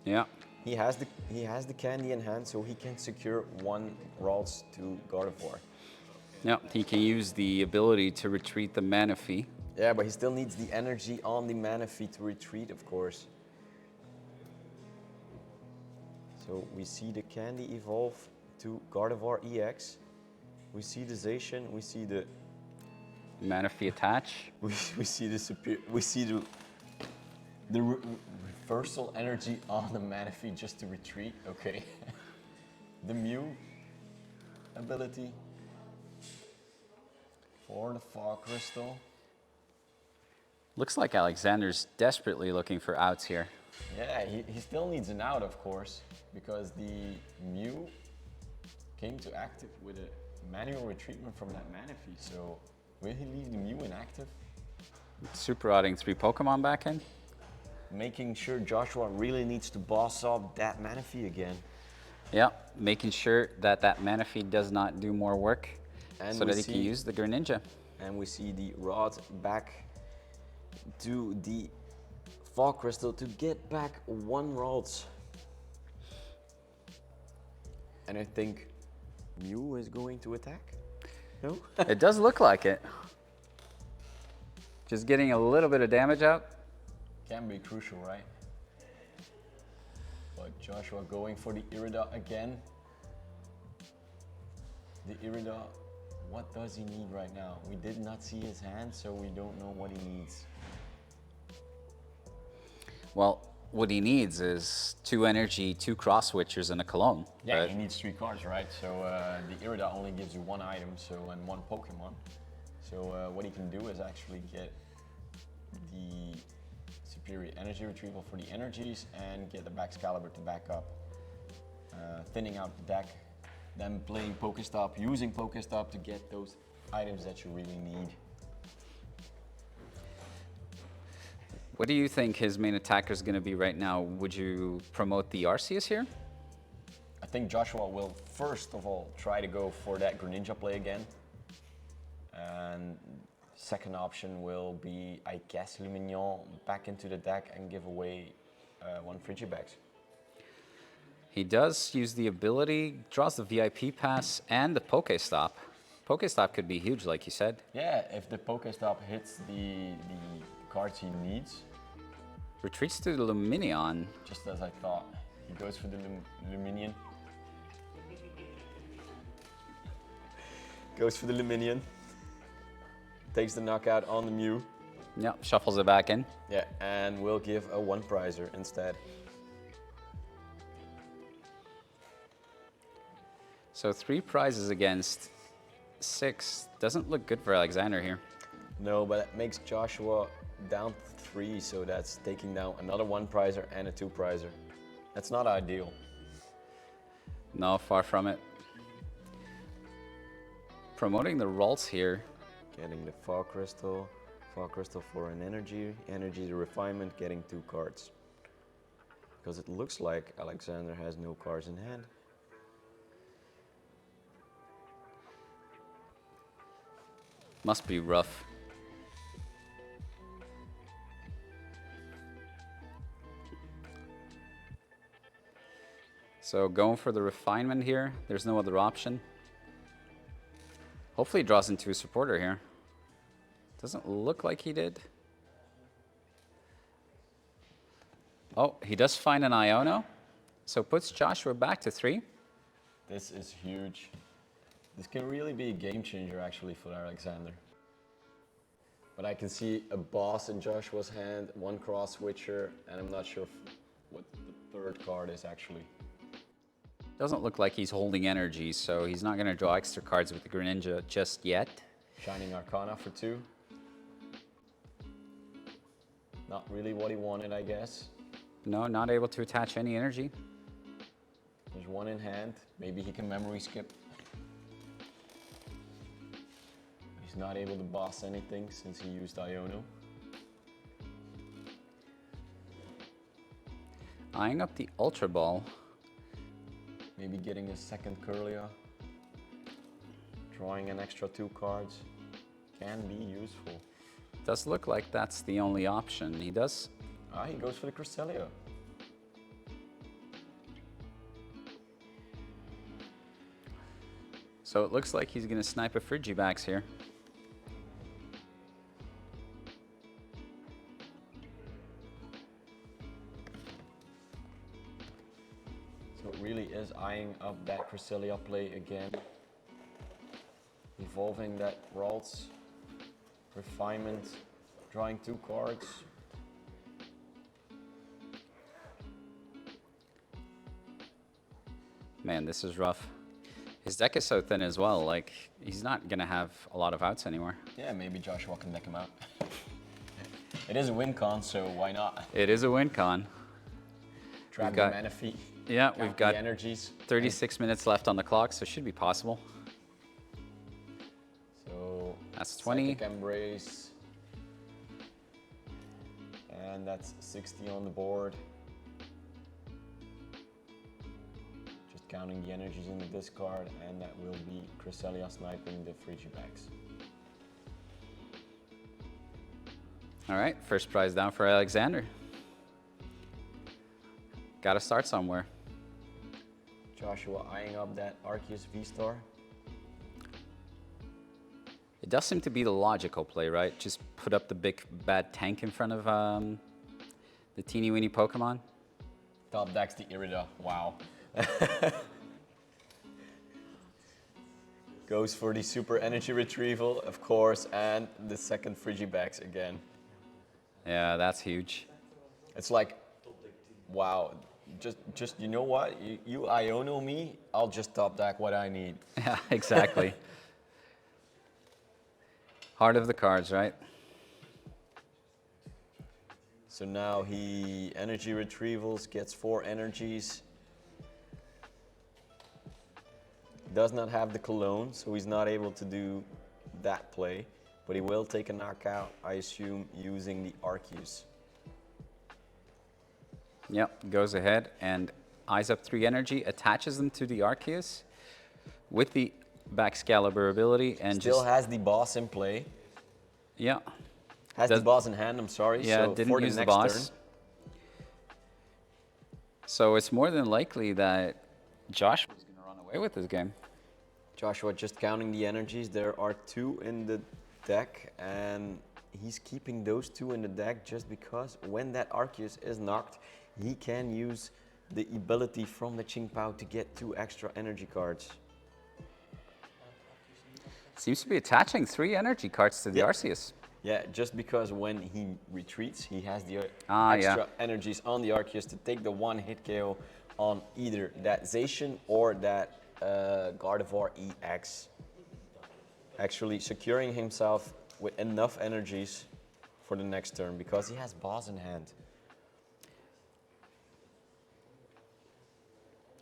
Speaker 1: Yeah.
Speaker 2: He has the candy in hand, so he can secure 1 Ralts to Gardevoir.
Speaker 1: Yeah, he can use the ability to retreat the Manaphy.
Speaker 2: Yeah, but he still needs the energy on the Manaphy to retreat, of course. So we see the candy evolve to Gardevoir EX. We see the Zacian, we see the
Speaker 1: Manaphy attach.
Speaker 2: we see the superior, we see
Speaker 3: The reversal energy on the Manaphy just to retreat, okay. The Mew ability for the Fog Crystal.
Speaker 1: Looks like Alexander's desperately looking for outs here.
Speaker 3: Yeah, he still needs an out, of course, because the Mew came to active with a manual retreatment from that Manaphy. So will he leave the Mew inactive?
Speaker 1: Super routing 3 Pokemon back in.
Speaker 2: making sure Joshua really needs to boss up that Manaphy again.
Speaker 1: Yeah, making sure that that Manaphy does not do more work
Speaker 2: And
Speaker 1: so
Speaker 2: we
Speaker 1: that he can
Speaker 2: see-
Speaker 1: use the Greninja.
Speaker 2: And we see the rod back to the Fog Crystal to get back one Ralts. And I think Mew is going to attack? No?
Speaker 1: It does look like it. Just getting a little bit of damage out.
Speaker 3: Can be crucial, right? But Joshua going for the Irida again. The Irida, what does he need right now? We did not see his hand, so we don't know what he needs.
Speaker 1: Well, what he needs is 2 energy, 2 cross switchers, and a cologne.
Speaker 3: Yeah,
Speaker 1: But
Speaker 3: he needs 3 cards, right? So the Irida only gives you 1 item, and 1 Pokemon. So what he can do is actually get the superior energy retrieval for the energies and get the Baxcalibur to back up, thinning out the deck, then playing Pokestop, using Pokestop to get those items that you really need.
Speaker 1: What do you think his main attacker is going to be right now? Would you promote the Arceus here?
Speaker 3: I think Joshua will first of all try to go for that Greninja play again. And second option will be, I guess, Lumignon back into the deck and give away one Frigibax.
Speaker 1: He does use the ability, draws the VIP pass and the Pokestop. Pokestop could be huge, like you said.
Speaker 3: Yeah, if the Pokestop hits the cards he needs,
Speaker 1: Retreats to the Luminion.
Speaker 3: just as I thought. He goes for the Luminion. Goes for the Luminion. Takes the knockout on the Mew.
Speaker 1: Yep, shuffles it back in.
Speaker 3: Yeah, and we'll give a one prizer instead.
Speaker 1: So 3 prizes against 6. Doesn't look good for Alexander here.
Speaker 3: No, but it makes Joshua down 3, so that's taking down another one prizer and a 2 prizer. That's not ideal.
Speaker 1: No, far from it. Promoting the Ralts here.
Speaker 3: Getting the Fog Crystal for an energy the refinement, getting 2 cards. Because it looks like Alexander has no cards in hand.
Speaker 1: Must be rough. So going for the refinement here. There's no other option. Hopefully he draws into a supporter here. Doesn't look like he did. Oh, he does find an Iono. So puts Joshua back to 3.
Speaker 3: This is huge. This can really be a game changer actually for Alexander. But I can see a boss in Joshua's hand, 1 cross switcher, and I'm not sure what the 3rd card is actually.
Speaker 1: Doesn't look like he's holding energy, so he's not going to draw extra cards with the Greninja just yet.
Speaker 3: Shining Arcana for 2. Not really what he wanted, I guess.
Speaker 1: No, not able to attach any energy.
Speaker 3: There's 1 in hand. Maybe he can memory skip. He's not able to boss anything since he used Iono.
Speaker 1: Eyeing up the Ultra Ball.
Speaker 3: Maybe getting a second Curlia. Drawing an extra 2 cards can be useful.
Speaker 1: Does look like that's the only option. He does.
Speaker 3: Ah, he goes for the Cresselia.
Speaker 1: So it looks like he's going to snipe a Frigibax here.
Speaker 3: So it really is eyeing up that Cresselia play again. Evolving that Ralts. Refinement. Drawing 2 cards.
Speaker 1: Man, this is rough. His deck is so thin as well, like, he's not going to have a lot of outs anymore.
Speaker 3: Yeah, maybe Joshua can deck him out. It is a win con, so why not?
Speaker 1: It is a win con.
Speaker 3: Trap the
Speaker 1: got-
Speaker 3: Manaphy.
Speaker 1: Yeah,
Speaker 3: count
Speaker 1: we've
Speaker 3: the
Speaker 1: got
Speaker 3: energies.
Speaker 1: 36 minutes left on the clock, so it should be possible.
Speaker 3: So
Speaker 1: That's 20.
Speaker 3: Psychic Embrace. And that's 60 on the board. Just counting the energies in the discard, and that will be Cresselia sniping the Frigibax.
Speaker 1: All right, first prize down for Alexander. Got to start somewhere.
Speaker 3: Joshua eyeing up that Arceus V-Star.
Speaker 1: It does seem to be the logical play, right? Just put up the big bad tank in front of the teeny weeny Pokemon.
Speaker 3: Top decks the Irida. Wow. Goes for the super energy retrieval, of course, and the second Frigibax again.
Speaker 1: Yeah, that's huge.
Speaker 3: It's like, wow. Just you know what? You Iono me, I'll just top deck what I need.
Speaker 1: Yeah, exactly. Heart of the cards, right?
Speaker 3: So now he energy retrievals, gets 4 energies. Does not have the Cologne, so he's not able to do that play. But he will take a knockout, I assume, using the Arceus.
Speaker 1: Yep, goes ahead and eyes up 3 energy, attaches them to the Arceus with the Baxcalibur ability and
Speaker 2: Still
Speaker 1: just
Speaker 2: has the boss in play.
Speaker 1: yeah.
Speaker 2: Has the
Speaker 1: Does-
Speaker 2: boss in hand, I'm sorry.
Speaker 1: Yeah,
Speaker 2: so
Speaker 1: didn't
Speaker 2: for the
Speaker 1: use the
Speaker 2: next
Speaker 1: boss.
Speaker 2: turn.
Speaker 1: So it's more than likely that Josh was going to run away with this game.
Speaker 2: Joshua just counting the energies. There are 2 in the deck, and he's keeping those 2 in the deck just because when that Arceus is knocked, he can use the ability from the Ching Pao to get 2 extra energy cards.
Speaker 1: Seems to be attaching 3 energy cards to the
Speaker 2: Yeah.
Speaker 1: Arceus.
Speaker 2: Yeah, just because when he retreats, he has the
Speaker 1: Ah,
Speaker 2: extra
Speaker 1: yeah.
Speaker 2: energies on the Arceus to take the 1-hit KO on either that Zacian or that Gardevoir EX. Actually securing himself with enough energies for the next turn because he has boss in hand.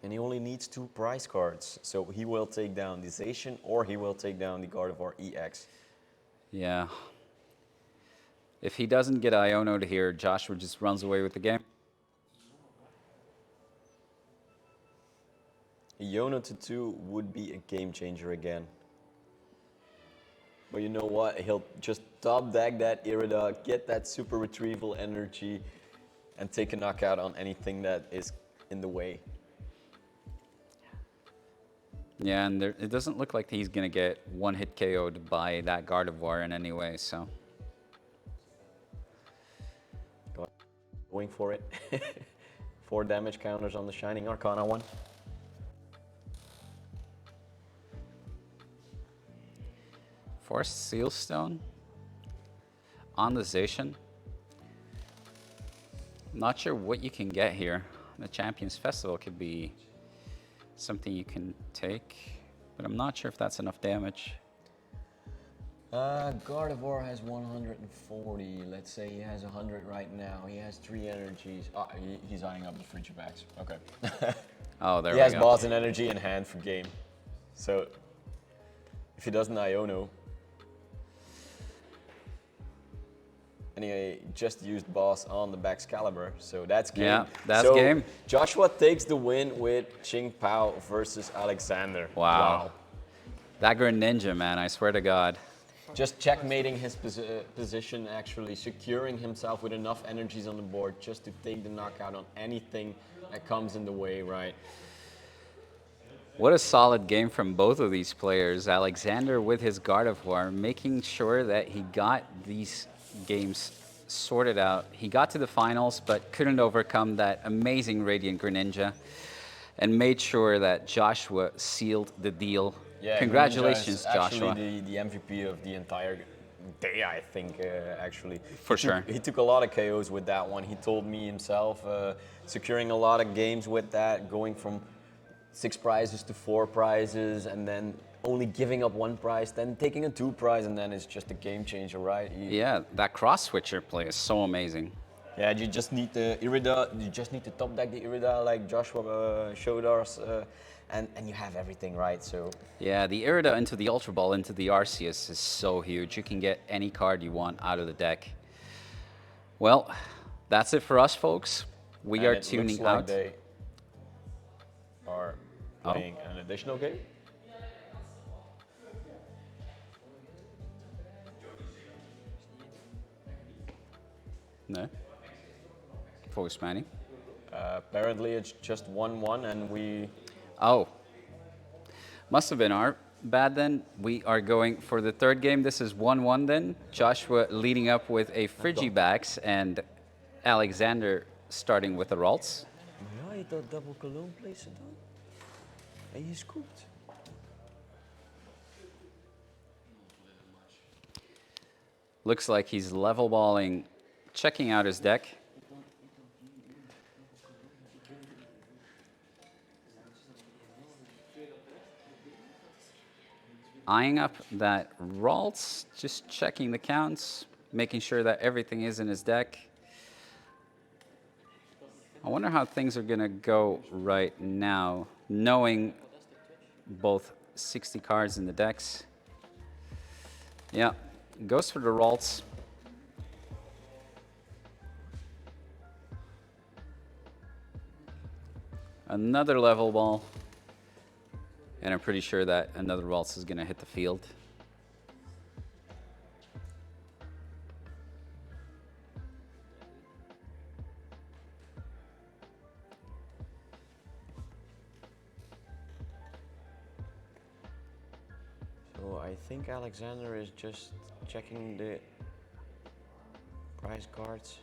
Speaker 2: And he only needs 2 prize cards, so he will take down the Zacian or he will take down the Gardevoir EX.
Speaker 1: Yeah. If he doesn't get Iono to here, Joshua just runs away with the game.
Speaker 2: Iono to 2 would be a game changer again. But you know what? He'll just top deck that Irida, get that super retrieval energy, and take a knockout on anything that is in the way.
Speaker 1: Yeah, and it doesn't look like he's going to get 1-hit KO'd by that Gardevoir in any way, so.
Speaker 2: Going for it. 4 damage counters on the Shining Arcana one.
Speaker 1: Forced Sealstone on the Zacian. Not sure what you can get here. The Champions Festival could be something you can take, but I'm not sure if that's enough damage.
Speaker 2: Gardevoir has 140. Let's say he has 100 right now. He has 3 energies. He's eyeing up the Frigibacks. Okay.
Speaker 1: Oh, there
Speaker 2: He
Speaker 1: we
Speaker 2: has
Speaker 1: go.
Speaker 2: boss and energy in hand for game. So if he doesn't Iono, and he just used boss on the Baxcalibur, so that's game.
Speaker 1: Yeah, that's
Speaker 2: so
Speaker 1: game.
Speaker 2: Joshua takes the win with Ching Pao versus Alexander.
Speaker 1: Wow. That Greninja, man, I swear to God.
Speaker 2: Just checkmating his position, actually securing himself with enough energies on the board just to take the knockout on anything that comes in the way, right?
Speaker 1: What a solid game from both of these players. Alexander with his Gardevoir, making sure that he got these games sorted out. He got to the finals, but couldn't overcome that amazing Radiant Greninja, and made sure that Joshua sealed the deal.
Speaker 2: Yeah,
Speaker 1: Congratulations,
Speaker 2: Greninja is
Speaker 1: Joshua.
Speaker 2: actually the MVP of the entire day, I think, actually.
Speaker 1: For sure.
Speaker 2: He took a lot of KOs with that one. He told me himself, securing a lot of games with that, going from 6 prizes to 4 prizes, and then only giving up 1 prize, then taking a 2 prize, and then it's just a game changer, right?
Speaker 1: Yeah, that cross switcher play is so amazing.
Speaker 2: Yeah, you just need the Irida, you just need to top deck the Irida like Joshua showed us, and you have everything, right? So
Speaker 1: Yeah, the Irida into the Ultra Ball into the Arceus is so huge. You can get any card you want out of the deck. Well, that's it for us, folks. We are
Speaker 2: and it
Speaker 1: tuning
Speaker 2: looks like
Speaker 1: out.
Speaker 2: they are playing an additional game.
Speaker 1: No. Focus Manny.
Speaker 2: Apparently it's just 1-1 and we...
Speaker 1: Oh. Must have been our bad then. We are going for the third game. This is 1-1 then. Joshua leading up with a Frigibax and Alexander starting with the Ralts.
Speaker 2: Ja, je dat double cologne placen dan? En je scoopt.
Speaker 1: Looks like he's level balling, checking out his deck. Eyeing up that Ralts, just checking the counts, making sure that everything is in his deck. I wonder how things are going to go right now, knowing both 60 cards in the decks. Yeah, goes for the Ralts. Another level ball. And I'm pretty sure that another waltz is going to hit the field.
Speaker 3: So I think Alexander is just checking the prize cards.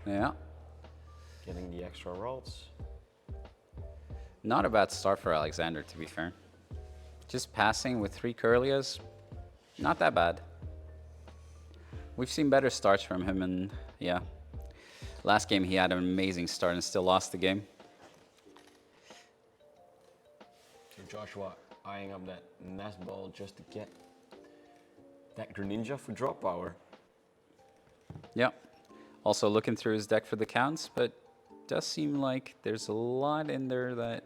Speaker 1: Yeah.
Speaker 3: Getting the extra rolls.
Speaker 1: Not a bad start for Alexander, to be fair. Just passing with 3 Curlias, not that bad. We've seen better starts from him, and yeah. Last game he had an amazing start and still lost the game.
Speaker 3: So Joshua eyeing up that nest ball just to get that Greninja for drop power.
Speaker 1: Yeah. Also looking through his deck for the counts, but does seem like there's a lot in there that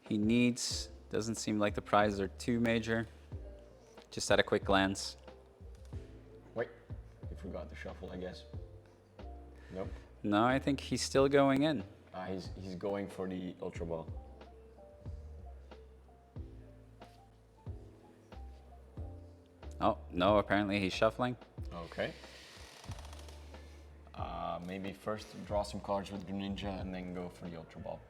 Speaker 1: he needs. Doesn't seem like the prizes are too major. Just at a quick glance.
Speaker 3: Wait, we forgot to shuffle, I guess. Nope.
Speaker 1: No, I think he's still going in.
Speaker 3: He's going for the Ultra Ball.
Speaker 1: Oh, no, apparently he's shuffling.
Speaker 3: Okay. Maybe first draw some cards with Greninja and then go for the Ultra Ball.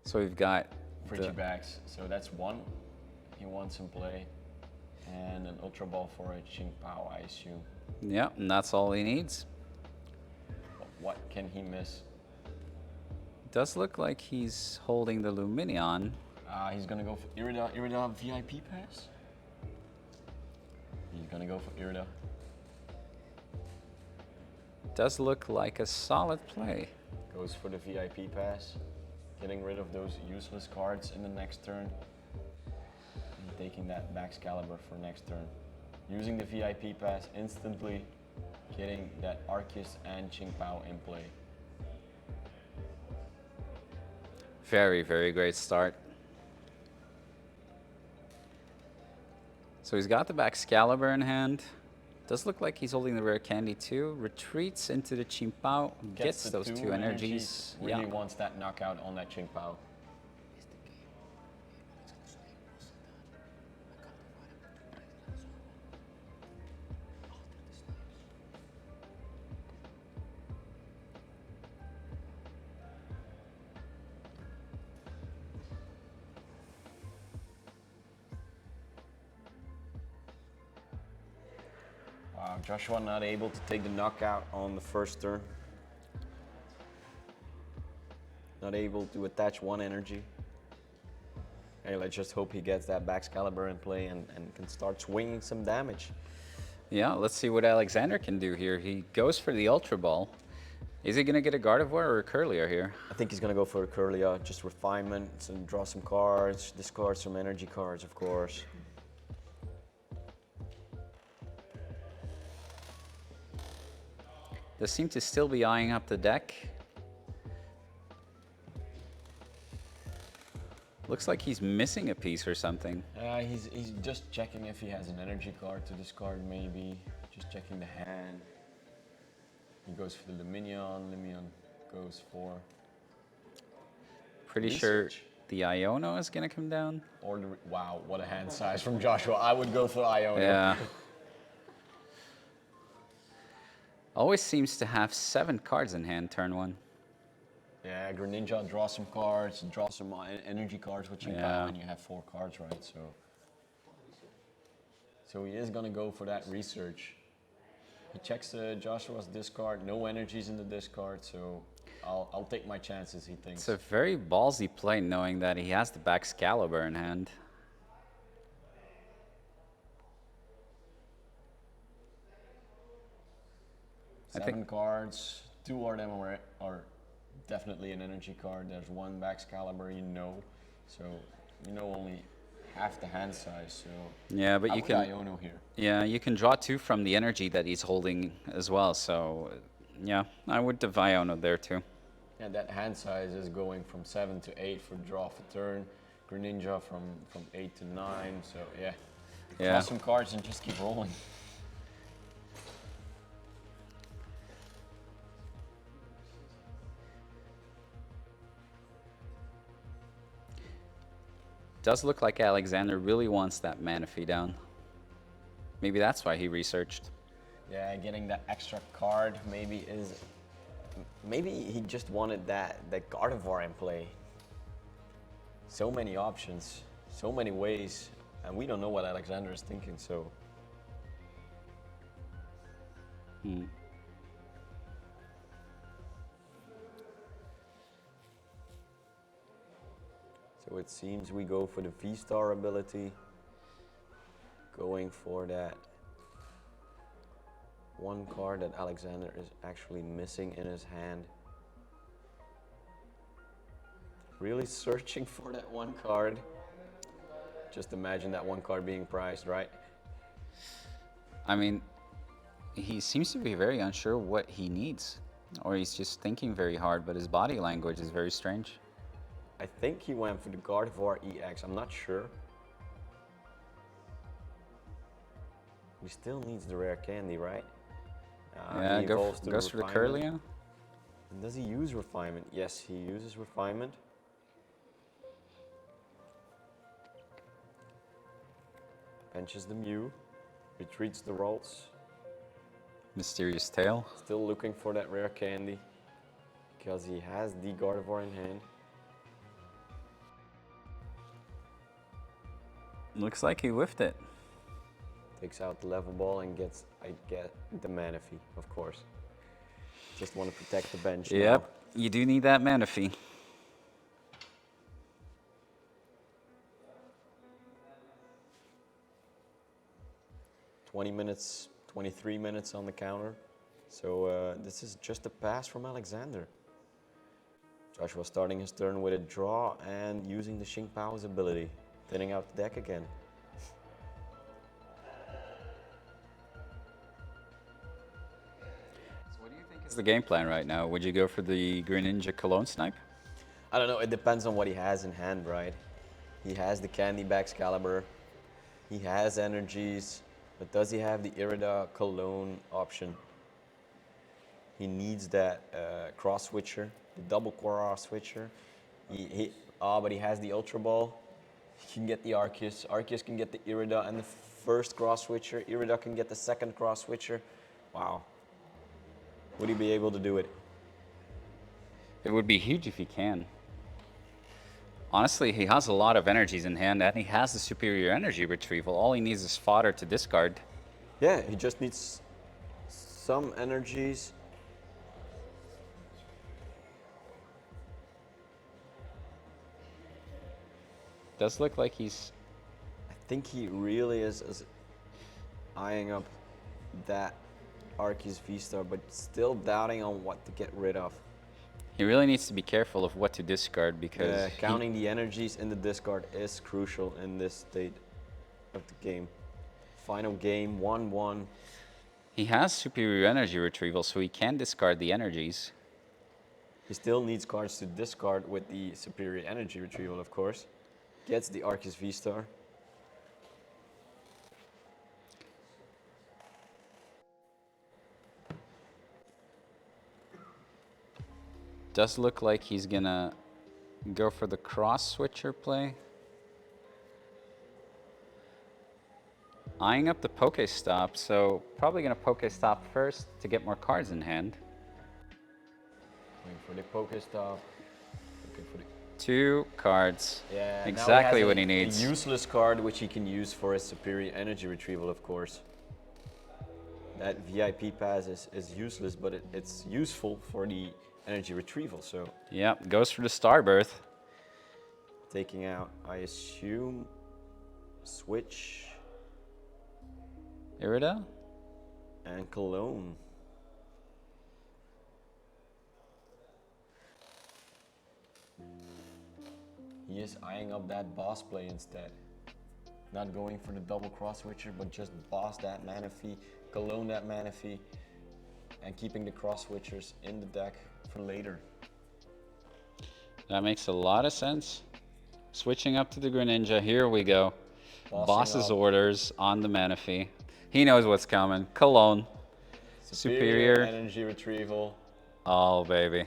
Speaker 1: So we've got
Speaker 3: Frigibax, so that's one. He wants in play. And an Ultra Ball for a Qingpao, I assume.
Speaker 1: yeah, and that's all he needs.
Speaker 3: What can he miss?
Speaker 1: Does look like he's holding the Luminion.
Speaker 3: He's gonna go for Irida VIP pass. He's gonna go for Irida.
Speaker 1: Does look like a solid play.
Speaker 3: Goes for the VIP pass. Getting rid of those useless cards in the next turn. And taking that Baxcalibur for next turn. Using the VIP pass instantly. Getting that Arceus and Qingpao in play.
Speaker 1: Very, very great start. So he's got the Baxcalibur in hand. Does look like he's holding the rare candy too. Retreats into the Qingpao, gets
Speaker 3: the
Speaker 1: those 2 energies.
Speaker 3: Really
Speaker 1: Yeah.
Speaker 3: wants that knockout on that Qingpao. Wow, Joshua not able to take the knockout on the first turn. Not able to attach 1 energy. Hey, let's just hope he gets that Baxcalibur in play and can start swinging some damage.
Speaker 1: Yeah, let's see what Alexander can do here. He goes for the Ultra Ball. Is he going to get a Gardevoir or a Curlier here?
Speaker 3: I think he's gonna go for a Curlia, just refinement, and draw some cards, discard some energy cards, of course.
Speaker 1: Does seem to still be eyeing up the deck. Looks like he's missing a piece or something.
Speaker 3: He's just checking if he has an energy card to discard, maybe. Just checking the hand. He goes for the Luminion. Luminion goes for
Speaker 1: Pretty
Speaker 3: Research.
Speaker 1: sure the Iono is going to come down.
Speaker 3: or the. Wow, what a hand size from Joshua. I would go for Iono.
Speaker 1: Yeah. Always seems to have 7 cards in hand turn 1.
Speaker 3: Yeah, Greninja, draw some cards, draw some energy cards with Qingpao,
Speaker 1: Yeah.
Speaker 3: and you have 4 cards, right? So he is gonna go for that research. He checks Joshua's discard, no energies in the discard, so I'll take my chances, he thinks.
Speaker 1: It's a very ballsy play knowing that he has the Baxcalibur in hand. I
Speaker 3: 7 cards, 2 of them are definitely an energy card. There's 1 Baxcalibur, you know, so you know only half the hand size. So
Speaker 1: Yeah, but
Speaker 3: I
Speaker 1: you
Speaker 3: would
Speaker 1: can.
Speaker 3: Iono here.
Speaker 1: Yeah, you can draw 2 from the energy that he's holding as well. So Yeah, I would divide Iono there too.
Speaker 2: And that hand size is going from 7 to 8 for draw for turn. Greninja from 8 to 9. So yeah,
Speaker 1: Yeah.
Speaker 2: draw some cards and just keep rolling.
Speaker 1: Does look like Alexander really wants that Manaphy down. Maybe that's why he researched.
Speaker 2: Yeah, getting that extra card maybe he just wanted that Gardevoir in play. So many options, so many ways, and we don't know what Alexander is thinking. So So it seems we go for the V-Star ability, going for that one card that Alexander is actually missing in his hand. Really searching for that one card. Just imagine that one card being prized, right?
Speaker 1: I mean, he seems to be very unsure what he needs. Or he's just thinking very hard, but his body language is very strange.
Speaker 2: I think he went for the Gardevoir EX, I'm not sure. He still needs the rare candy, right?
Speaker 1: Yeah,
Speaker 2: he
Speaker 1: goes
Speaker 2: evolves to
Speaker 1: for the
Speaker 2: Refinement.
Speaker 1: Curlia.
Speaker 2: And does he use Refinement? Yes, he uses Refinement. Benches the Mew, retreats the Ralts.
Speaker 1: Mysterious Tail.
Speaker 2: Still looking for that rare candy because he has the Gardevoir in hand.
Speaker 1: Looks like he whiffed it.
Speaker 2: Takes out the level ball and gets, I get the Manaphy, of course. Just want to protect the bench now.
Speaker 1: Yep, you do need that Manaphy.
Speaker 2: .20 minutes, 23 minutes on the counter. So this is just a pass from Alexander. Joshua starting his turn with a draw and using the Xing Pao's ability. Thinning out the deck again.
Speaker 1: So what do you think is the game plan right now? Would you go for the Greninja Cologne Snipe?
Speaker 2: I don't know, it depends on what he has in hand, right? He has the Candy Excalibur, he has energies, but does he have the Irida Cologne option? He needs that cross switcher, the double cross switcher. But he has the Ultra Ball. He can get the Arceus. Arceus can get the Irida and the first cross switcher. Irida can get the second cross switcher. Wow. Would he be able to do it?
Speaker 1: It would be huge if he can. Honestly, he has a lot of energies in hand, and he has the superior energy retrieval. All he needs is fodder to discard.
Speaker 2: Yeah, he just needs some energies.
Speaker 1: Does look like he's...
Speaker 2: I think he really is eyeing up that Arceus V-Star, but still doubting on what to get rid of.
Speaker 1: He really needs to be careful of what to discard because
Speaker 2: Counting the energies in the discard is crucial in this state of the game. Final game, 1-1.
Speaker 1: he has superior energy retrieval, so he can discard the energies.
Speaker 2: He still needs cards to discard with the superior energy retrieval, of course. Gets the Arceus V-Star.
Speaker 1: Does look like he's gonna go for the cross switcher play. Eyeing up the Pokestop, so probably gonna Pokestop first to get more cards in hand.
Speaker 2: Waiting for the Pokestop. Looking for the
Speaker 1: 2 cards.
Speaker 2: Yeah, now
Speaker 1: exactly
Speaker 2: has
Speaker 1: what he
Speaker 2: a
Speaker 1: needs.
Speaker 2: useless card which he can use for his superior energy retrieval, of course. That VIP pass is useless, but it's useful for the energy retrieval. So
Speaker 1: Yep, goes for the Starbirth.
Speaker 2: taking out, I assume, Switch
Speaker 1: Irida?
Speaker 2: and Cologne. He is eyeing up that boss play instead. Not going for the double cross switcher, but just boss that Manaphy, Cologne that Manaphy,
Speaker 3: and keeping the cross switchers in the deck for later.
Speaker 1: That makes a lot of sense. Switching up to the Greninja. Here we go. Boss's
Speaker 3: up.
Speaker 1: orders on the Manaphy. He knows what's coming. Cologne. Superior.
Speaker 3: Energy retrieval.
Speaker 1: Oh, baby.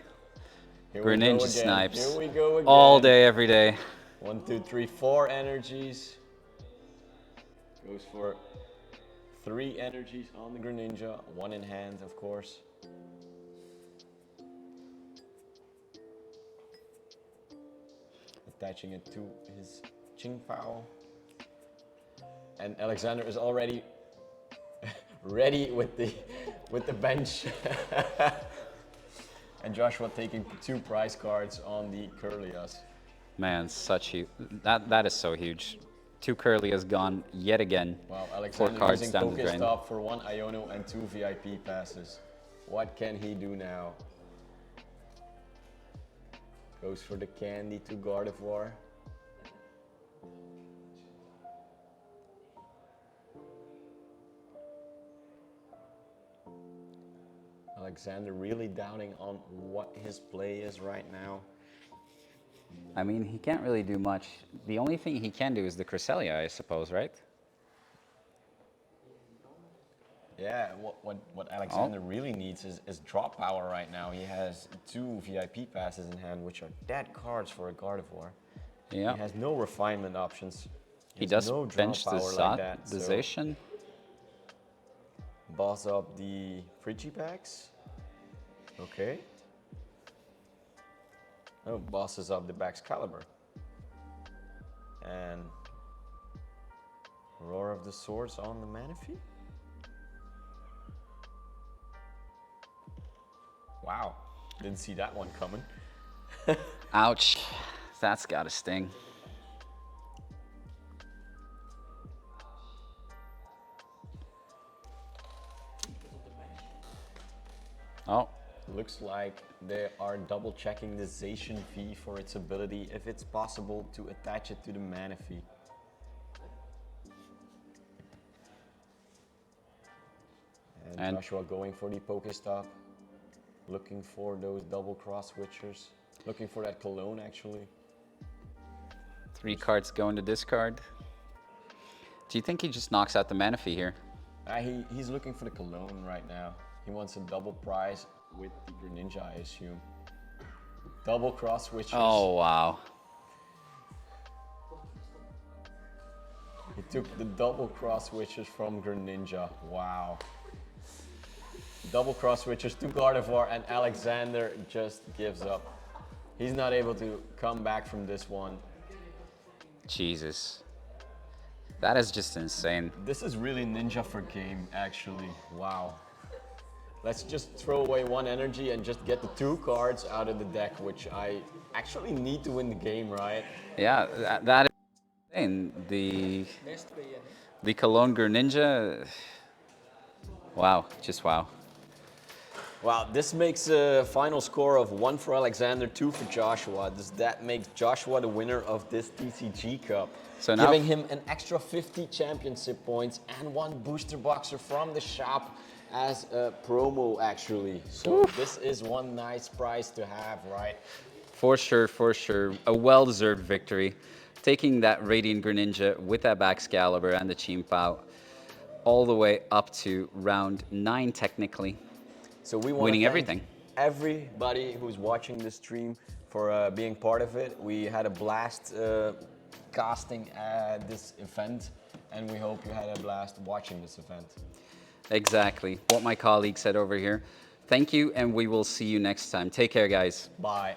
Speaker 3: Here we go
Speaker 1: Greninja
Speaker 3: again.
Speaker 1: snipes.
Speaker 3: Here we go again.
Speaker 1: All day, every day.
Speaker 3: 1, 2, 3, 4 energies. Goes for 3 energies on the Greninja. 1 in hand, of course. Attaching it to his Qingpao. And Alexander is already ready with the bench. And Joshua taking 2 prize cards on the Curlias.
Speaker 1: Man, such huge. That is so huge. 2 Curlias gone yet again.
Speaker 3: Wow,
Speaker 1: 4
Speaker 3: Alexander
Speaker 1: cards
Speaker 3: using
Speaker 1: down the drain.
Speaker 3: Pokestop for 1 Iono and 2 VIP passes. What can he do now? Goes for the candy to Gardevoir. Alexander really doubting on what his play is right now.
Speaker 1: I mean, he can't really do much. The only thing he can do is the Cresselia, I suppose, right?
Speaker 3: Yeah, what Alexander really needs is drop power right now. He has 2 VIP passes in hand, which are dead cards for a Gardevoir.
Speaker 1: Yeah.
Speaker 3: He has no refinement options.
Speaker 1: He
Speaker 3: has
Speaker 1: does
Speaker 3: no drop
Speaker 1: bench the
Speaker 3: power like that,
Speaker 1: the
Speaker 3: so
Speaker 1: Zacian.
Speaker 3: boss up the Frigipacks. Okay. Oh, bosses up the Baxcalibur. And Roar of the Swords on the Manaphy. Wow, didn't see that one coming.
Speaker 1: Ouch. That's gotta sting. Oh,
Speaker 3: Looks like they are double checking the Zacian V for its ability, if it's possible to attach it to the Manaphy. And Joshua going for the Pokestop, looking for those double cross switchers, looking for that Cologne actually.
Speaker 1: 3 cards go into discard. Do you think he just knocks out the Manaphy here?
Speaker 3: He's looking for the Cologne right now. He wants a double prize with the Greninja, I assume. Double cross switchers.
Speaker 1: Oh, wow.
Speaker 3: He took the double cross switchers from Greninja. Wow. Double cross switchers to Gardevoir, and Alexander just gives up. He's not able to come back from this one.
Speaker 1: Jesus. That is just insane.
Speaker 3: This is really Ninja for game, actually. Wow. Let's just throw away 1 energy and just get the 2 cards out of the deck, which I actually need to win the game, right?
Speaker 1: Yeah, that is insane. The Cologne Greninja. Wow, just wow.
Speaker 3: Wow, this makes a final score of 1 for Alexander, 2 for Joshua. Does that make Joshua the winner of this TCG Cup?
Speaker 1: So now,
Speaker 3: giving him an extra 50 championship points and 1 booster boxer from the shop as a promo, actually. So this is one nice prize to have, right?
Speaker 1: for sure. A well-deserved victory. Taking that Radiant Greninja with that Baxcalibur and the Qingpao all the way up to round 9, technically.
Speaker 3: So we want
Speaker 1: winning
Speaker 3: to thank
Speaker 1: everything.
Speaker 3: everybody who's watching this stream for being part of it. We had a blast casting this event, and we hope you had a blast watching this event.
Speaker 1: Exactly what my colleague said over here. Thank you, and we will see you next time. Take care, guys.
Speaker 3: Bye.